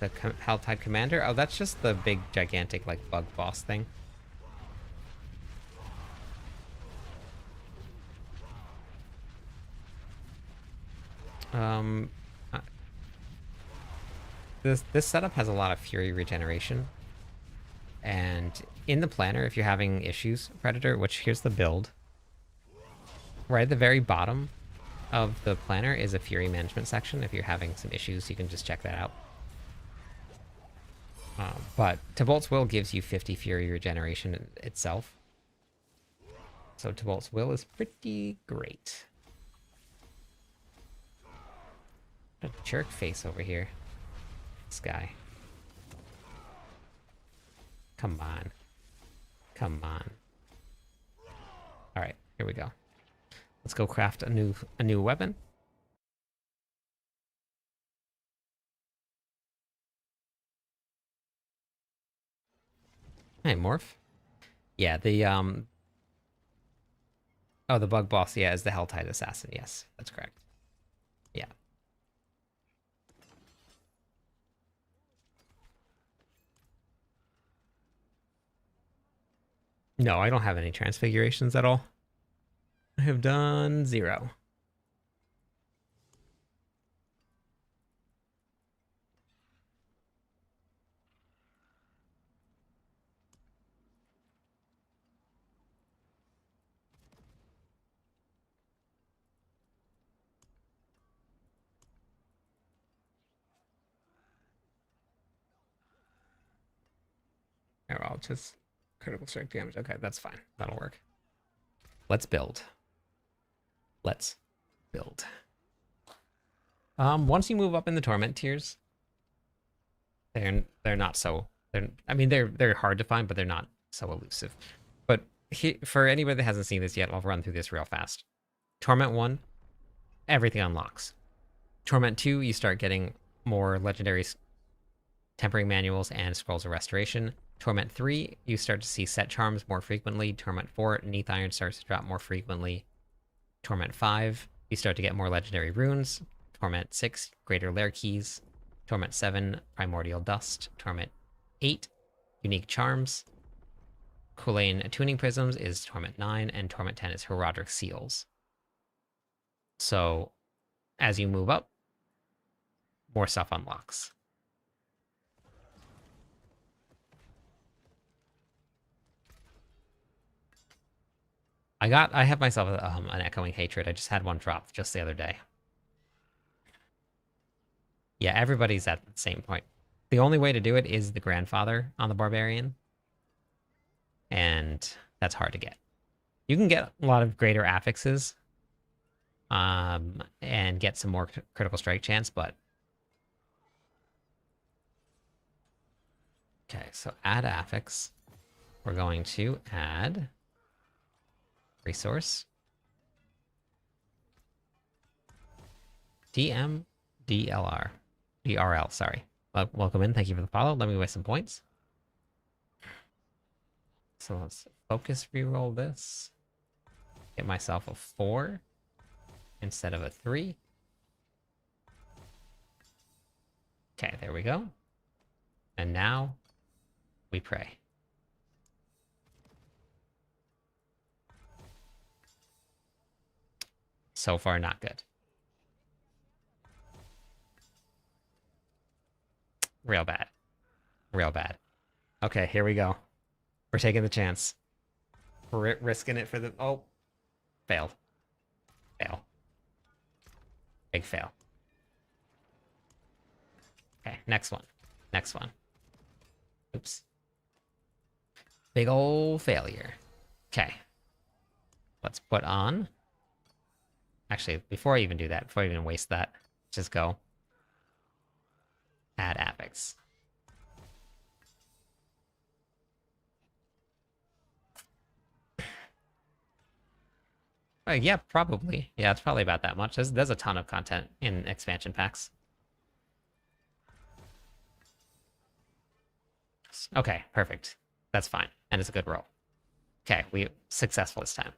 Speaker 1: The Helltide Commander? Oh, that's just the big, gigantic, like, bug boss thing. This setup has a lot of Fury regeneration. And in the planner, if you're having issues, Predator, which here's the build. Right at the very bottom of the planner is a Fury management section. If you're having some issues, you can just check that out. But Tibolt's Will gives you 50 Fury regeneration itself. So Tibolt's Will is pretty great. What a jerk face over here. This guy. Come on. Come on. Alright, here we go. Let's go craft a new weapon. Hey, Morph. Yeah, the oh, the bug boss, yeah, is the Helltide Assassin. Yes, that's correct. Yeah. No, I don't have any transfigurations at all. I have done 0. Here, I'll just critical strike damage. Okay, that's fine. That'll work. Let's build. Let's build. Once you move up in the torment tiers, they're not so they're hard to find, but they're not so elusive. But for anybody that hasn't seen this yet, I'll run through this real fast. Torment 1, everything unlocks. Torment 2, you start getting more legendary tempering manuals and scrolls of restoration. Torment 3, you start to see set charms more frequently. Torment 4, Neath Iron starts to drop more frequently. Torment 5, you start to get more legendary runes. Torment 6, Greater Lair Keys. Torment 7, Primordial Dust. Torment 8, Unique Charms. Kulain Tuning Prisms is Torment 9, and Torment 10 is Herodic Seals. So, as you move up, more stuff unlocks. I have myself an Echoing Hatred. I just had one drop just the other day. Yeah, everybody's at the same point. The only way to do it is the Grandfather on the Barbarian. And that's hard to get. You can get a lot of greater affixes and get some more critical strike chance, but... Okay, so add affix. We're going to add resource. DRL, sorry. Welcome in, thank you for the follow. Let me waste some points. So let's focus reroll this. Get myself a 4 instead of a 3. Okay, there we go. And now we pray. So far, not good. Real bad. Real bad. Okay, here we go. We're taking the chance. We're risking it for the... Oh. Failed. Fail. Big fail. Okay, next one. Next one. Oops. Big ol' failure. Okay. Let's put on... Actually, before I even do that, before I even waste that, just go. Add affix. Yeah, probably. Yeah, it's probably about that much. There's a ton of content in expansion packs. Okay, perfect. That's fine. And it's a good roll. Okay, we successful this time.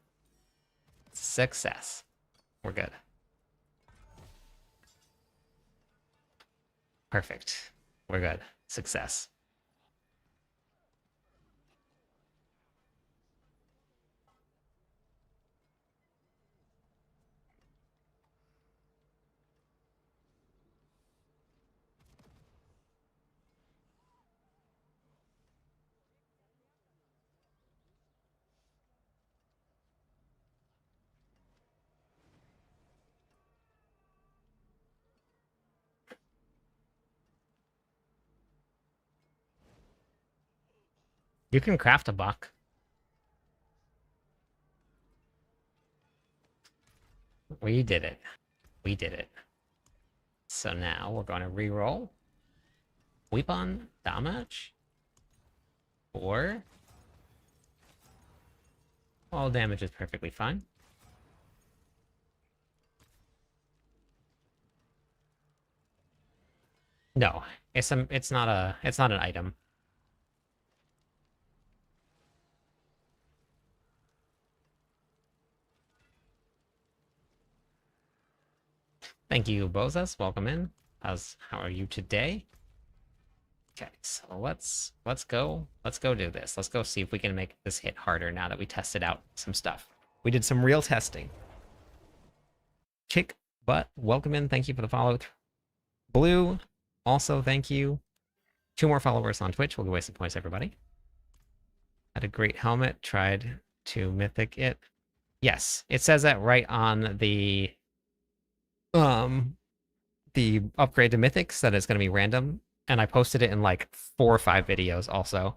Speaker 1: Success. We're good. Perfect. We're good. Success. You can craft a buck. We did it. We did it. So now we're going to reroll. Weapon damage. 4. All damage is perfectly fine. No, it's not an item. Thank you, Bozas. Welcome in. How are you today? Okay, so let's go do this. Let's go see if we can make this hit harder now that we tested out some stuff. We did some real testing. Kick butt, welcome in. Thank you for the follow. Blue, also thank you. 2 more followers on Twitch. We'll give away some points, everybody. Had a great helmet. Tried to mythic it. Yes, it says that right on the upgrade to mythics that it's going to be random, and I posted it in like 4 or 5 videos. Also,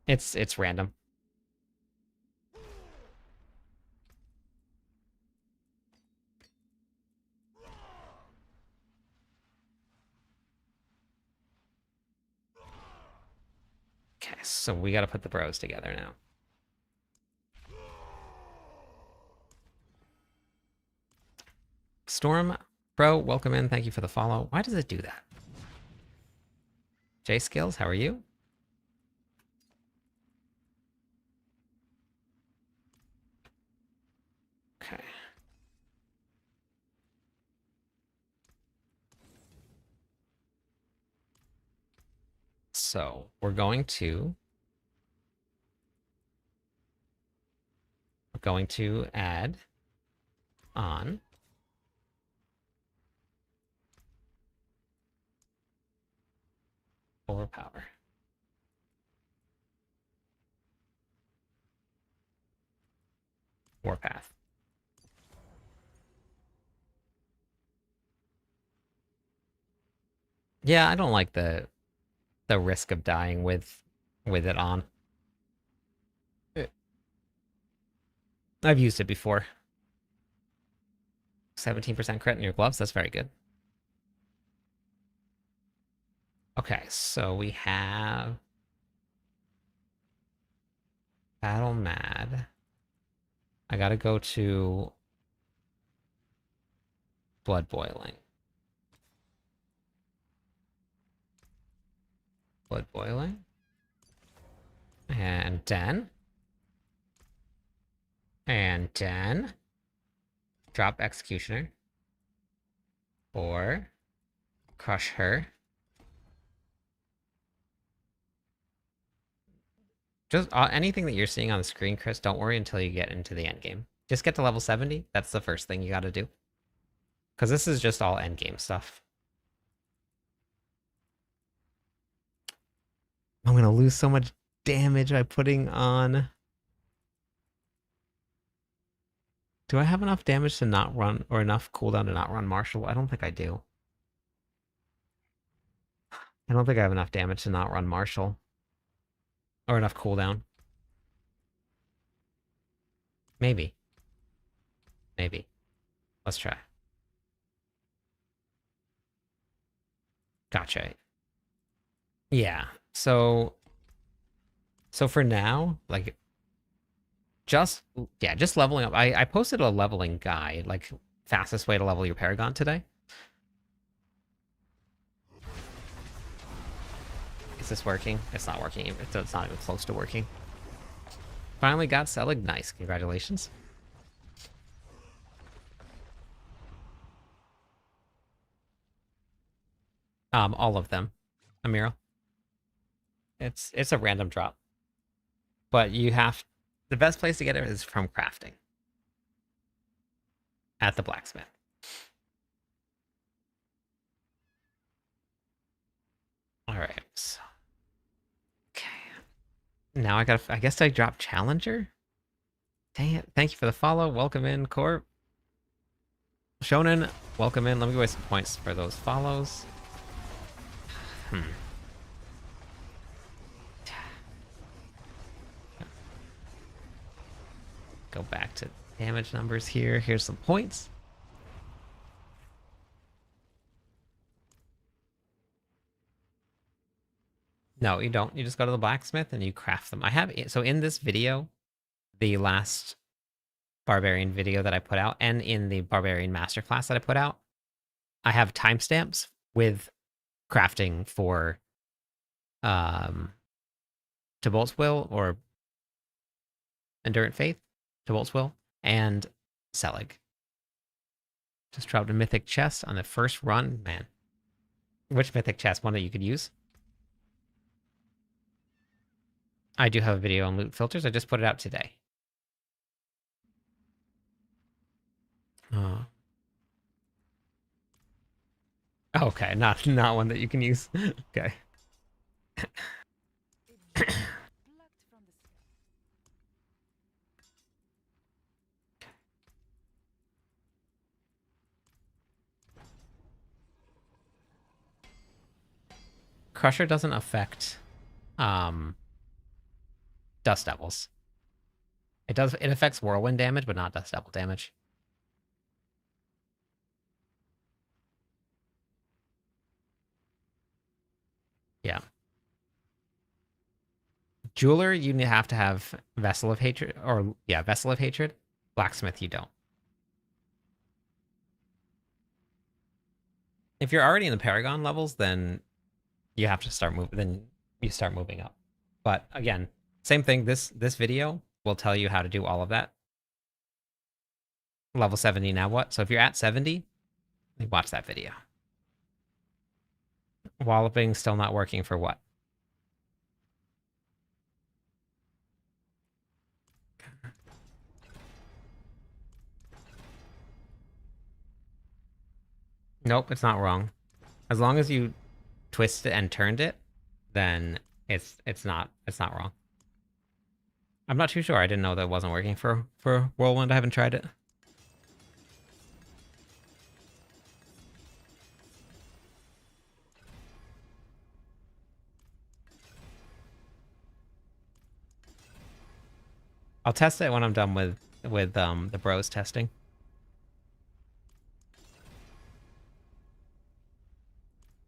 Speaker 1: it's random. Okay, so we got to put the bros together now. Storm Pro, welcome in. Thank you for the follow. Why does it do that? J Skills, how are you? Okay. So we're going to add on overpower. Warpath. Yeah, I don't like the risk of dying with it on. I've used it before. 17% crit in your gloves, that's very good. Okay, so we have Battle Mad. I gotta go to Blood Boiling. Blood Boiling. And then drop Executioner. Or crush her. Just anything that you're seeing on the screen, Chris, don't worry until you get into the end game. Just get to level 70. That's the first thing you gotta do. Because this is just all end game stuff. I'm gonna lose so much damage by putting on... Do I have enough damage to not run, or enough cooldown to not run Marshall? I don't think I do. I don't think I have enough damage to not run Marshall. Or enough cooldown. Maybe. Maybe. Let's try. Gotcha. Yeah. So for now, like, just leveling up. I posted a leveling guide, like fastest way to level your Paragon today. Is this working? It's not working. It's not even close to working. Finally got Selig. Nice. Congratulations. All of them, Amiro. It's a random drop. But you have... The best place to get it is from crafting. At the blacksmith. Alright. So. Okay. Now I guess I dropped Challenger? Dang it. Thank you for the follow. Welcome in, Corp. Shonen, welcome in. Let me give away some points for those follows. Go back to damage numbers here. Here's some points. No, you don't. You just go to the blacksmith and you craft them. I have... So in this video, the last Barbarian video that I put out, and in the Barbarian Masterclass that I put out, I have timestamps with crafting for Tibolt's Will, or Endurant Faith, Tibolt's Will, and Selig. Just dropped a mythic chest on the first run. Man. Which mythic chest? One that you could use? I do have a video on loot filters. I just put it out today. Okay, not one that you can use. Okay.
Speaker 2: It was plucked from the sky.
Speaker 1: Crusher doesn't affect Dust Devils. It does. It affects Whirlwind damage, but not Dust Devil damage. Yeah. Jeweler, you have to have Vessel of Hatred, or yeah, Vessel of Hatred. Blacksmith, you don't. If you're already in the Paragon levels, then you have to start moving. Then you start moving up. But again, same thing. This video will tell you how to do all of that. Level 70 now what? So if you're at 70, watch that video. Walloping still not working for what? Nope, it's not wrong. As long as you twist it and turned it, then it's not wrong. I'm not too sure. I didn't know that it wasn't working for Whirlwind. I haven't tried it. I'll test it when I'm done with the bros testing.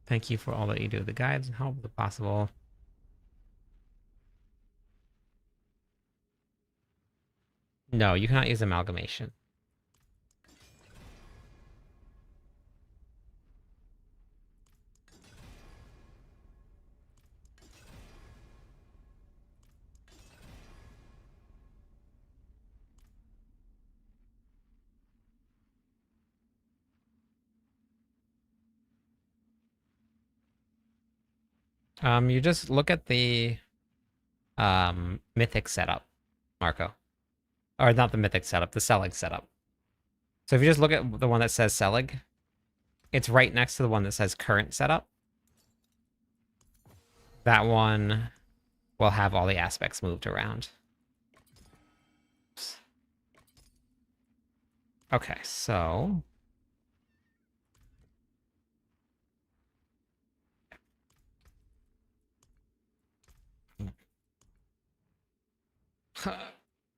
Speaker 1: Thank you for all that you do. The guides and help if possible. No, you cannot use amalgamation. You just look at the mythic setup, Marco. Or not the mythic setup, the Selig setup. So if you just look at the one that says Selig, it's right next to the one that says current setup. That one will have all the aspects moved around. Okay, so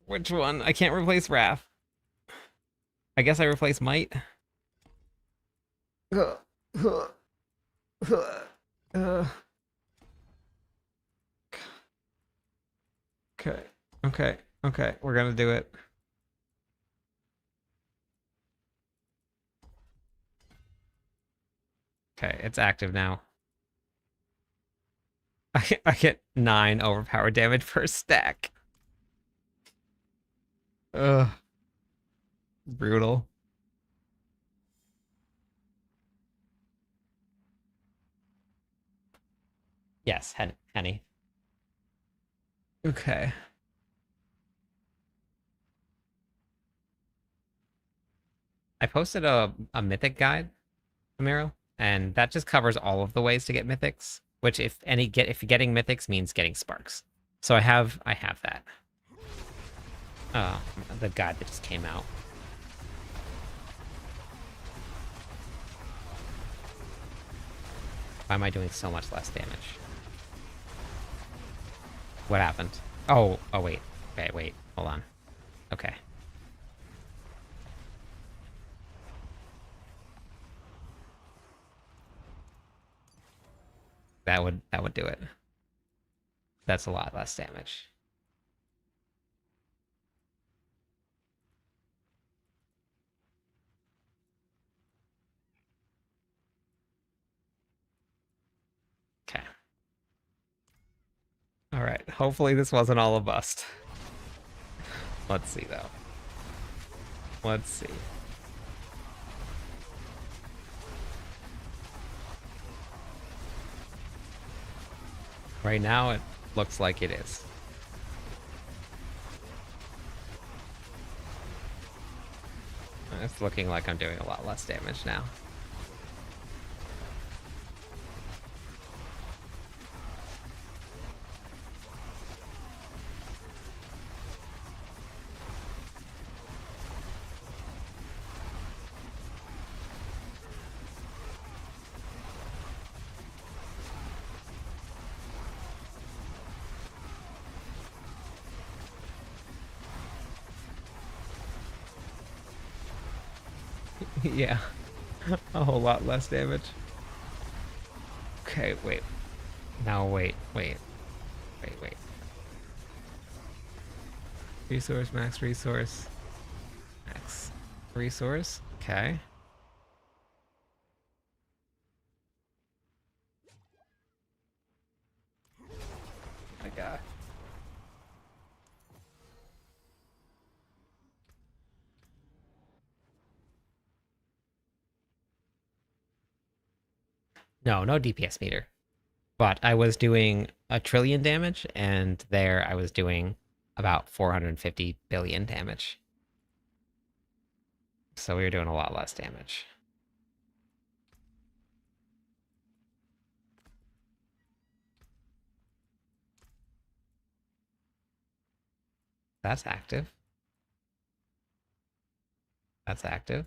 Speaker 1: which one? I can't replace Wrath. I guess I replace Might. Okay, we're gonna do it. Okay, it's active now. I get 9 overpowered damage per stack. Ugh. Brutal. Yes, Henny. Okay. I posted a mythic guide, Amiro, and that just covers all of the ways to get mythics. Which, if getting mythics means getting sparks. So I have that. The guide that just came out. Why am I doing so much less damage? What happened? Oh, wait. Okay, wait. Hold on. Okay. That would do it. That's a lot less damage. Okay. All right. Hopefully this wasn't all a bust. Let's see though. Let's see. Right now it looks like it is. It's looking like I'm doing a lot less damage now. Yeah, a whole lot less damage. Okay, wait. No, wait. Resource, max resource. Max resource. Okay. My God. No, no DPS meter. But I was doing a trillion damage, and there I was doing about 450 billion damage. So we were doing a lot less damage. That's active. That's active.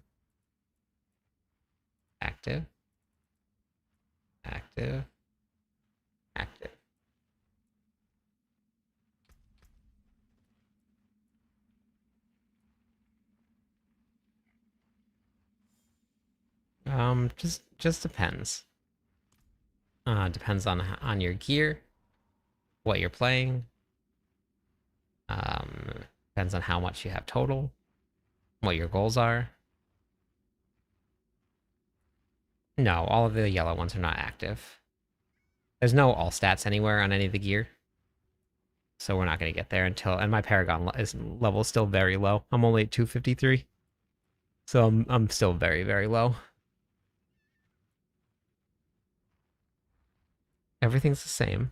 Speaker 1: Active. Active. Active. Just depends. Depends on your gear, what you're playing. Depends on how much you have total, what your goals are. No, all of the yellow ones are not active. There's no all stats anywhere on any of the gear. So we're not going to get there until, and my Paragon is level still very low. I'm only at 253. So I'm still very, very low. Everything's the same.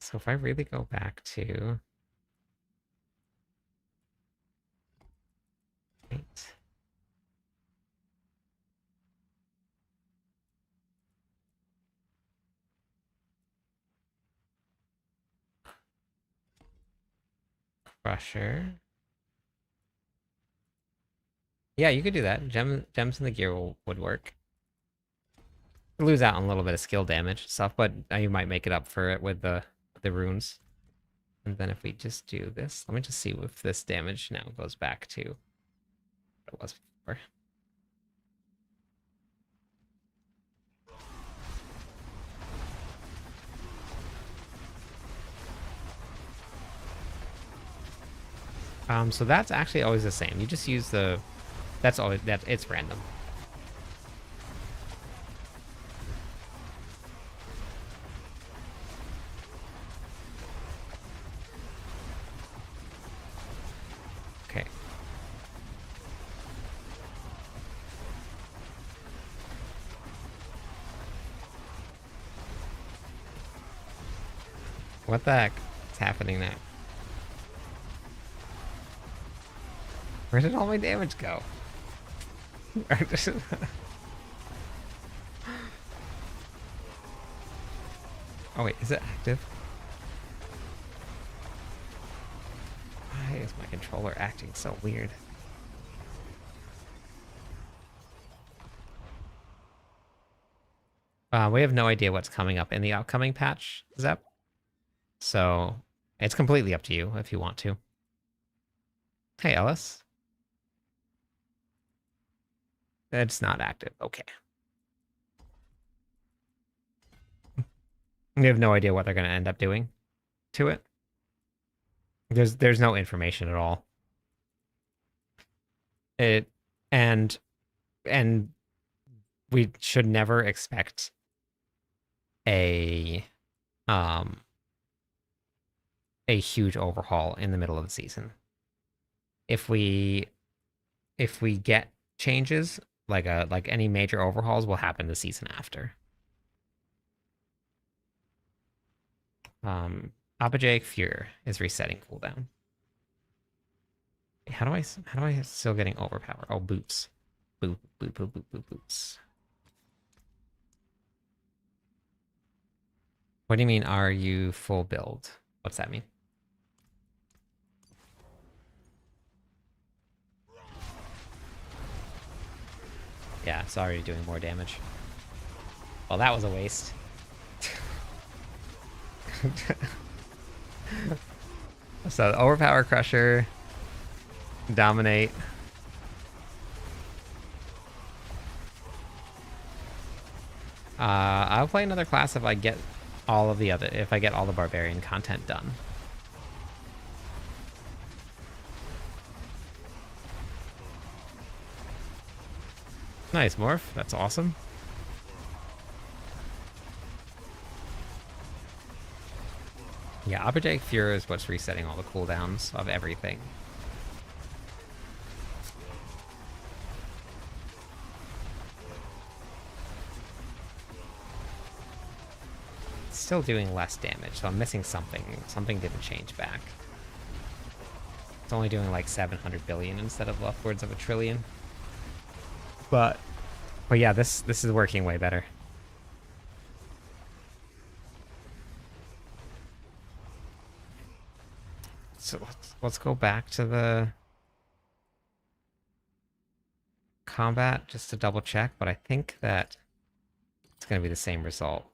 Speaker 1: So if I really go back to right, Crusher. Yeah, you could do that. Gems in the gear would work. Lose out on a little bit of skill damage stuff, but you might make it up for it with the runes. And then if we just do this, let me just see if this damage now goes back to what it was before. So that's actually always the same. You just use the, that's always, it's random. Okay. What the heck is happening now? Where did all my damage go? Oh wait, is it active? Why is my controller acting so weird? We have no idea what's coming up in the upcoming patch, Zep. So it's completely up to you if you want to. Hey, Ellis. It's not active. Okay. We have no idea what they're going to end up doing to it. There's no information at all. It and we should never expect a huge overhaul in the middle of the season. If we get changes, like any major overhauls will happen the season after. Apogeic Fury is resetting cooldown. How do I still getting overpower? Oh, boots. Boots. What do you mean, are you full build? What's that mean? Yeah, it's already doing more damage. Well, that was a waste. So overpower crusher, dominate. I'll play another class if I get all of the other, if I get all the barbarian content done. Nice morph, that's awesome. Yeah, Opportunic Fury is what's resetting all the cooldowns of everything. It's still doing less damage, so I'm missing something. Something didn't change back. It's only doing like 700 billion instead of upwards of a trillion. But yeah, this is working way better. So let's go back to the combat just to double check, but I think that it's going to be the same result.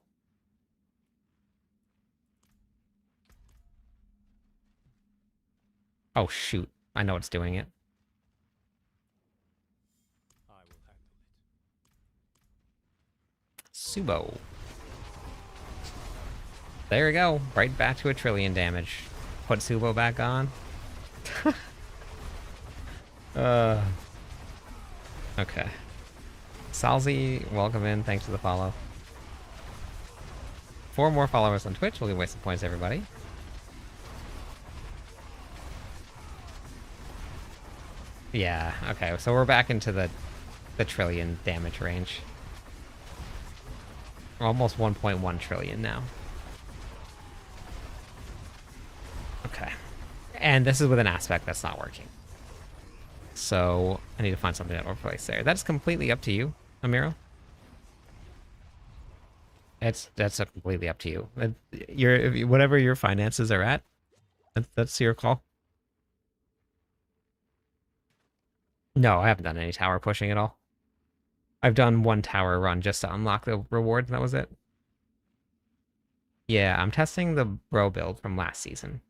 Speaker 1: Oh shoot, I know it's doing it.
Speaker 4: I will handle it.
Speaker 1: Subo. There we go, right back to a trillion damage. Put Subo back on. Okay. Salzi, welcome in. Thanks for the follow. 4 more followers on Twitch. We'll give away some points, everybody. Yeah, okay. So we're back into the trillion damage range. We're almost 1.1 trillion now. Okay. And this is with an aspect that's not working. So I need to find something that will replace there. That's completely up to you, Amiro. That's completely up to you. Whatever your finances are at, that's your call. No, I haven't done any tower pushing at all. I've done 1 tower run just to unlock the reward, and that was it. Yeah, I'm testing the bro build from last season.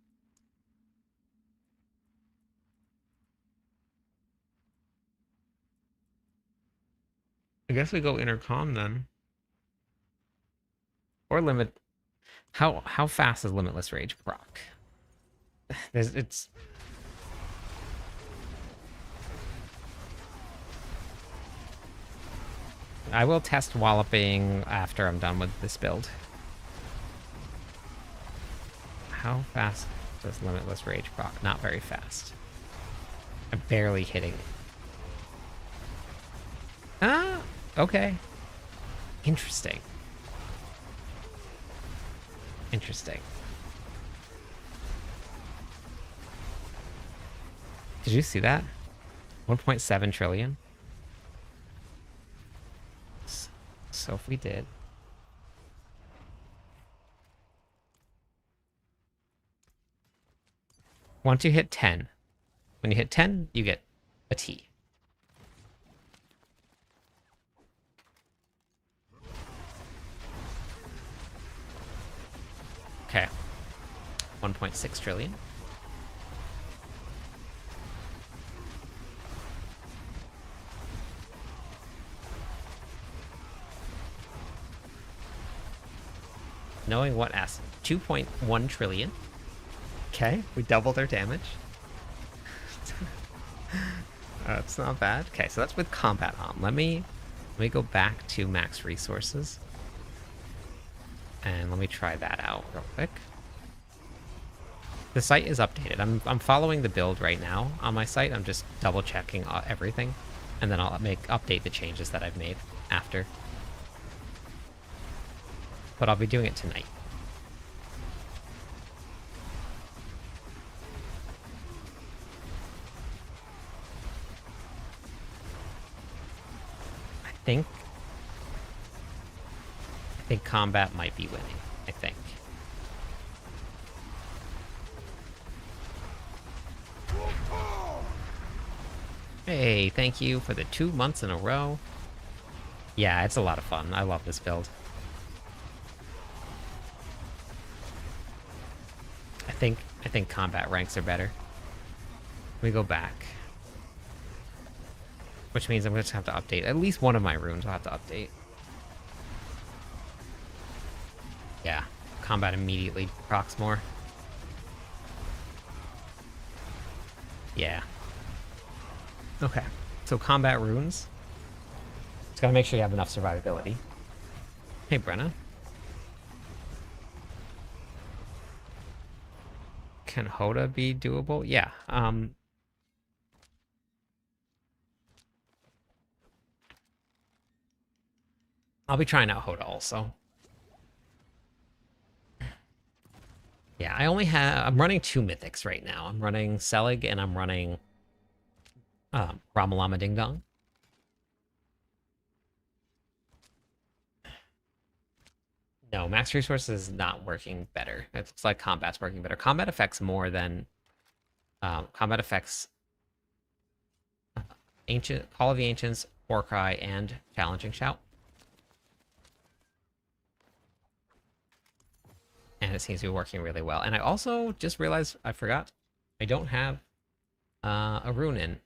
Speaker 1: I guess we go intercom then. Or limit. How fast is Limitless Rage proc? It's. I will test walloping after I'm done with this build. How fast does Limitless Rage proc? Not very fast. I'm barely hitting. Ah, okay. Interesting. Interesting. Did you see that? 1.7 trillion. So if we did. Once you hit 10, when you hit 10, you get a T. Okay. 1.6 trillion. Knowing what S? 2.1 trillion. Okay, we doubled our damage. That's not bad. Okay, so that's with combat on. Let me go back to max resources. And let me try that out real quick. The site is updated. I'm following the build right now on my site. I'm just double checking everything, and then I'll update the changes that I've made after. But I'll be doing it tonight. I think combat might be winning. I think. Hey, thank you for the 2 months in a row. Yeah, it's a lot of fun. I love this build. I think combat ranks are better. We go back. Which means I'm going to have to update. At least one of my runes I'll have to update. Yeah. Combat immediately procs more. Yeah. Okay. So combat runes. Just gotta make sure you have enough survivability. Hey, Brenna. Can Hoda be doable? Yeah. I'll be trying out Hoda also. Yeah, I'm running 2 mythics right now. I'm running Selig and I'm running Ramalama Ding Dong. No, max resources is not working better. It looks like combat's working better. Combat affects more than combat affects Ancient Call of the Ancients, Warcry, and Challenging Shout. And it seems to be working really well. And I also just realized I forgot I don't have a rune in.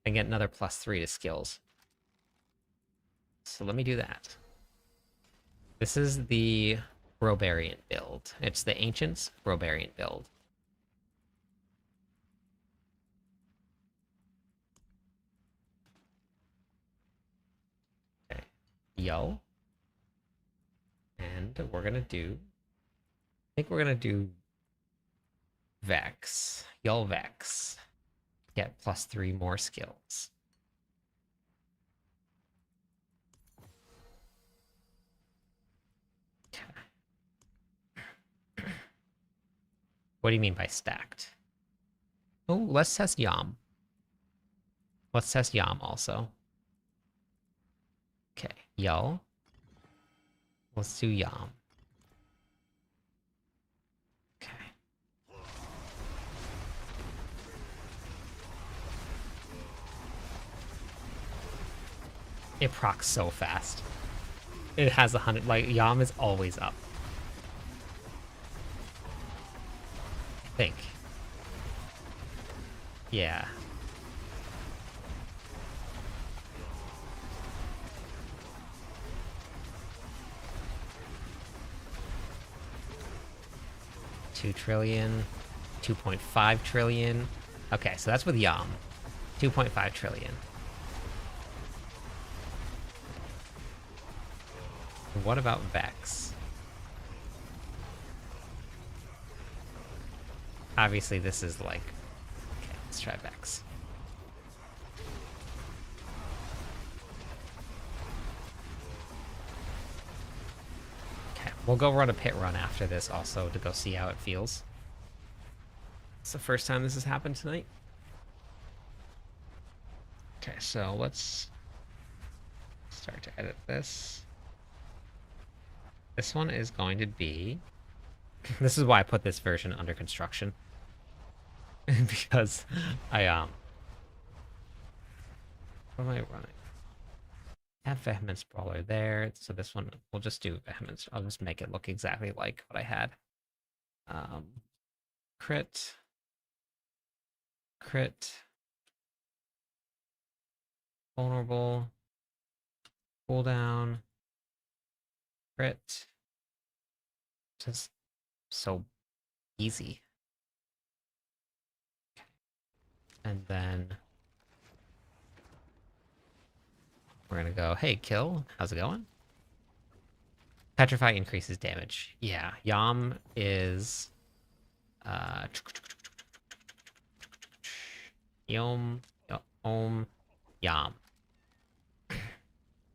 Speaker 1: I get another +3 to skills. So let me do that. This is the Barbarian build. It's the Ancients Barbarian build. Okay. Yo. And we're gonna do... I think we're gonna do Vex. Yull Vex. Get +3 more skills. What do you mean by stacked? Oh, let's test Yam. Let's test Yam also. Okay, Yull. Let's do Yam. Okay. It procs so fast. It has 100, like, Yam is always up. I think. Yeah. $2 trillion, 2.5 trillion. Okay, so that's with Yam. 2.5 trillion. What about Vex? Obviously, this is like... Okay, let's try Vex. Okay, we'll go run a pit run after this also to go see how it feels. It's the first time this has happened tonight. Okay, so let's start to edit this. This one is going to be... This is why I put this version under construction. Because I, what am I running? I have Vehement Sprawler there, so this one, we'll just do Vehement. I'll just make it look exactly like what I had. Crit. Crit. Vulnerable. Cooldown. Crit. Just so easy. And then we're gonna go, hey, kill. How's it going? Petrify increases damage. Yeah, Yam is Yom Yam.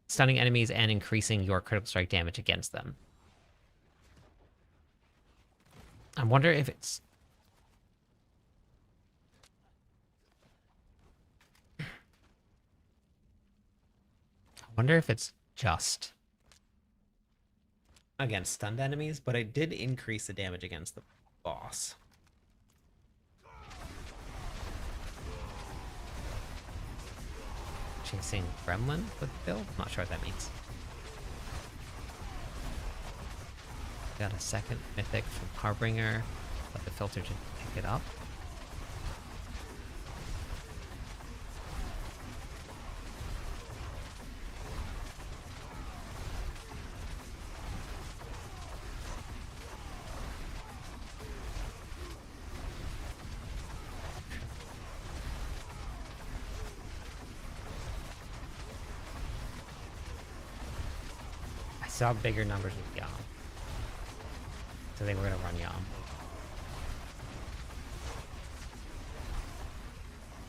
Speaker 1: Stunning enemies and increasing your critical strike damage against them. I wonder if it's... I wonder if it's just against stunned enemies, but it did increase the damage against the boss. Chasing Gremlin with build? Not sure what that means. Got a second mythic from Harbinger, but the filter didn't pick it up. I saw bigger numbers with Yam. So they were gonna run Yam.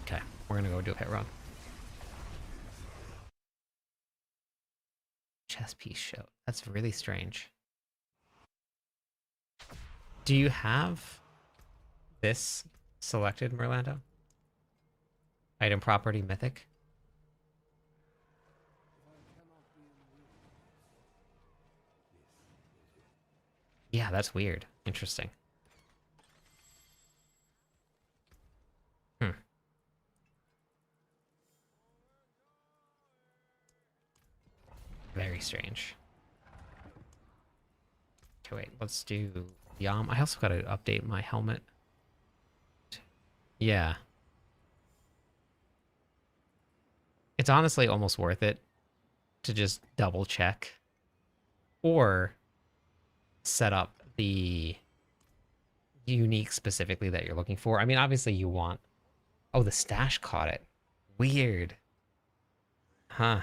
Speaker 1: Okay, we're gonna go do a hit run. Chess piece show. That's really strange. Do you have this selected, Merlando? Item property mythic? Yeah, that's weird. Interesting. Very strange. Okay, wait, let's do Yam. I also gotta update my helmet. Yeah. It's honestly almost worth it to just double check or set up the unique specifically that you're looking for. I mean, obviously you want... Oh, the stash caught it. Weird. Huh.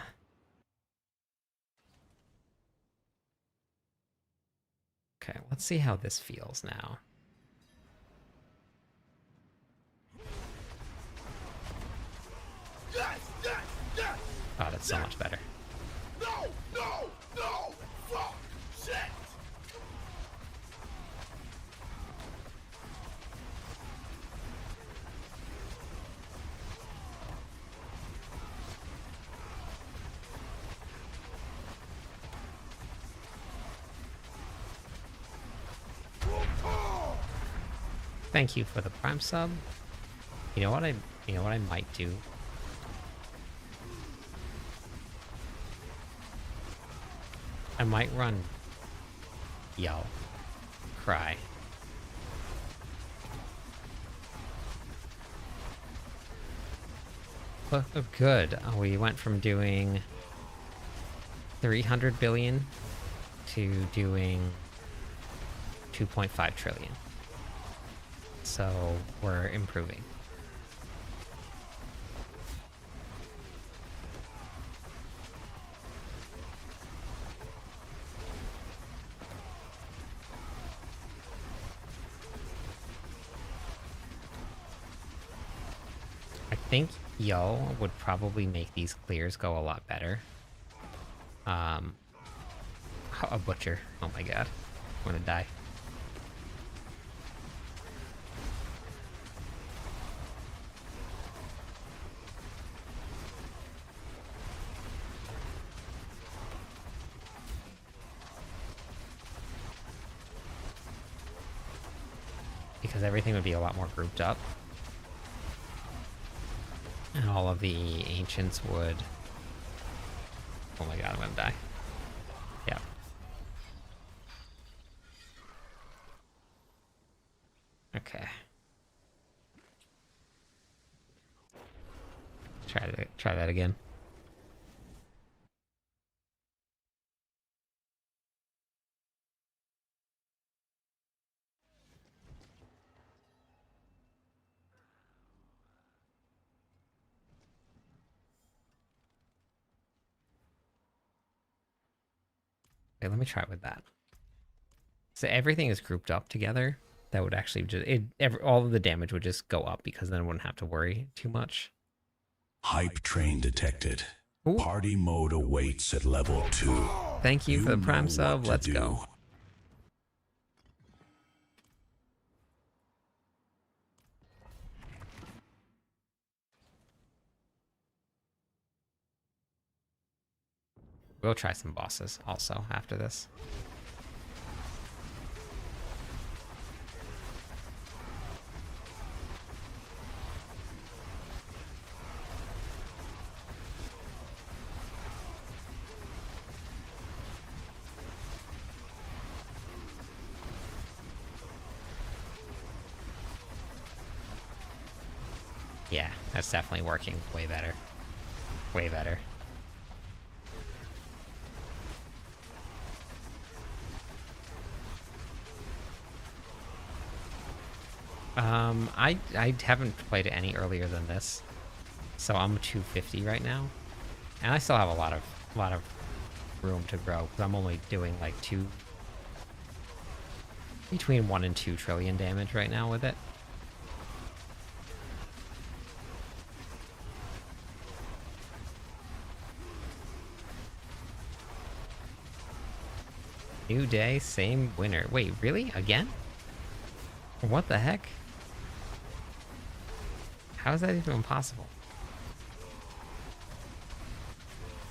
Speaker 1: Okay, let's see how this feels now. Oh, that's so much better.
Speaker 3: No! Fuck! Shit!
Speaker 1: Thank you for the Prime sub. You know what I might do? I might run Yell. Cry. Oh, good. We went from doing 300 billion to doing 2.5 trillion. So we're improving. I think Yo would probably make these clears go a lot better. A butcher. Oh my god. I'm gonna die. Because everything would be a lot more grouped up. And all of the ancients would... Oh my god, I'm gonna die. Yeah. Okay. Try that again. Okay, let me try with that. So everything is grouped up together. That would actually just... all of the damage would just go up because then I wouldn't have to worry too much.
Speaker 3: Hype train detected.
Speaker 1: Ooh.
Speaker 3: Party mode awaits at level 2.
Speaker 1: Thank you for the Prime
Speaker 3: know
Speaker 1: sub.
Speaker 3: what to
Speaker 1: Let's
Speaker 3: do.
Speaker 1: go. We'll try some bosses also after this. Yeah, that's definitely working way better. Way better. I haven't played it any earlier than this, so I'm 250 right now, and I still have a lot of room to grow because I'm only doing like between 1 and 2 trillion damage right now with it. New day, same winner. Wait, really? Again? What the heck? How is that even possible?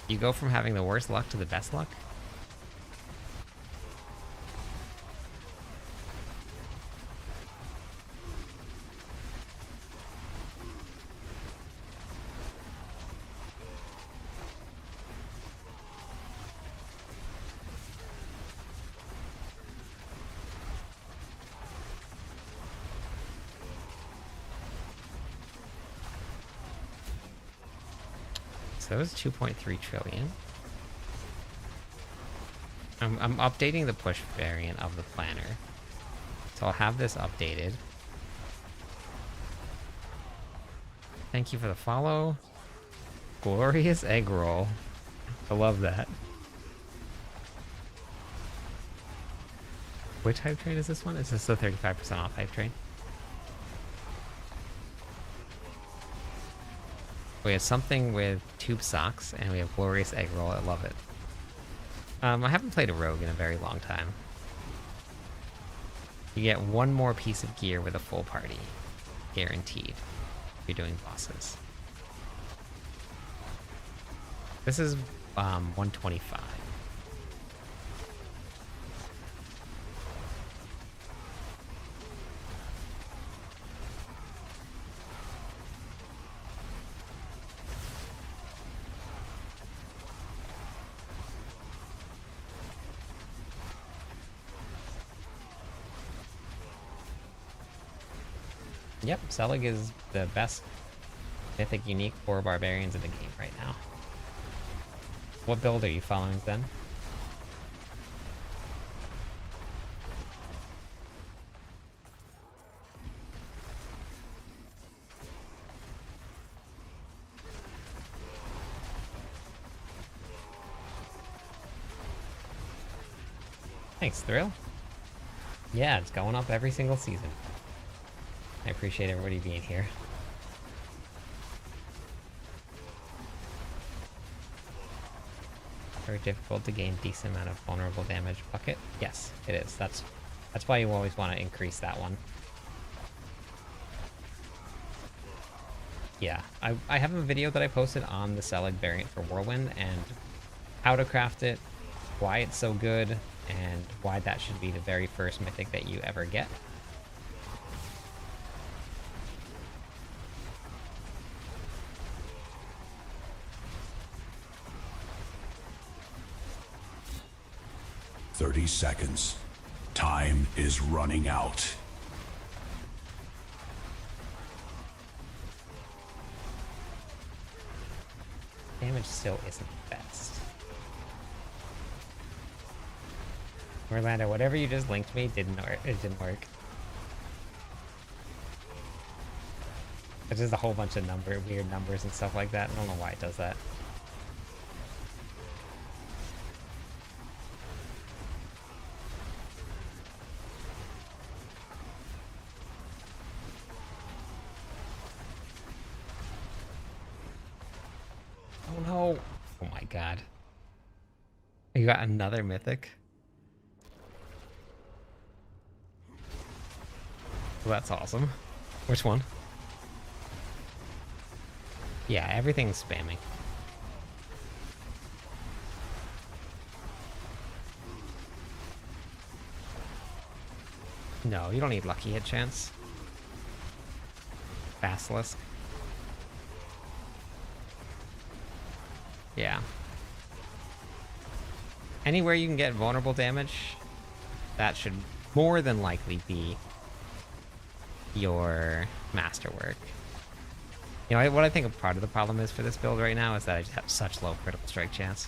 Speaker 1: You go from having the worst luck to the best luck? So that was 2.3 trillion. I'm updating the push variant of the planner. So I'll have this updated. Thank you for the follow. Glorious egg roll. I love that. Which hype train is this one? Is this the 35% off hype train? We have something with tube socks, and we have glorious egg roll. I love it. I haven't played a rogue in a very long time. You get one more piece of gear with a full party. Guaranteed. If you're doing bosses. This is 125. Yep, Selig is the best mythic unique for barbarians in the game right now. What build are you following then? Thanks, Thrill. Yeah, it's going up every single season. I appreciate everybody being here. Very difficult to gain decent amount of vulnerable damage bucket. Yes, it is. That's why you always want to increase that one. Yeah, I have a video that I posted on the Celig variant for Whirlwind and how to craft it, why it's so good, and why that should be the very first mythic that you ever get.
Speaker 3: "30 seconds. Time is running out."
Speaker 1: Damage still isn't the best. Orlando, whatever you just linked me didn't work. It didn't work. It's just a whole bunch of weird numbers and stuff like that. I don't know why it does that. Oh no! Oh my god. You got another mythic? Well, that's awesome. Which one? Yeah, everything's spamming. No, you don't need lucky hit chance. Basilisk. Yeah. Anywhere you can get vulnerable damage, that should more than likely be your masterwork. You know, what I think a part of the problem is for this build right now is that I just have such low critical strike chance.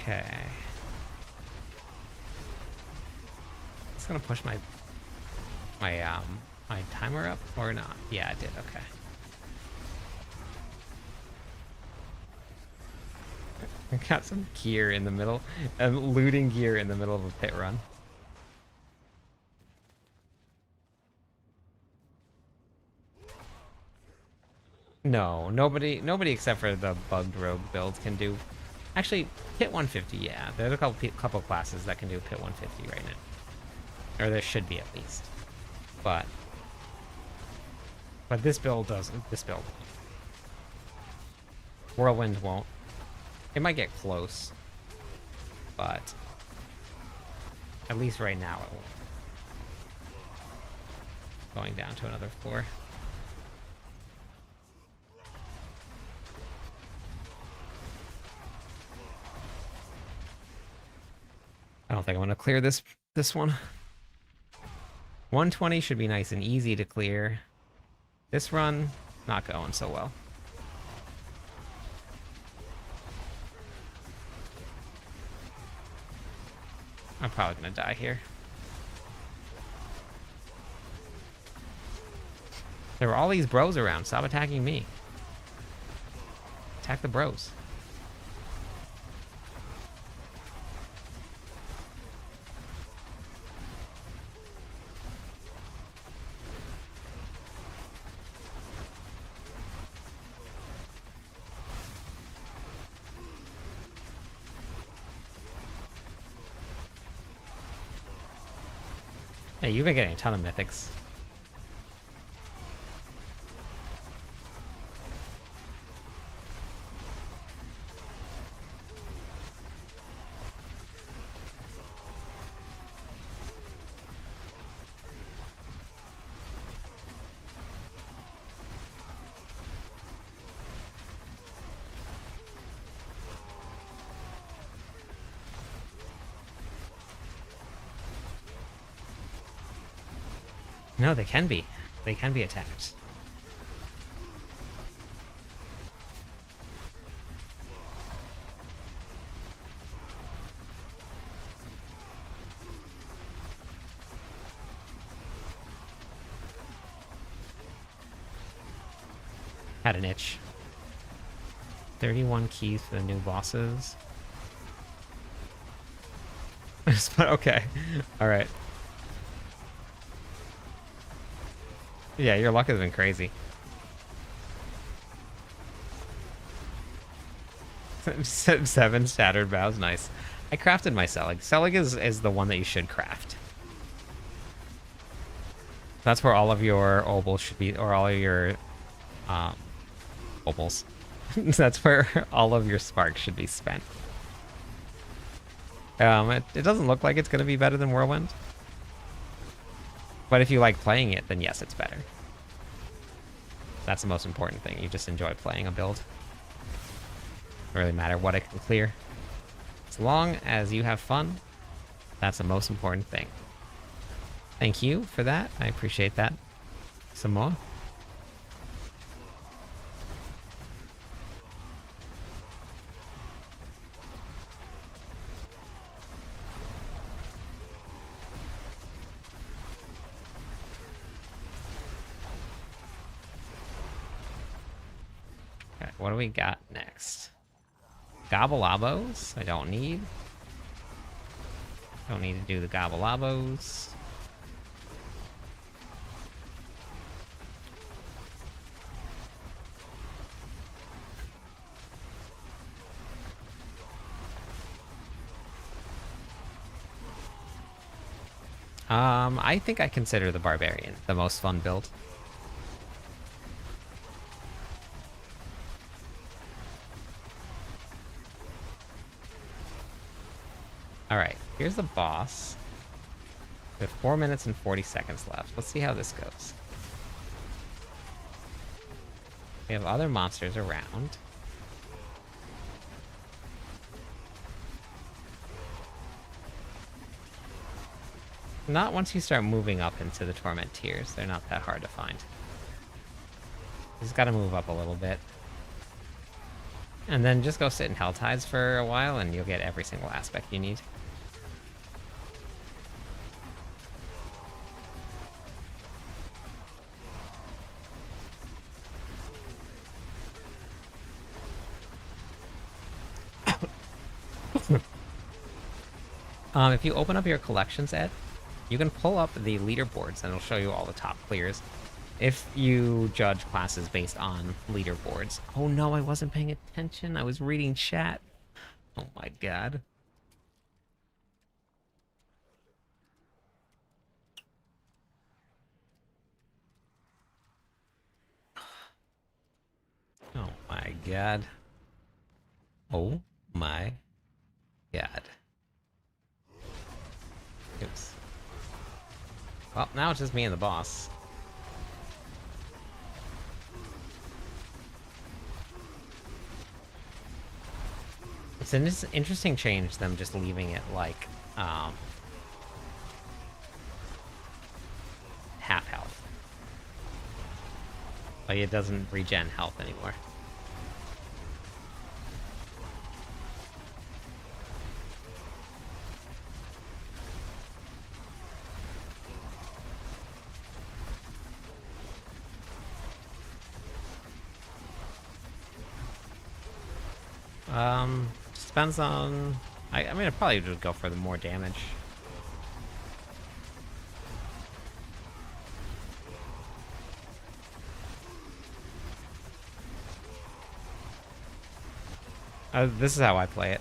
Speaker 1: Okay. It's gonna push my my timer up or not? Yeah, it did. Okay. I got some gear in the middle. I'm looting gear in the middle of a pit run. No, nobody except for the bugged rogue build can do. Actually, pit 150. Yeah, there's a couple classes that can do pit 150 right now, or there should be at least. But this build doesn't. This build. Whirlwind won't. It might get close, but at least right now it won't. Going down to another floor. I don't think I'm gonna clear this one. 120 should be nice and easy to clear. This run, not going so well. I'm probably gonna die here. There were all these bros around. Stop attacking me. Attack the bros. Hey, you've been getting a ton of mythics. No, they can be. They can be attacked. Had an itch. 31 keys for the new bosses. Okay. Alright. Yeah, your luck has been crazy. 7 shattered bows, nice. I crafted my Selig. Selig is the one that you should craft. That's where all of your obols should be, or all of your obols. That's where all of your sparks should be spent. It doesn't look like it's going to be better than Whirlwind. But if you like playing it, then yes, it's better. That's the most important thing. You just enjoy playing a build. Doesn't really matter what it can clear. As long as you have fun, that's the most important thing. Thank you for that. I appreciate that. Some more. Okay, what do we got next? Gobblabos, I don't need. Don't need to do the gobblabos. I think I consider the Barbarian the most fun build. Alright, here's the boss. We have 4 minutes and 40 seconds left. Let's see how this goes. We have other monsters around. Not once you start moving up into the Torment tiers. They're not that hard to find. You just gotta move up a little bit. And then just go sit in Hell Tides for a while and you'll get every single aspect you need. If you open up your collections, Ed, you can pull up the leaderboards and it'll show you all the top clears. If you judge classes based on leaderboards. Oh no, I wasn't paying attention. I was reading chat. Oh my god. Oh my god. Oh my god. Oops. Well, now it's just me and the boss. It's an interesting change, them just leaving it like, half health. Like, it doesn't regen health anymore. Just depends on... I mean, I probably would go for the more damage. This is how I play it.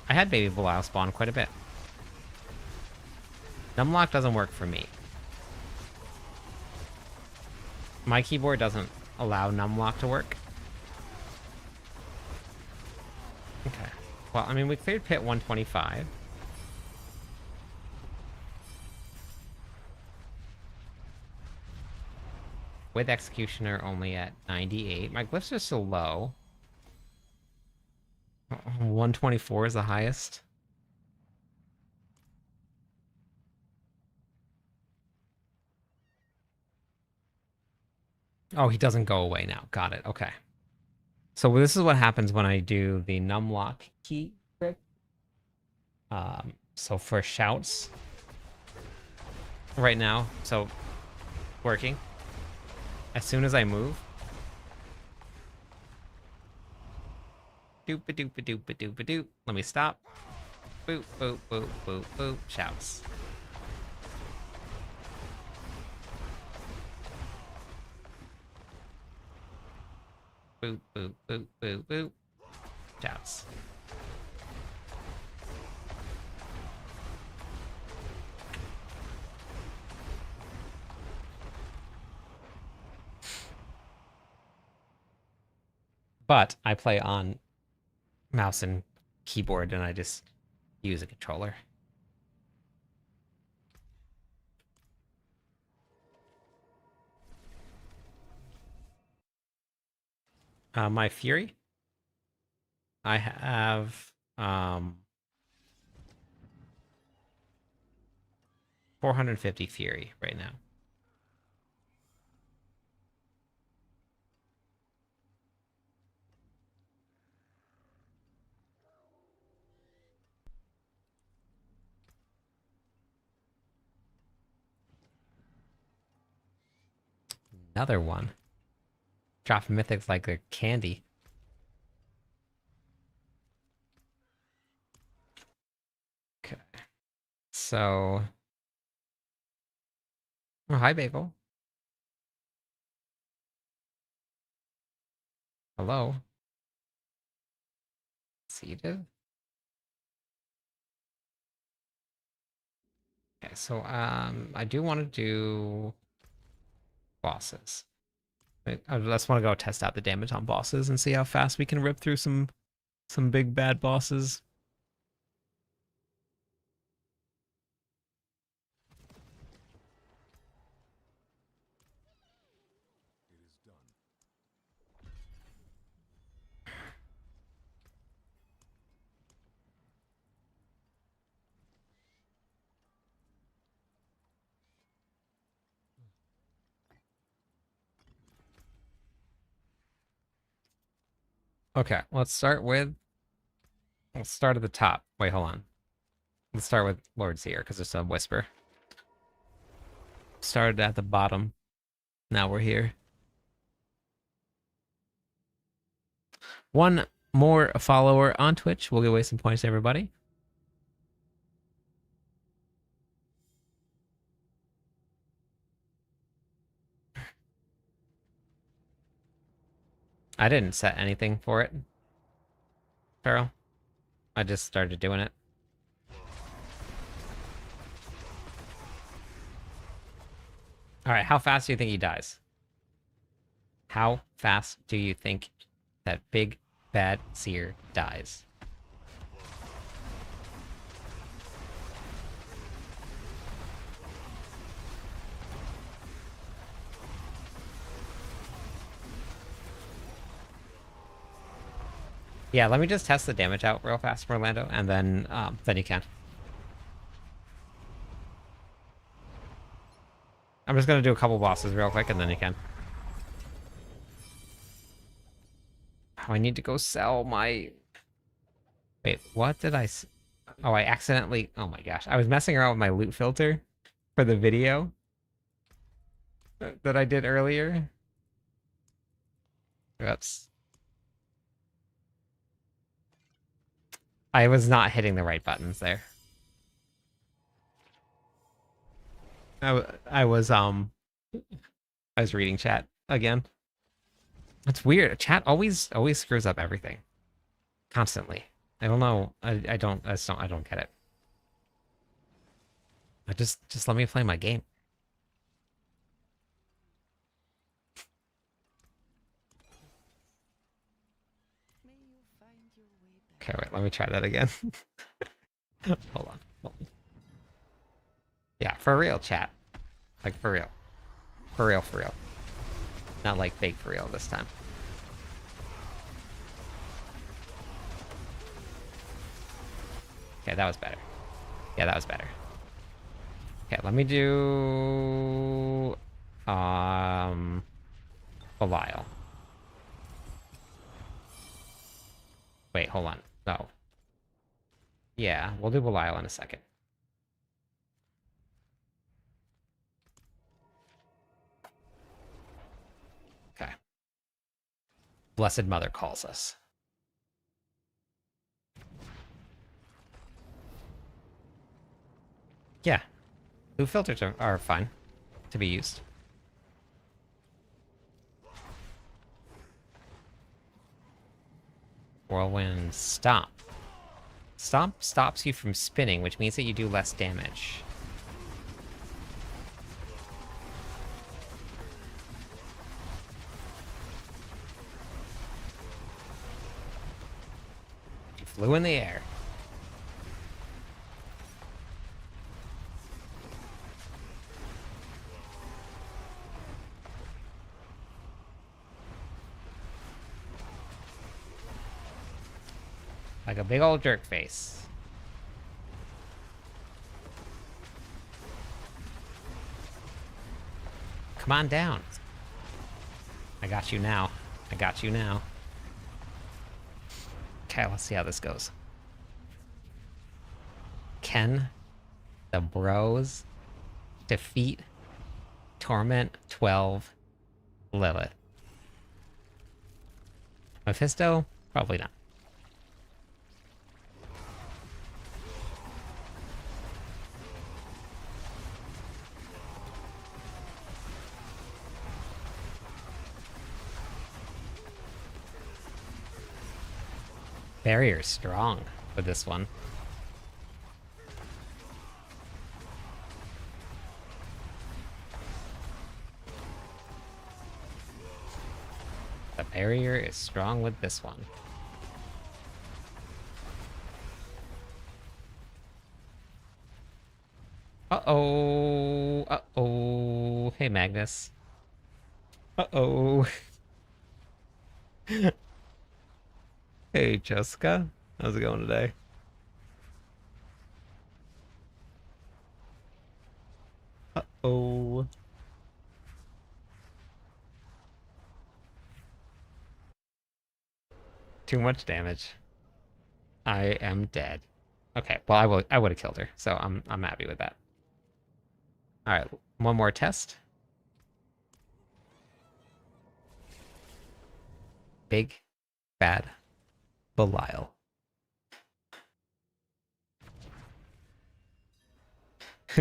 Speaker 1: I had Baby Belial spawn quite a bit. Numlock doesn't work for me. My keyboard doesn't allow numlock to work. Okay. Well, I mean, we cleared pit 125. With Executioner only at 98. My glyphs are still low. 124 is the highest. Oh, he doesn't go away now. Got it. Okay. So this is what happens when I do the numlock key trick. So for shouts right now, so working. As soon as I move, doop a doop a doop a doop a doop. Let me stop. Boop boop boop boop boop. Shouts. Boop boop boop boop boop. Shouts. But I play on mouse and keyboard and I just use a controller. My Fury? I have 450 Fury right now. Another one. Drop mythics like they're candy. Okay. So... Oh, hi, Bagel. Hello. Seated. Okay, so I do want to do bosses. I just want to go test out the damage on bosses and see how fast we can rip through some big bad bosses. Okay, let's start at the top. Wait, hold on. Let's start with Lord Seer, because it's a whisper. Started at the bottom. Now we're here. One more follower on Twitch. We'll give away some points to everybody. I didn't set anything for it, Farrell. I just started doing it. All right, how fast do you think he dies? How fast do you think that big bad seer dies? Yeah, let me just test the damage out real fast for Orlando, and then you can. I'm just gonna do a couple bosses real quick, and then you can. Oh, I need to go sell my... Wait, what did I... Oh, I accidentally... Oh my gosh. I was messing around with my loot filter for the video that I did earlier. Oops. I was not hitting the right buttons there. I was reading chat again. It's weird. Chat always screws up everything. Constantly. I don't know. I don't get it. Just let me play my game.
Speaker 2: May you find your way back.
Speaker 1: Okay, wait, let me try that again. Hold on. Yeah, for real, chat. Like, for real. For real, for real. Not like fake for real this time. Okay, that was better. Yeah, that was better. Okay, let me do... Belial. Wait, hold on. No. Yeah, we'll do Belial in a second. Okay. Blessed Mother calls us. Yeah. Blue filters are fine to be used. Whirlwind Stomp. Stomp stops you from spinning, which means that you do less damage. You flew in the air. Like a big old jerk face. Come on down. I got you now. I got you now. Okay, let's see how this goes. Can the bros defeat Torment 12 Lilith? Mephisto? Probably not. Barrier strong with this one. The barrier is strong with this one. Uh-oh. Uh-oh. Hey, Magnus. Uh-oh. Hey, Jessica. How's it going today? Uh-oh. Too much damage. I am dead. Okay, well I would have killed her, so I'm happy with that. Alright, one more test. Big bad Belial.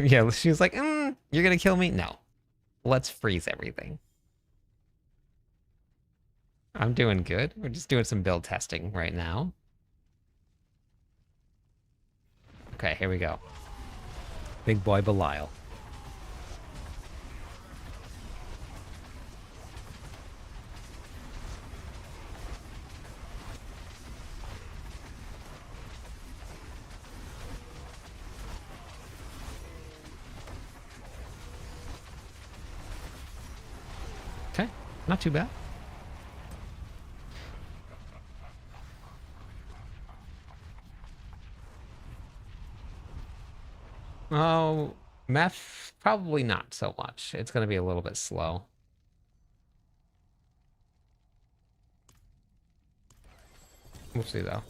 Speaker 1: Yeah, she was like, you're gonna kill me? No. Let's freeze everything. I'm doing good. We're just doing some build testing right now. Okay, here we go. Big boy Belial. Okay, not too bad. Oh, meth, probably not so much. It's going to be a little bit slow. We'll see, though.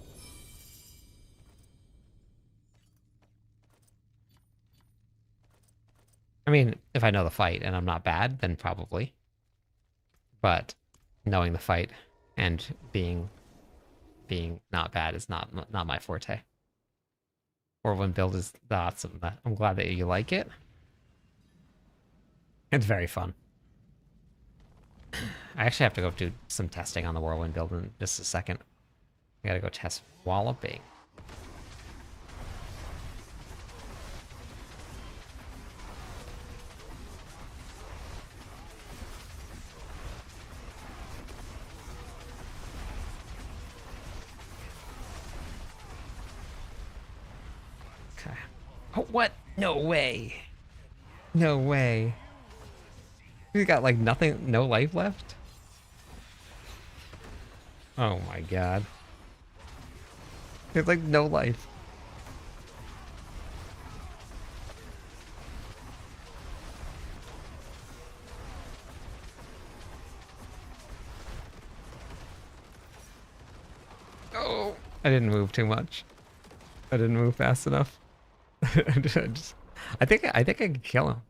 Speaker 1: I mean, if I know the fight and I'm not bad, then probably. But knowing the fight and being not bad is not my forte. Whirlwind build is awesome. I'm glad that you like it. It's very fun. I actually have to go do some testing on the Whirlwind build in just a second. I gotta go test walloping. Okay. Oh, what? No way. No way. He's got like nothing, no life left? Oh my god. There's like no life. Oh, I didn't move too much. I didn't move fast enough. I think I could kill him.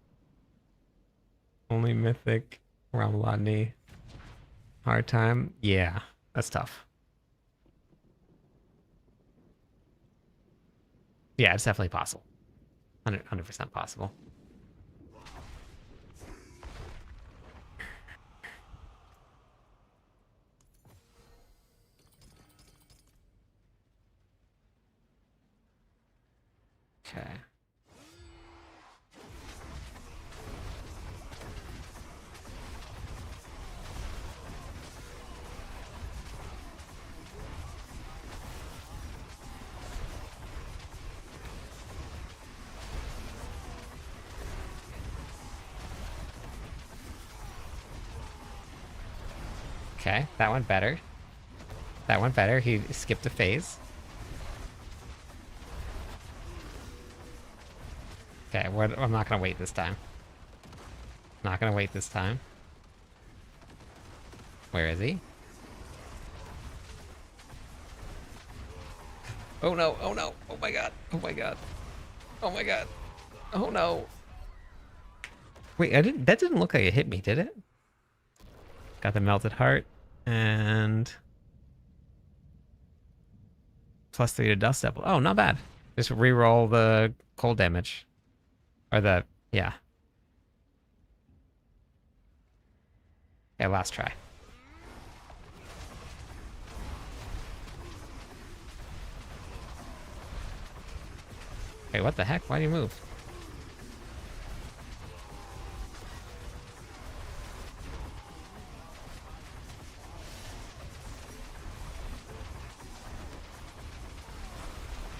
Speaker 1: Only mythic Ramalani. Hard time. Yeah, that's tough. Yeah, it's definitely possible. 100% possible. Okay. Okay, that went better. That went better. He skipped a phase. Okay, I'm not gonna wait this time. Not gonna wait this time. Where is he? Oh no, oh no, oh my god, oh my god. Oh my god. Oh no. Wait, that didn't look like it hit me, did it? Got the melted heart and +3 to dust devil. Oh, not bad. Just re-roll the cold damage. Or the, yeah. Okay, last try. Wait, what the heck? Why do you move?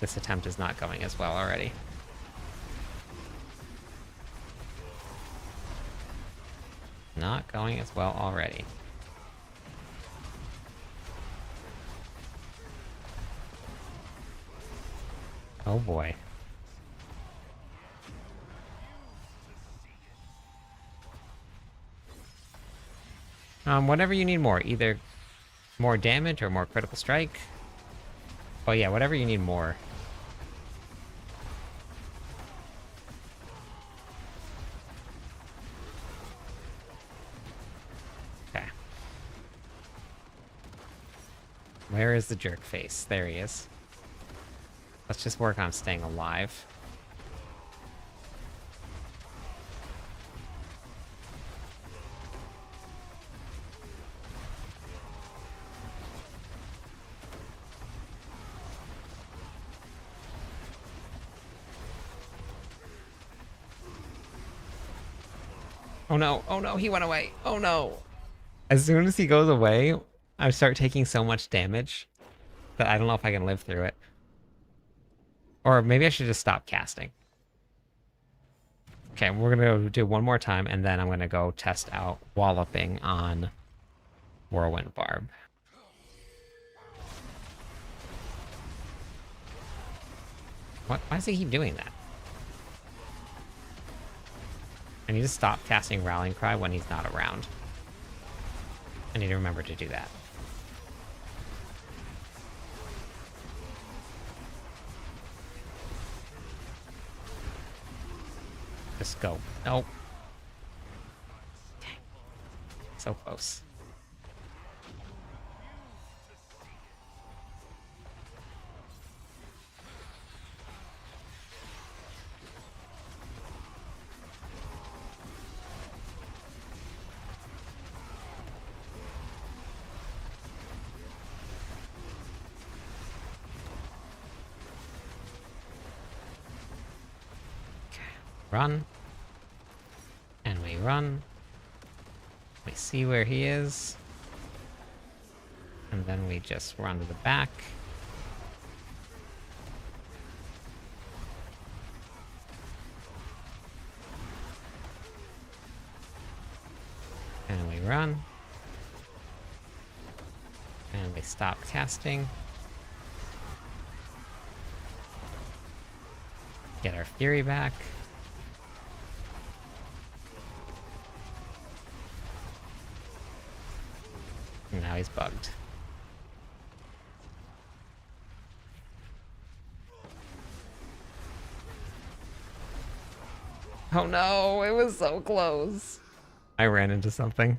Speaker 1: This attempt is not going as well already. Not going as well already. Oh boy. Whenever you need more, either More damage or more critical strike? Oh yeah, whatever you need more. Okay. Where is the jerk face? There he is. Let's just work on staying alive. Oh no, he went away. Oh no. As soon as he goes away, I start taking so much damage that I don't know if I can live through it. Or maybe I should just stop casting. Okay, we're gonna do one more time, and then I'm gonna go test out walloping on Whirlwind Barb. What? Why does he keep doing that? I need to stop casting Rallying Cry when he's not around. I need to remember to do that. Just go. Nope. Dang. So close. Run. And we run. We see where he is. And then we just run to the back. And we run. And we stop casting. Get our fury back. And now he's bugged. Oh no, it was so close. I ran into something.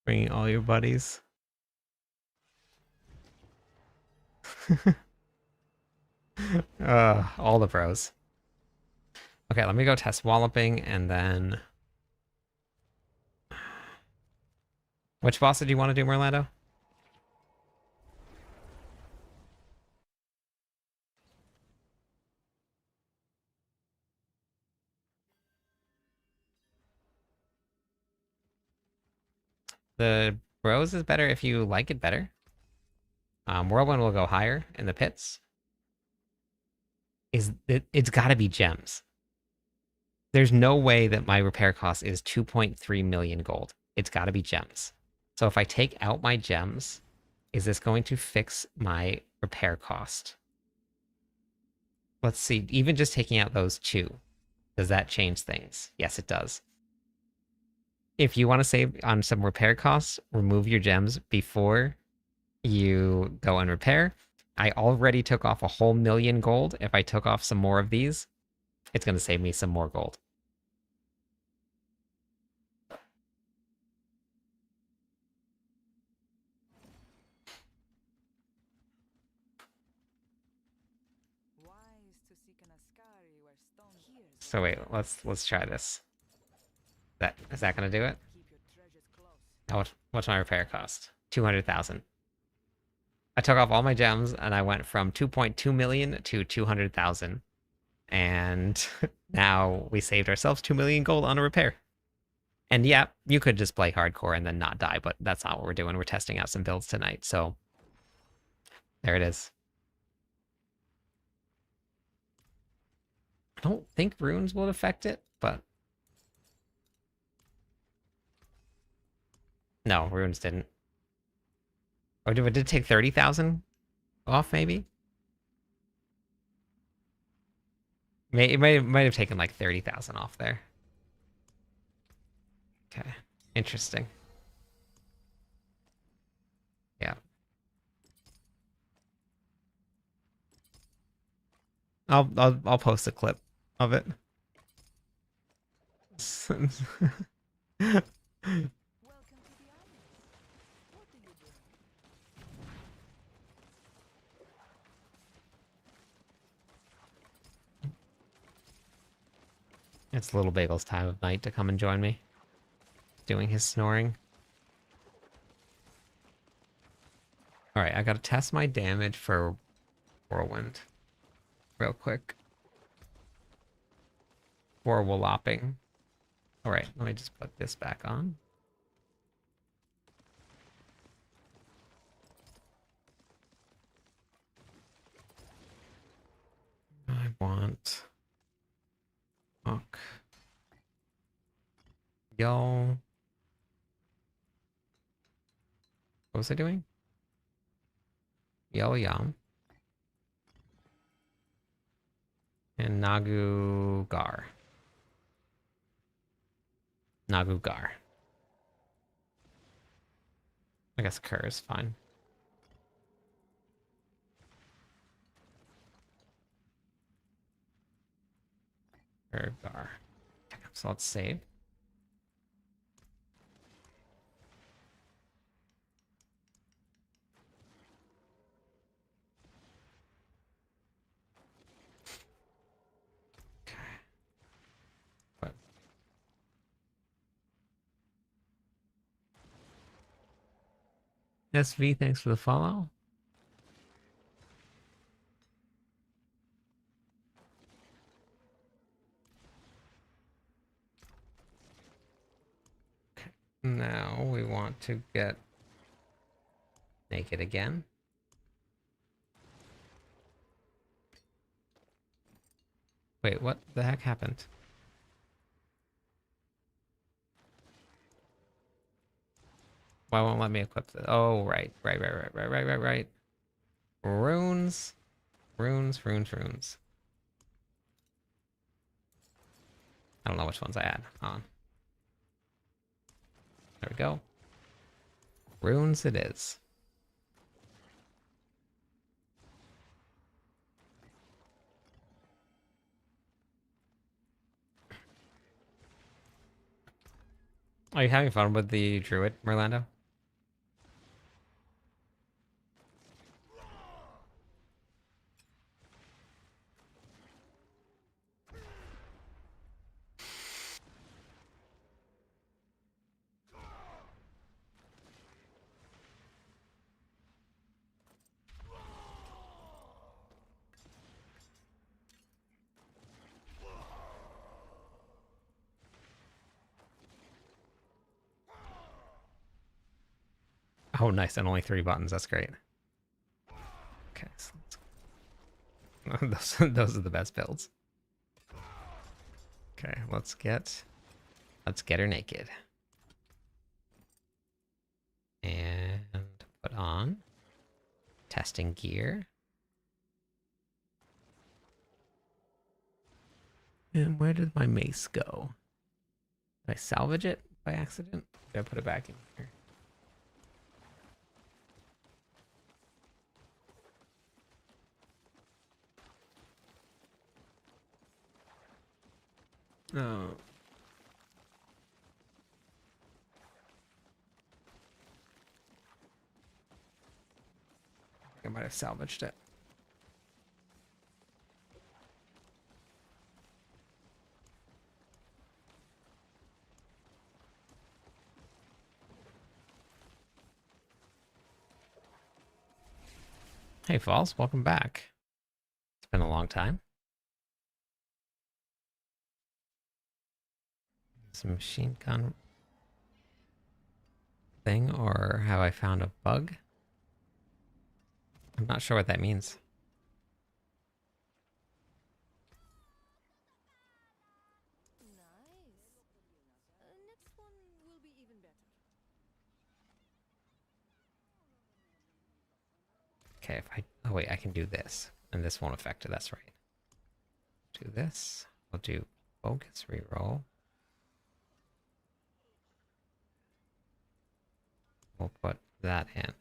Speaker 1: Bringing all your buddies. All the pros. Okay, let me go test walloping and then... Which boss did you want to do, Merlando? The bros is better if you like it better. Whirlwind will go higher in the pits. It's got to be gems. There's no way that my repair cost is 2.3 million gold. It's got to be gems. So if I take out my gems, is this going to fix my repair cost? Let's see. Even just taking out those two, does that change things? Yes, it does. If you want to save on some repair costs, remove your gems before you go and repair. I already took off a whole million gold. If I took off some more of these, it's going to save me some more gold. So wait, let's try this. Is that going to do it? What's my repair cost? 200,000. I took off all my gems and I went from 2.2 million to 200,000. And now we saved ourselves 2 million gold on a repair. And yeah, you could just play hardcore and then not die, but that's not what we're doing. We're testing out some builds tonight, so there it is. I don't think runes will affect it, but... No, runes didn't. Or did it take 30,000 off, maybe? It might have taken like 30,000 off there. Okay, interesting. Yeah, I'll post a clip of it.
Speaker 2: Welcome to the island. What do you bring?
Speaker 1: It's Little Bagel's time of night to come and join me, doing his snoring. All right, I gotta test my damage for Whirlwind real quick. Or Walloping. All right, let me just put this back on. I want... Fuck. Yo. What was I doing? Yo Yum. And Nagu Gar. Nagu Gar. I guess Kerr is fine. Kerr Gar. So let's save. But SV, thanks for the follow. Okay. Now we want to get naked again. Wait, what the heck happened? Why won't let me equip this? Oh, right. Runes. Runes. I don't know which ones I add on. There we go. Runes it is. Are you having fun with the druid, Merlando? Oh, nice. And only 3 buttons. That's great. Okay. So those are the best builds. Okay. Let's get her naked. And put on testing gear. And where did my mace go? Did I salvage it by accident? Did I put it back in here? Oh. I might have salvaged it. Hey, Falls, welcome back. It's been a long time. Some machine gun thing, or have I found a bug? I'm not sure what that means.
Speaker 2: Nice. Next one will be even better.
Speaker 1: Okay, if I... Oh, wait, I can do this. And this won't affect it, that's right. do this. We'll do focus reroll. We'll put that in.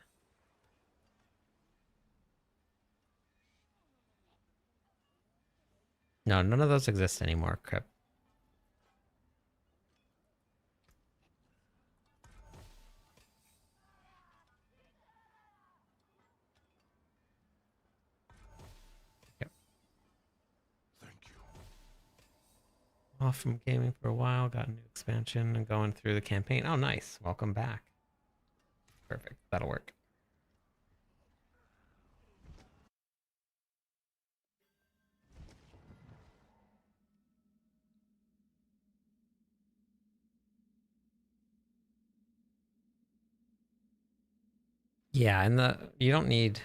Speaker 1: No, none of those exist anymore, Crip. Yep.
Speaker 3: Thank you.
Speaker 1: Off from gaming for a while, got a new expansion and going through the campaign. Oh, nice. Welcome back. Perfect. That'll work. Yeah, and you don't need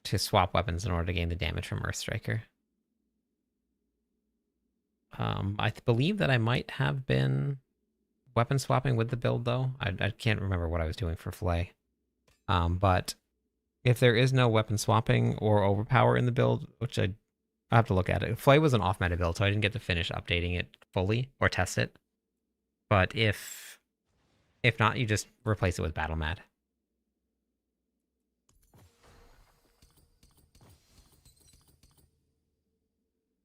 Speaker 1: to swap weapons in order to gain the damage from Earthstriker. I believe that I might have been weapon swapping with the build though. I can't remember what I was doing for Flay. But if there is no weapon swapping or overpower in the build, which I have to look at it. Flay was an off meta build, so I didn't get to finish updating it fully or test it. But if not, you just replace it with Battle Mad.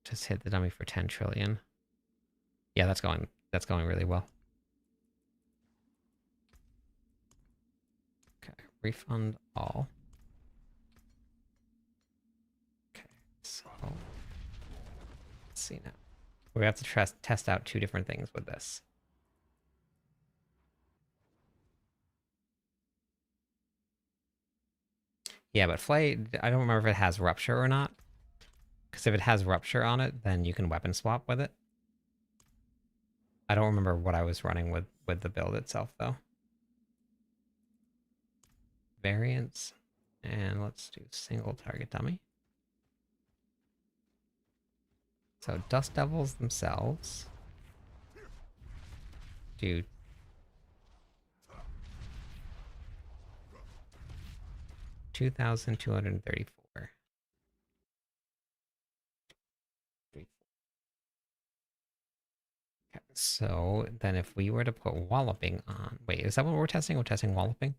Speaker 1: Just hit the dummy for 10 trillion. Yeah, that's going really well. Okay, refund all. Okay, so let's see now. We have to test out two different things with this. Yeah, but Flay, I don't remember if it has Rupture or not. Because if it has Rupture on it, then you can weapon swap with it. I don't remember what I was running with the build itself, though. Variants. And let's do single target dummy. So Dust Devils themselves do 2,234. Okay, so then if we were to put Walloping on... Wait, is that what we're testing? We're testing Walloping?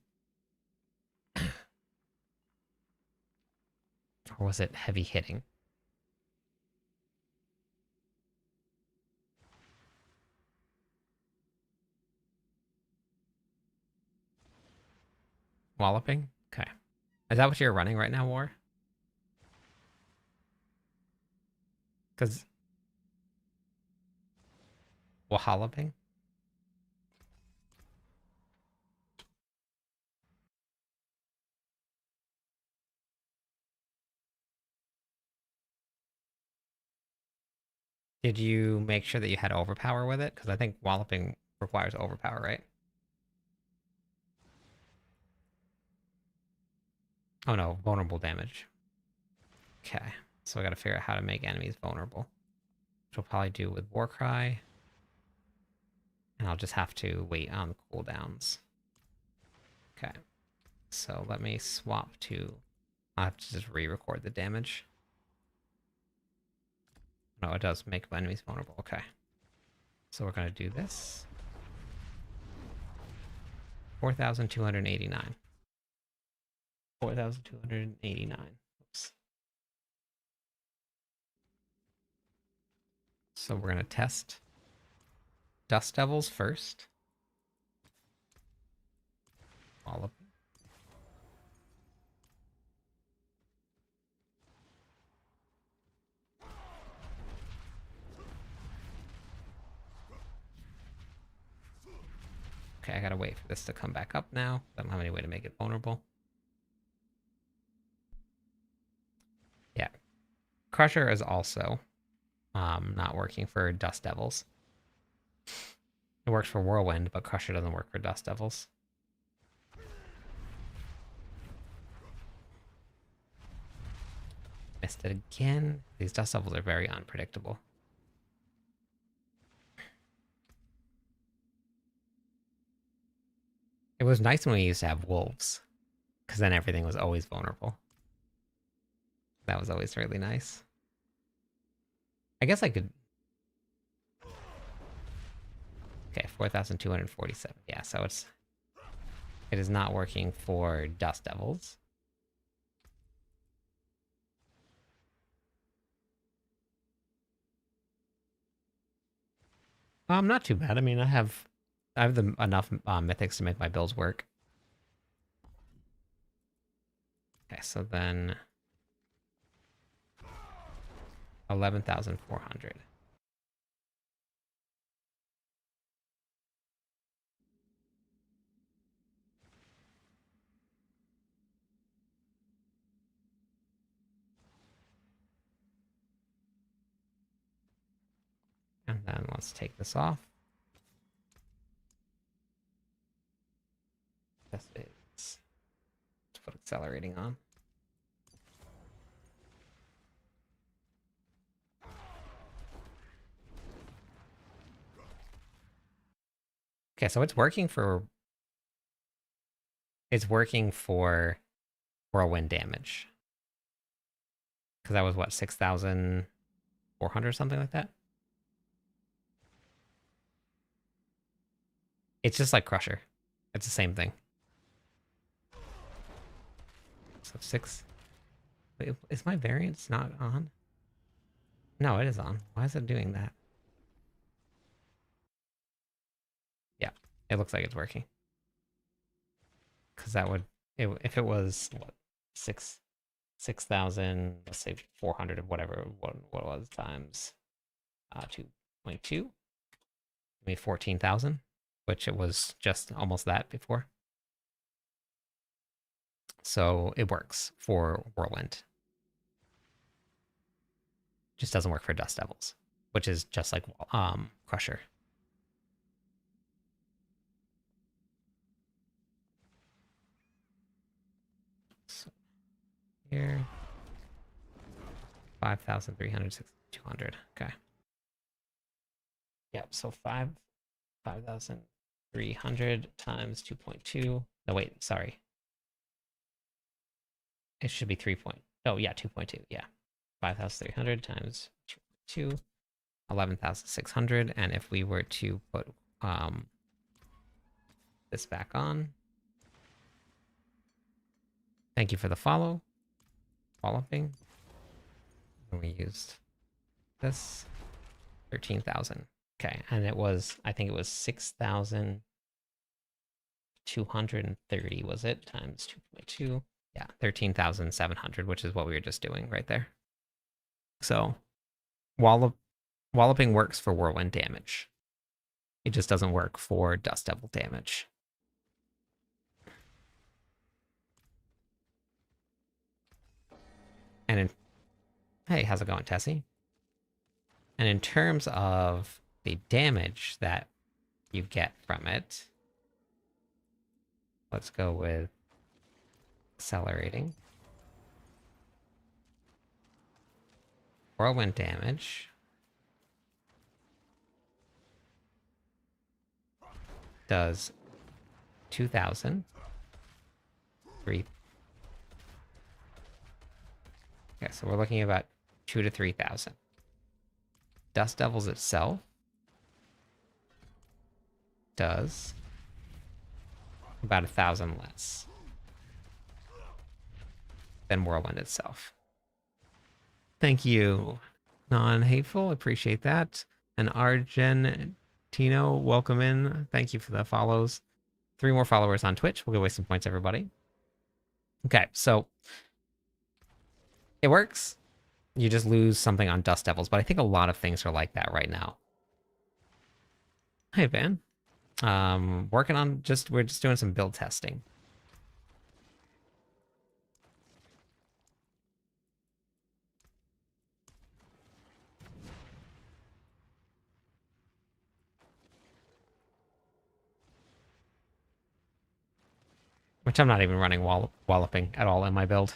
Speaker 1: Or was it heavy hitting? Walloping? Okay. Is that what you're running right now, War? Because... Walloping? Did you make sure that you had overpower with it? Because I think Walloping requires overpower, right? Oh no, vulnerable damage. Okay, so I gotta figure out how to make enemies vulnerable. Which we'll probably do with Warcry. And I'll just have to wait on the cooldowns. Okay, so let me swap to... I'll have to just re-record the damage. No, it does make enemies vulnerable. Okay. So we're gonna do this. 4,289. 4,289. Oops. So we're gonna test Dust Devils first. All of them. Okay, I gotta wait for this to come back up now. I don't have any way to make it vulnerable. Yeah. Crusher is also not working for Dust Devils. It works for Whirlwind, but Crusher doesn't work for Dust Devils. Missed it again. These Dust Devils are very unpredictable. It was nice when we used to have wolves, because then everything was always vulnerable. That was always really nice. I guess I could. Okay, 4,247. Yeah, so it is not working for Dust Devils. Not too bad. I mean, I have enough mythics to make my builds work. Okay, so then 11,400. And then let's take this off. This is, let's put accelerating on. Okay, so it's working for whirlwind damage. Because that was what, 6,400 or something like that? It's just like Crusher. It's the same thing. So 6. Wait, is my variance not on? No, it is on. Why is it doing that? Yeah, it looks like it's working. Because that would, if it was, what, 6,000, let's say 400 of whatever, what it was, times 2.2, maybe 14,000, which it was just almost that before. So it works for Whirlwind. Just doesn't work for Dust Devils, which is just like Crusher. So here, 5,300, 200. Okay. Yep. So 5,300 times 2.2. No, wait. Sorry. It should be 3. Oh yeah, 2.2. Yeah. 5,300 times 2.2. 11,600. And if we were to put this back on. Thank you for the follow. Following. And we used this. 13,000. Okay, and it was, I think it was 6,230, was it? Times 2.2. Yeah, 13,700, which is what we were just doing right there. So, walloping works for whirlwind damage. It just doesn't work for Dust Devil damage. And hey, how's it going, Tessie? And in terms of the damage that you get from it, let's go with accelerating. Whirlwind damage does 2,000. 3. Okay, so we're looking at about 2 to 3,000. Dust Devils itself does about 1,000 less than Whirlwind itself. Thank you, Non-Hateful. Appreciate that. And Argentino, welcome in. Thank you for the follows. 3 more followers on Twitch. We'll give away some points, everybody. Okay, so it works. You just lose something on Dust Devils, but I think a lot of things are like that right now. Hey, Van. Working on we're just doing some build testing. Which I'm not even running walloping at all in my build.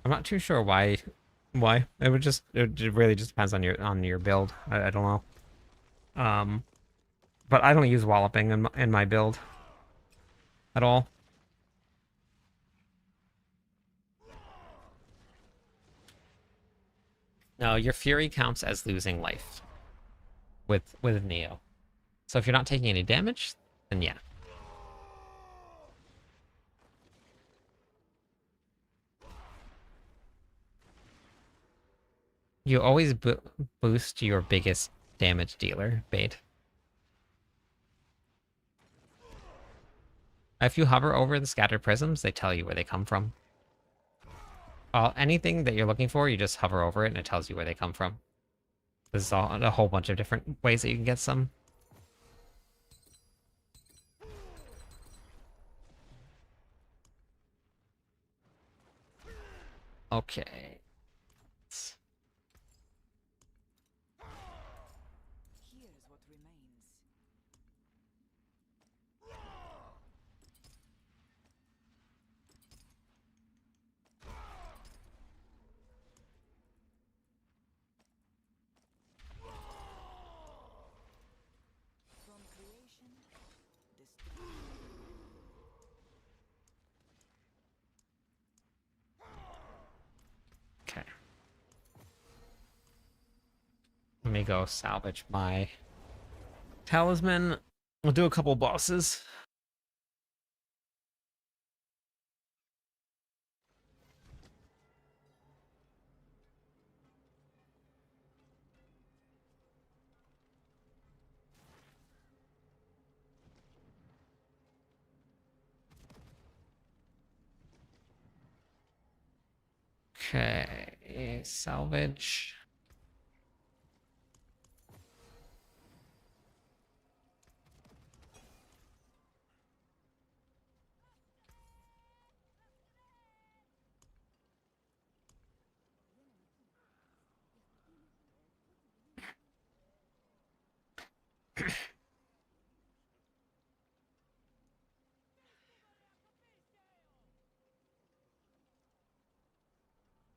Speaker 1: I'm not too sure why. Why? It really just depends on your build. I don't know. But I don't use walloping in my build at all. No, your fury counts as losing life with Neo. So if you're not taking any damage, then yeah. You always boost your biggest damage dealer, Bait. If you hover over the scattered prisms, they tell you where they come from. Anything that you're looking for, you just hover over it and it tells you where they come from. There's a whole bunch of different ways that you can get some. Okay.
Speaker 2: Here's what remains. From creation, destruction.
Speaker 1: Okay. Let me go salvage my talisman. We'll do a couple bosses. Okay, salvage.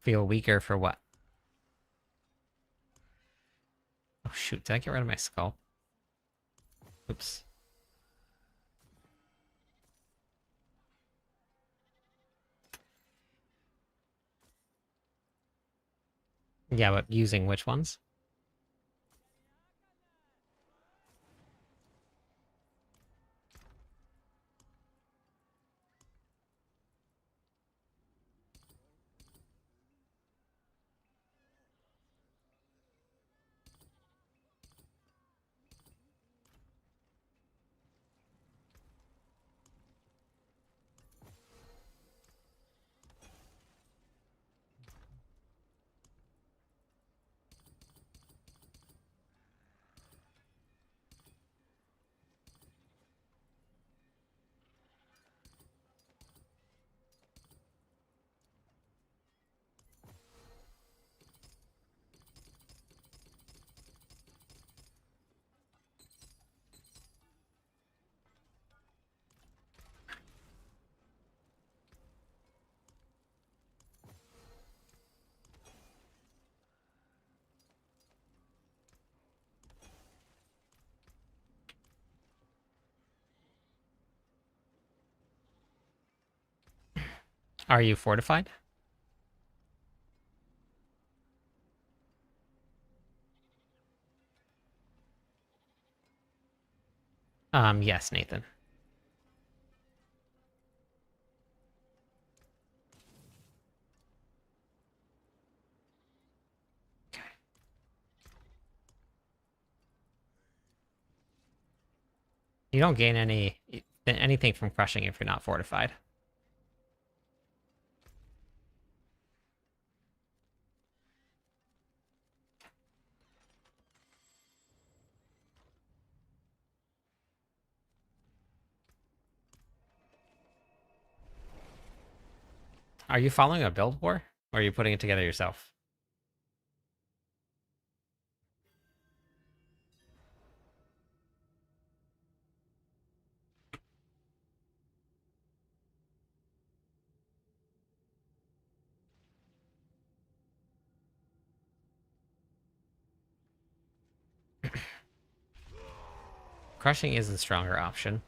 Speaker 1: Feel weaker for what? Oh shoot, did I get rid of my skull? Oops. Yeah, but using which ones? Are you fortified? Yes, Nathan. Okay. You don't gain anything from crushing if you're not fortified. Are you following a build war? Or are you putting it together yourself? Crushing is the stronger option.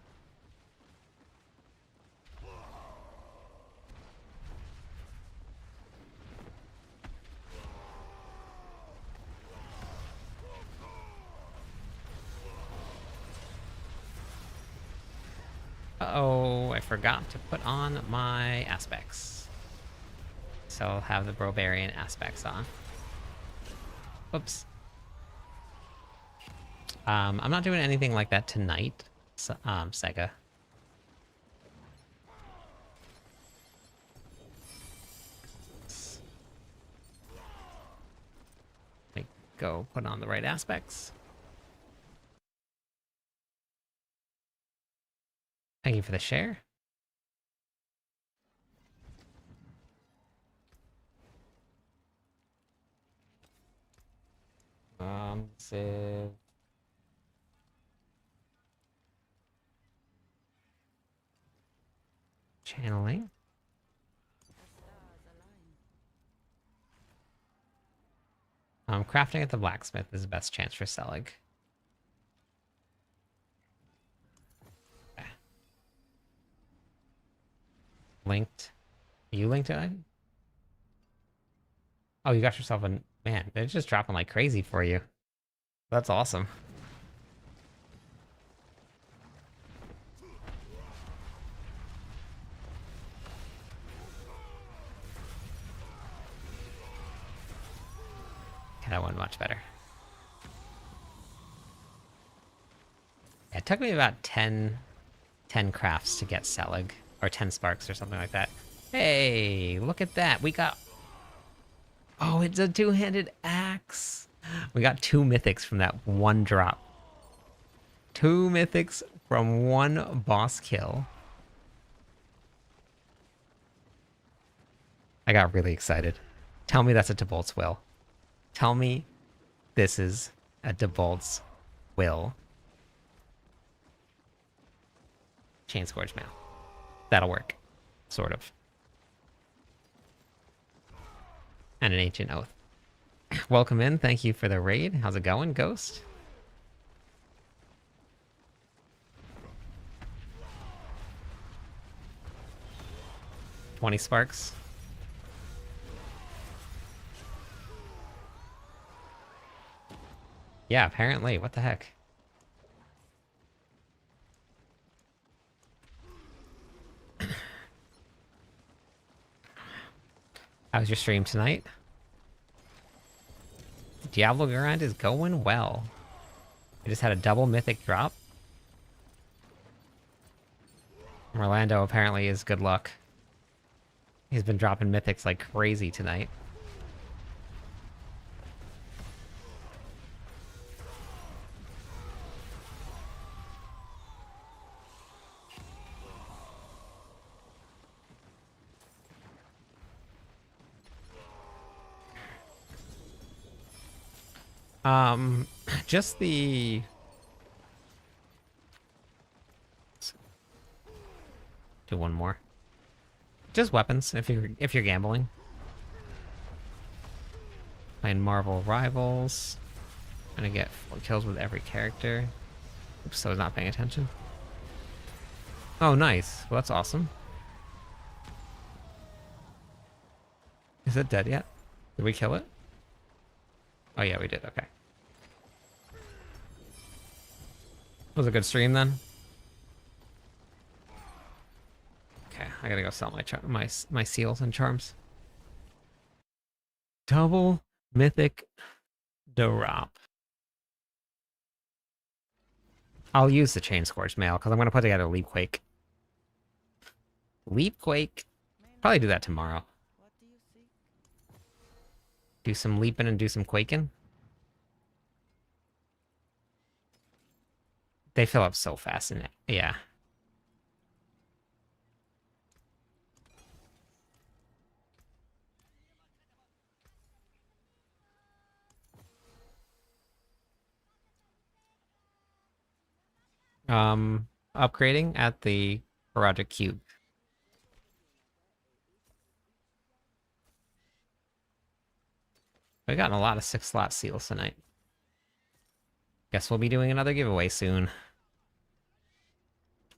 Speaker 1: Uh-oh, I forgot to put on my aspects. So I'll have the Barbarian aspects on. Whoops. I'm not doing anything like that tonight, Sega. Let me go put on the right aspects. Thank you for the share. Civ. Channeling. Crafting at the blacksmith is the best chance for Selig. Okay. Linked. You linked it? Oh, you got yourself a... Man, they're just dropping like crazy for you. That's awesome. Okay, that went much better. Yeah, it took me about 10 crafts to get Selig. Or 10 sparks or something like that. Hey, look at that. We got... Oh, it's a two-handed axe. We got 2 mythics from that one drop. 2 mythics from one boss kill. I got really excited. Tell me that's a Debolt's Will. Tell me this is a Debolt's Will. Chain Scourge Mail. That'll work. Sort of. And an Ancient Oath. Welcome in. Thank you for the raid. How's it going, Ghost? $20 sparks. Yeah, apparently. What the heck? How was your stream tonight? The Diablo grind is going well. I just had a double mythic drop. Orlando apparently is good luck. He's been dropping mythics like crazy tonight. Just the... Do one more. Just weapons, if you're gambling. Playing Marvel Rivals. Gonna get 4 kills with every character. Oops, so I was not paying attention. Oh, nice. Well, that's awesome. Is it dead yet? Did we kill it? Oh yeah, we did. Okay. Was a good stream then. Okay, I gotta go sell my seals and charms. Double mythic drop. I'll use the Chain Scourge Mail because I'm gonna put together Leap Quake. Leap Quake. Probably do that tomorrow. Do some leaping and do some quaking. They fill up so fast in it. Yeah. Upgrading at the Project Cube. We've gotten a lot of 6-slot seals tonight. Guess we'll be doing another giveaway soon.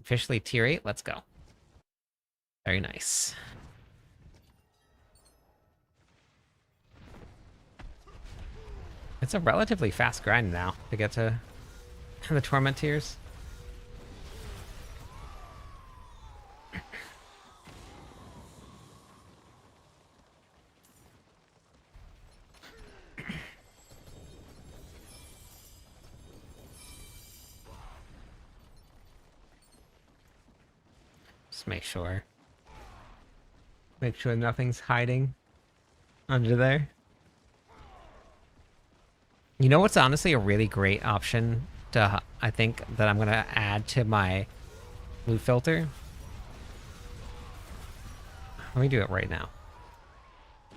Speaker 1: Officially tier 8. Let's go. Very nice. It's a relatively fast grind now to get to the Torment tiers. Just make sure. Make sure nothing's hiding under there. You know what's honestly a really great option to, I think, that I'm going to add to my loot filter? Let me do it right now.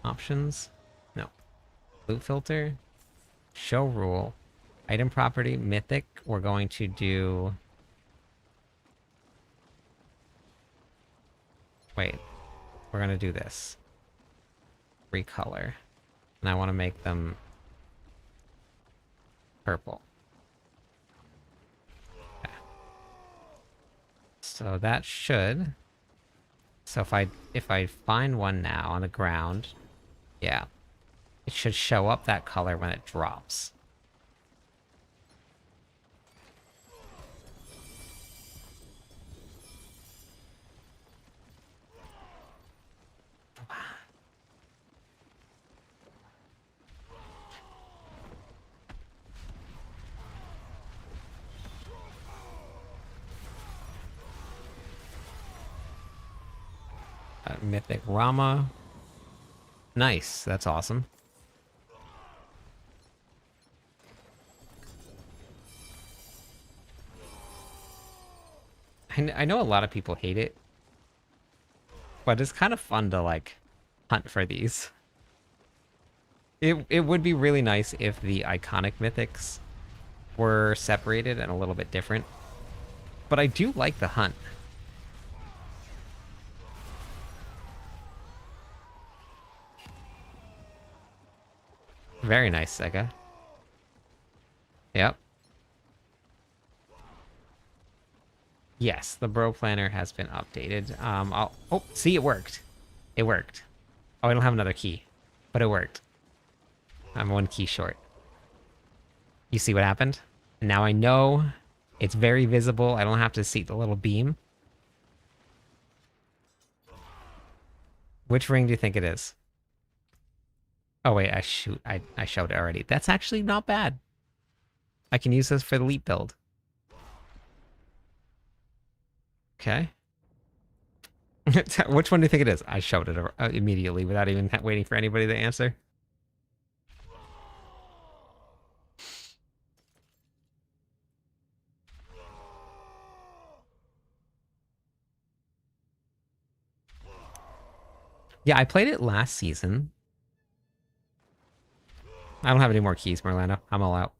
Speaker 1: Options? No. Loot filter. Show rule. Item property, mythic. We're going to do... Wait. We're going to do this. Recolor. And I want to make them purple. Okay. So that should... So if I find one now on the ground, yeah, it should show up that color when it drops. Mythic Rama. Nice, that's awesome. I know a lot of people hate it, but it's kind of fun to, like, hunt for these. It would be really nice if the iconic mythics were separated and a little bit different, but I do like the hunt. Very nice, Sega. Yep. Yes, the bro planner has been updated. Oh, see, it worked. It worked. Oh, I don't have another key, but it worked. I'm one key short. You see what happened? Now I know it's very visible. I don't have to see the little beam. Which ring do you think it is? Oh, wait, I showed it already. That's actually not bad. I can use this for the leap build. Okay. Which one do you think it is? I showed it immediately without even waiting for anybody to answer. Yeah, I played it last season. I don't have any more keys, Merlano. I'm all out.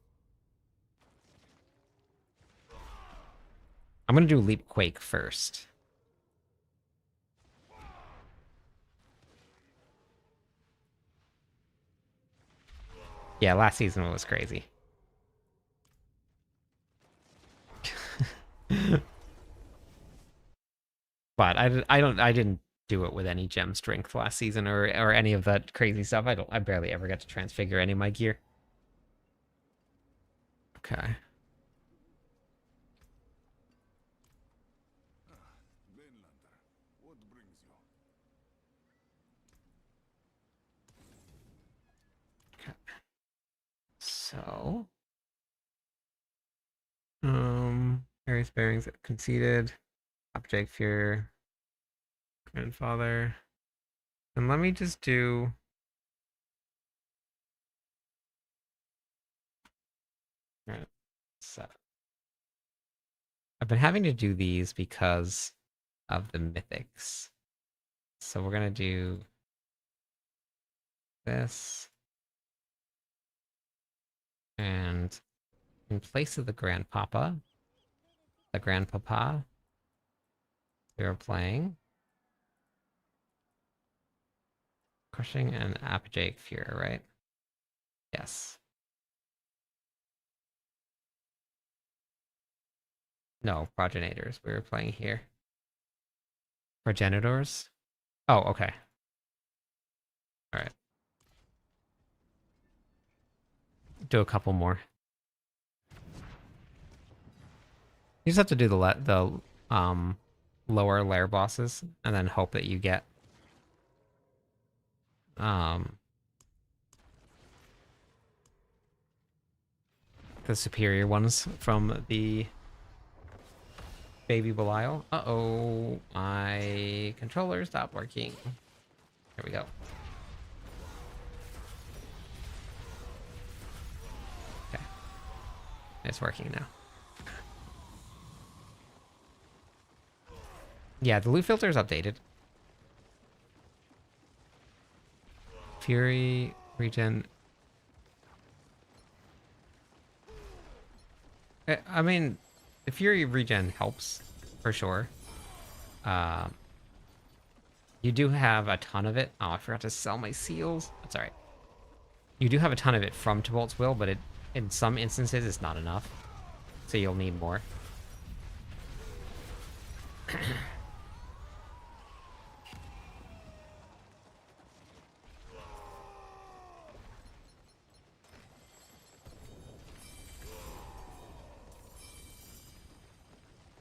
Speaker 1: I'm gonna do Leap Quake first. Yeah, last season was crazy. But I didn't do it with any gem strength last season or any of that crazy stuff. I barely ever get to transfigure any of my gear. Okay. Okay. So, various bearings conceded, object fear, grandfather, and let me just do. Right, so I've been having to do these because of the mythics. So we're gonna do this. And in place of the grandpapa, we are playing Crushing and Apogeic Fury, right? Yes. No, progenitors. We were playing here. Progenitors? Oh, okay. Alright. Do a couple more. You just have to do the lower layer bosses and then hope that you get um the superior ones from the baby Belial. Uh-oh, my controller stopped working. Here we go. Okay. It's working now. Yeah, the loot filter is updated. Fury, regen. I mean, the Fury regen helps, for sure. You do have a ton of it. Oh, I forgot to sell my seals. That's alright. You do have a ton of it from Tibolt's Will, but in some instances it's not enough. So you'll need more.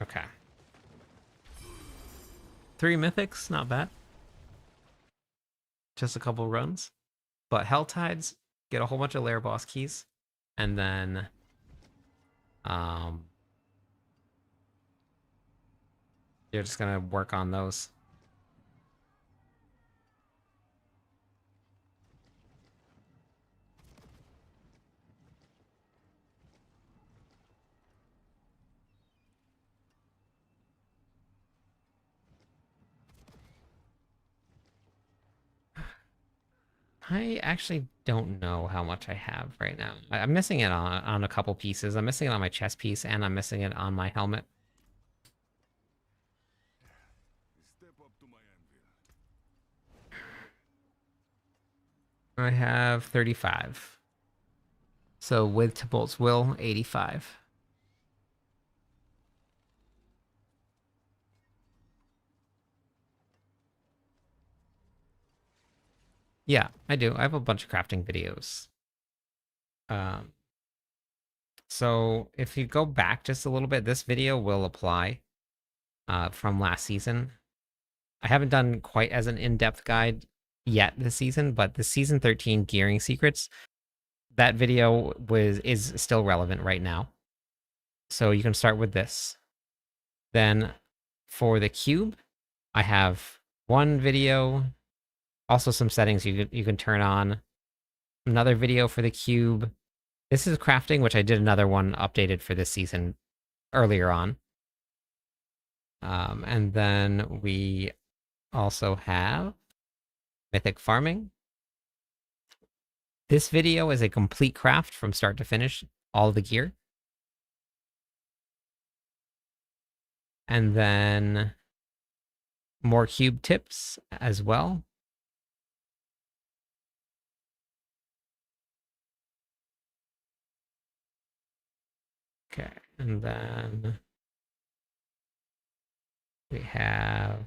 Speaker 1: Okay. 3 mythics, not bad. Just a couple runs. But Hell Tides, get a whole bunch of lair boss keys. And then you're just gonna work on those. I actually don't know how much I have right now. I'm missing it on a couple pieces. I'm missing it on my chest piece, and I'm missing it on my helmet. I have 35. So with Tibolt's Will, 85. Yeah, I do. I have a bunch of crafting videos. So if you go back just a little bit, this video will apply from last season. I haven't done quite as an in-depth guide yet this season, but the season 13 gearing secrets, that video is still relevant right now. So you can start with this. Then for the cube, I have one video, also some settings you can turn on. Another video for the cube. This is crafting, which I did another one updated for this season earlier on. And then we also have mythic farming. This video is a complete craft from start to finish, all the gear. And then more cube tips as well. Okay, and then we have...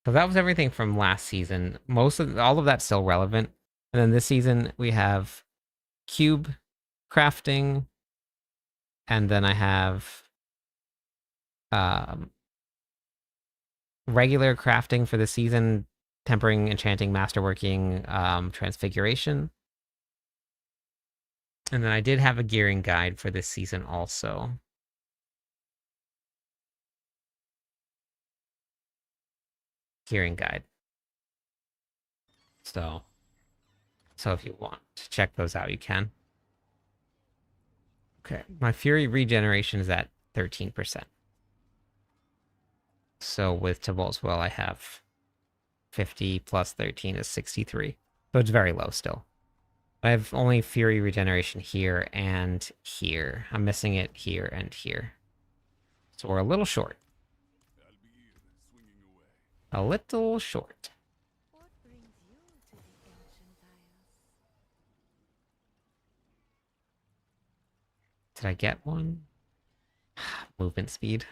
Speaker 1: So that was everything from last season. All of that's still relevant. And then this season we have cube crafting, and then I have regular crafting for the season, tempering, enchanting, masterworking, transfiguration. And then I did have a gearing guide for this season also. Gearing guide. So if you want to check those out, you can. Okay, my Fury regeneration is at 13%. So with Tibolt's Will, I have 50 plus 13 is 63. So it's very low still. I have only Fury regeneration here and here. I'm missing it here and here. So we're a little short. A little short.
Speaker 2: What brings you to the ancient isles?
Speaker 1: Did I get one? movement speed.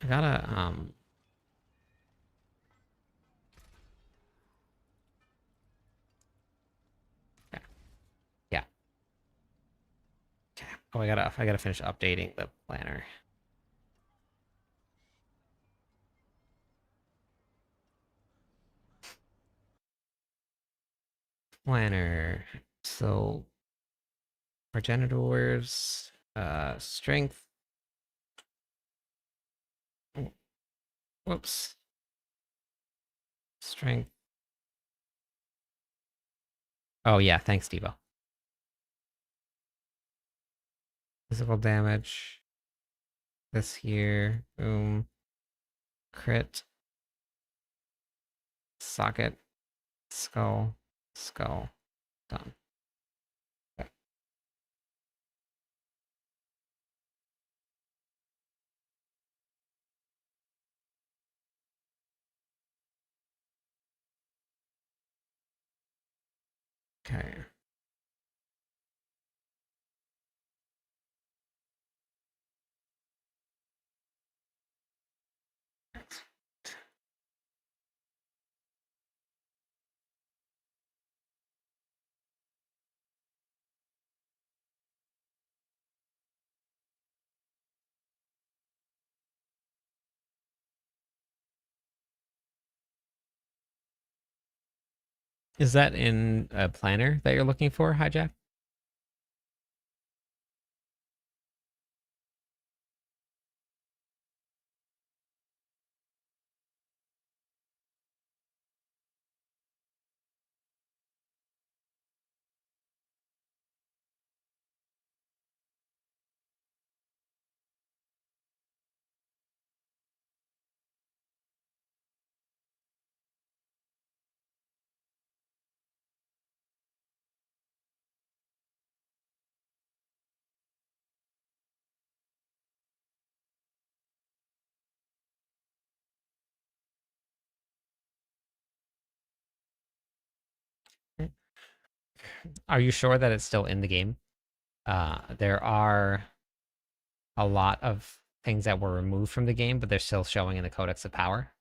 Speaker 1: I gotta yeah. Yeah. Okay. Oh, I gotta finish updating the planner. Planner. So progenitors, strength. Whoops. Strength. Oh yeah, thanks, Devo. Physical damage. This here. Boom. Crit. Socket. Skull. Skull. Done. Okay. Okay. Is that in a planner that you're looking for, Hijack? Are you sure that it's still in the game? There are a lot of things that were removed from the game, but they're still showing in the Codex of Power.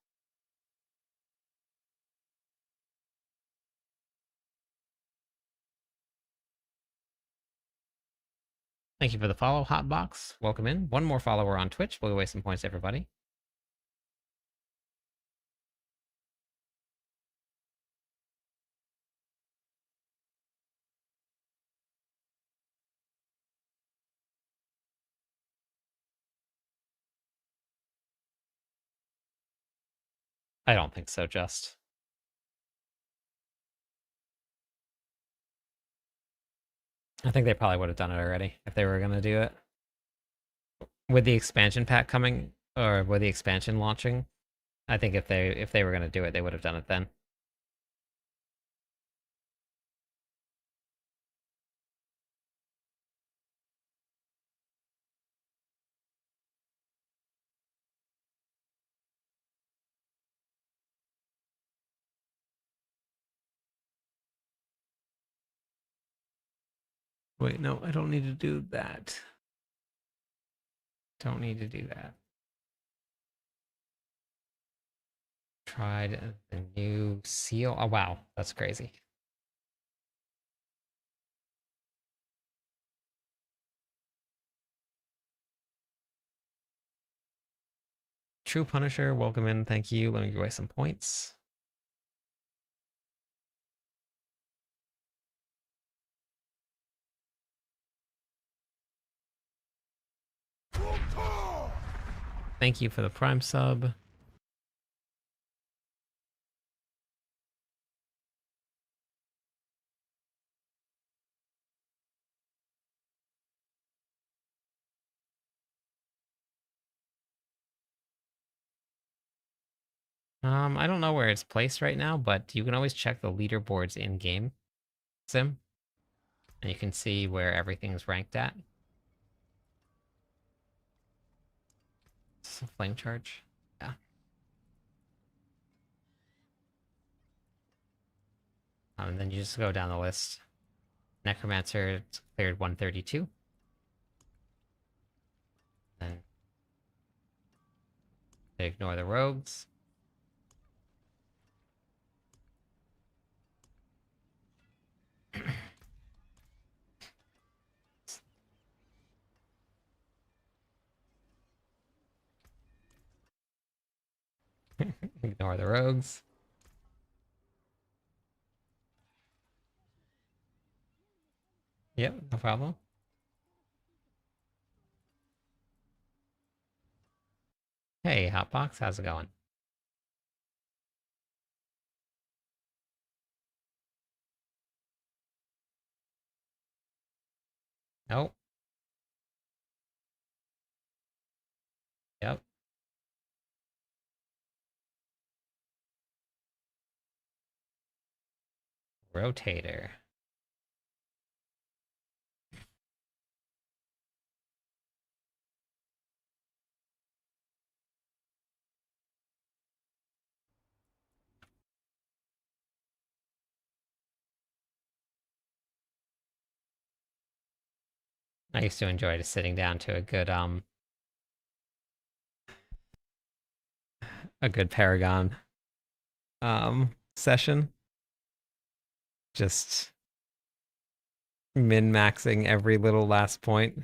Speaker 1: Thank you for the follow, Hotbox. Welcome in. One more follower on Twitch. We'll away some points, everybody. I don't think so, just. I think they probably would have done it already if they were going to do it. With the expansion pack coming, or with the expansion launching, I think if they were going to do it, they would have done it then. Wait, no, I don't need to do that. Don't need to do that. Tried the new seal. Oh, wow. That's crazy. True Punisher, welcome in. Thank you. Let me give away some points. Thank you for the Prime sub. I don't know where it's placed right now, but you can always check the leaderboards in game sim, and you can see where everything's ranked at. Flame charge, yeah. And then you just go down the list. Necromancer cleared 132. And they ignore the rogues. Ignore the rogues. Yep, no problem. Hey, Hotbox, how's it going? Nope. Yep. Rotator. I used to enjoy just sitting down to a good Paragon session. Just min-maxing every little last point.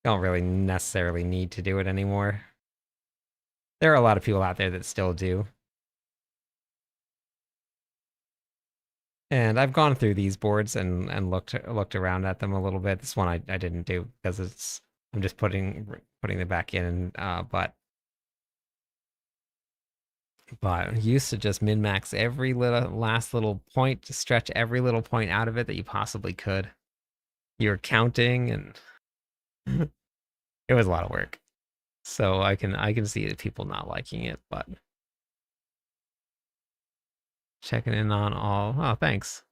Speaker 1: Don't really necessarily need to do it anymore. There are a lot of people out there that still do. And I've gone through these boards and looked around at them a little bit. This one I didn't do because I'm just putting them back in. But used to just min max every last little point, to stretch every little point out of it that you possibly could. You're counting, and it was a lot of work. So I can see the people not liking it, but checking in on all. Oh, thanks.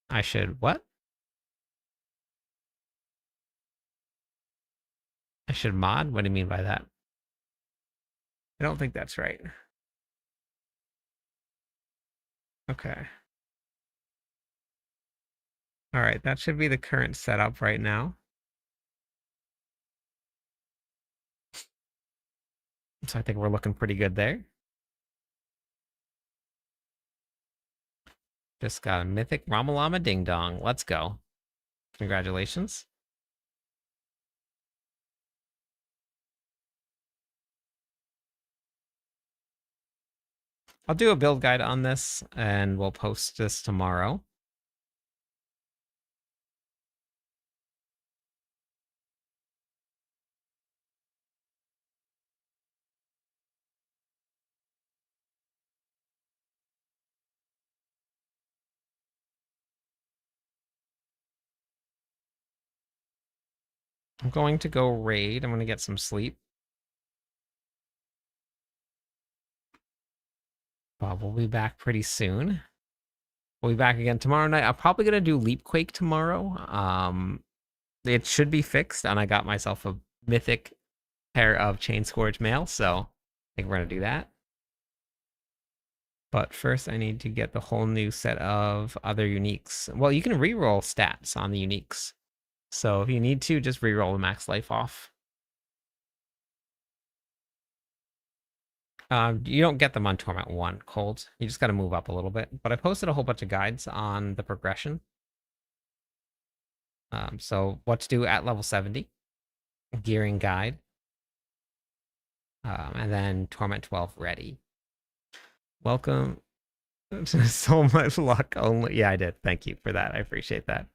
Speaker 1: I should what? I should mod? What do you mean by that? I don't think that's right. Okay. All right, that should be the current setup right now. So I think we're looking pretty good there. Just got a mythic Ramalama Ding Dong. Let's go. Congratulations. I'll do a build guide on this and we'll post this tomorrow. I'm going to go raid. I'm going to get some sleep. But we'll be back pretty soon. We'll be back again tomorrow night. I'm probably going to do Leapquake tomorrow. It should be fixed, and I got myself a mythic pair of Chain Scourge mail, so I think we're going to do that. But first, I need to get the whole new set of other uniques. Well, you can reroll stats on the uniques. So if you need to, just reroll the max life off. You don't get them on Torment 1 cold. You just got to move up a little bit. But I posted a whole bunch of guides on the progression. So what to do at level 70. Gearing guide. And then Torment 12 ready. Welcome. So much luck only. Yeah, I did. Thank you for that. I appreciate that.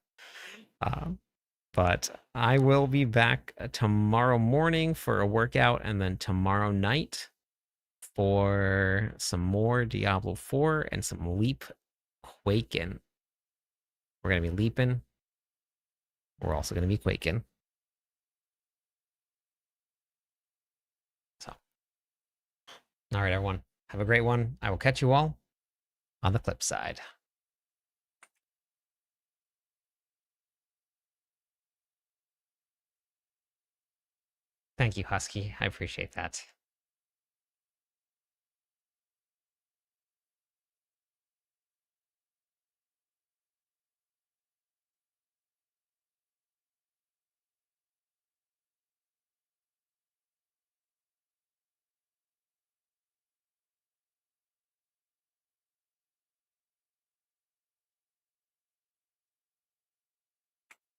Speaker 1: But I will be back tomorrow morning for a workout, and then tomorrow night for some more Diablo 4 and some Leap Quaking. We're going to be leaping. We're also going to be quaking. So, all right, everyone. Have a great one. I will catch you all on the flip side. Thank you, Husky. I appreciate that.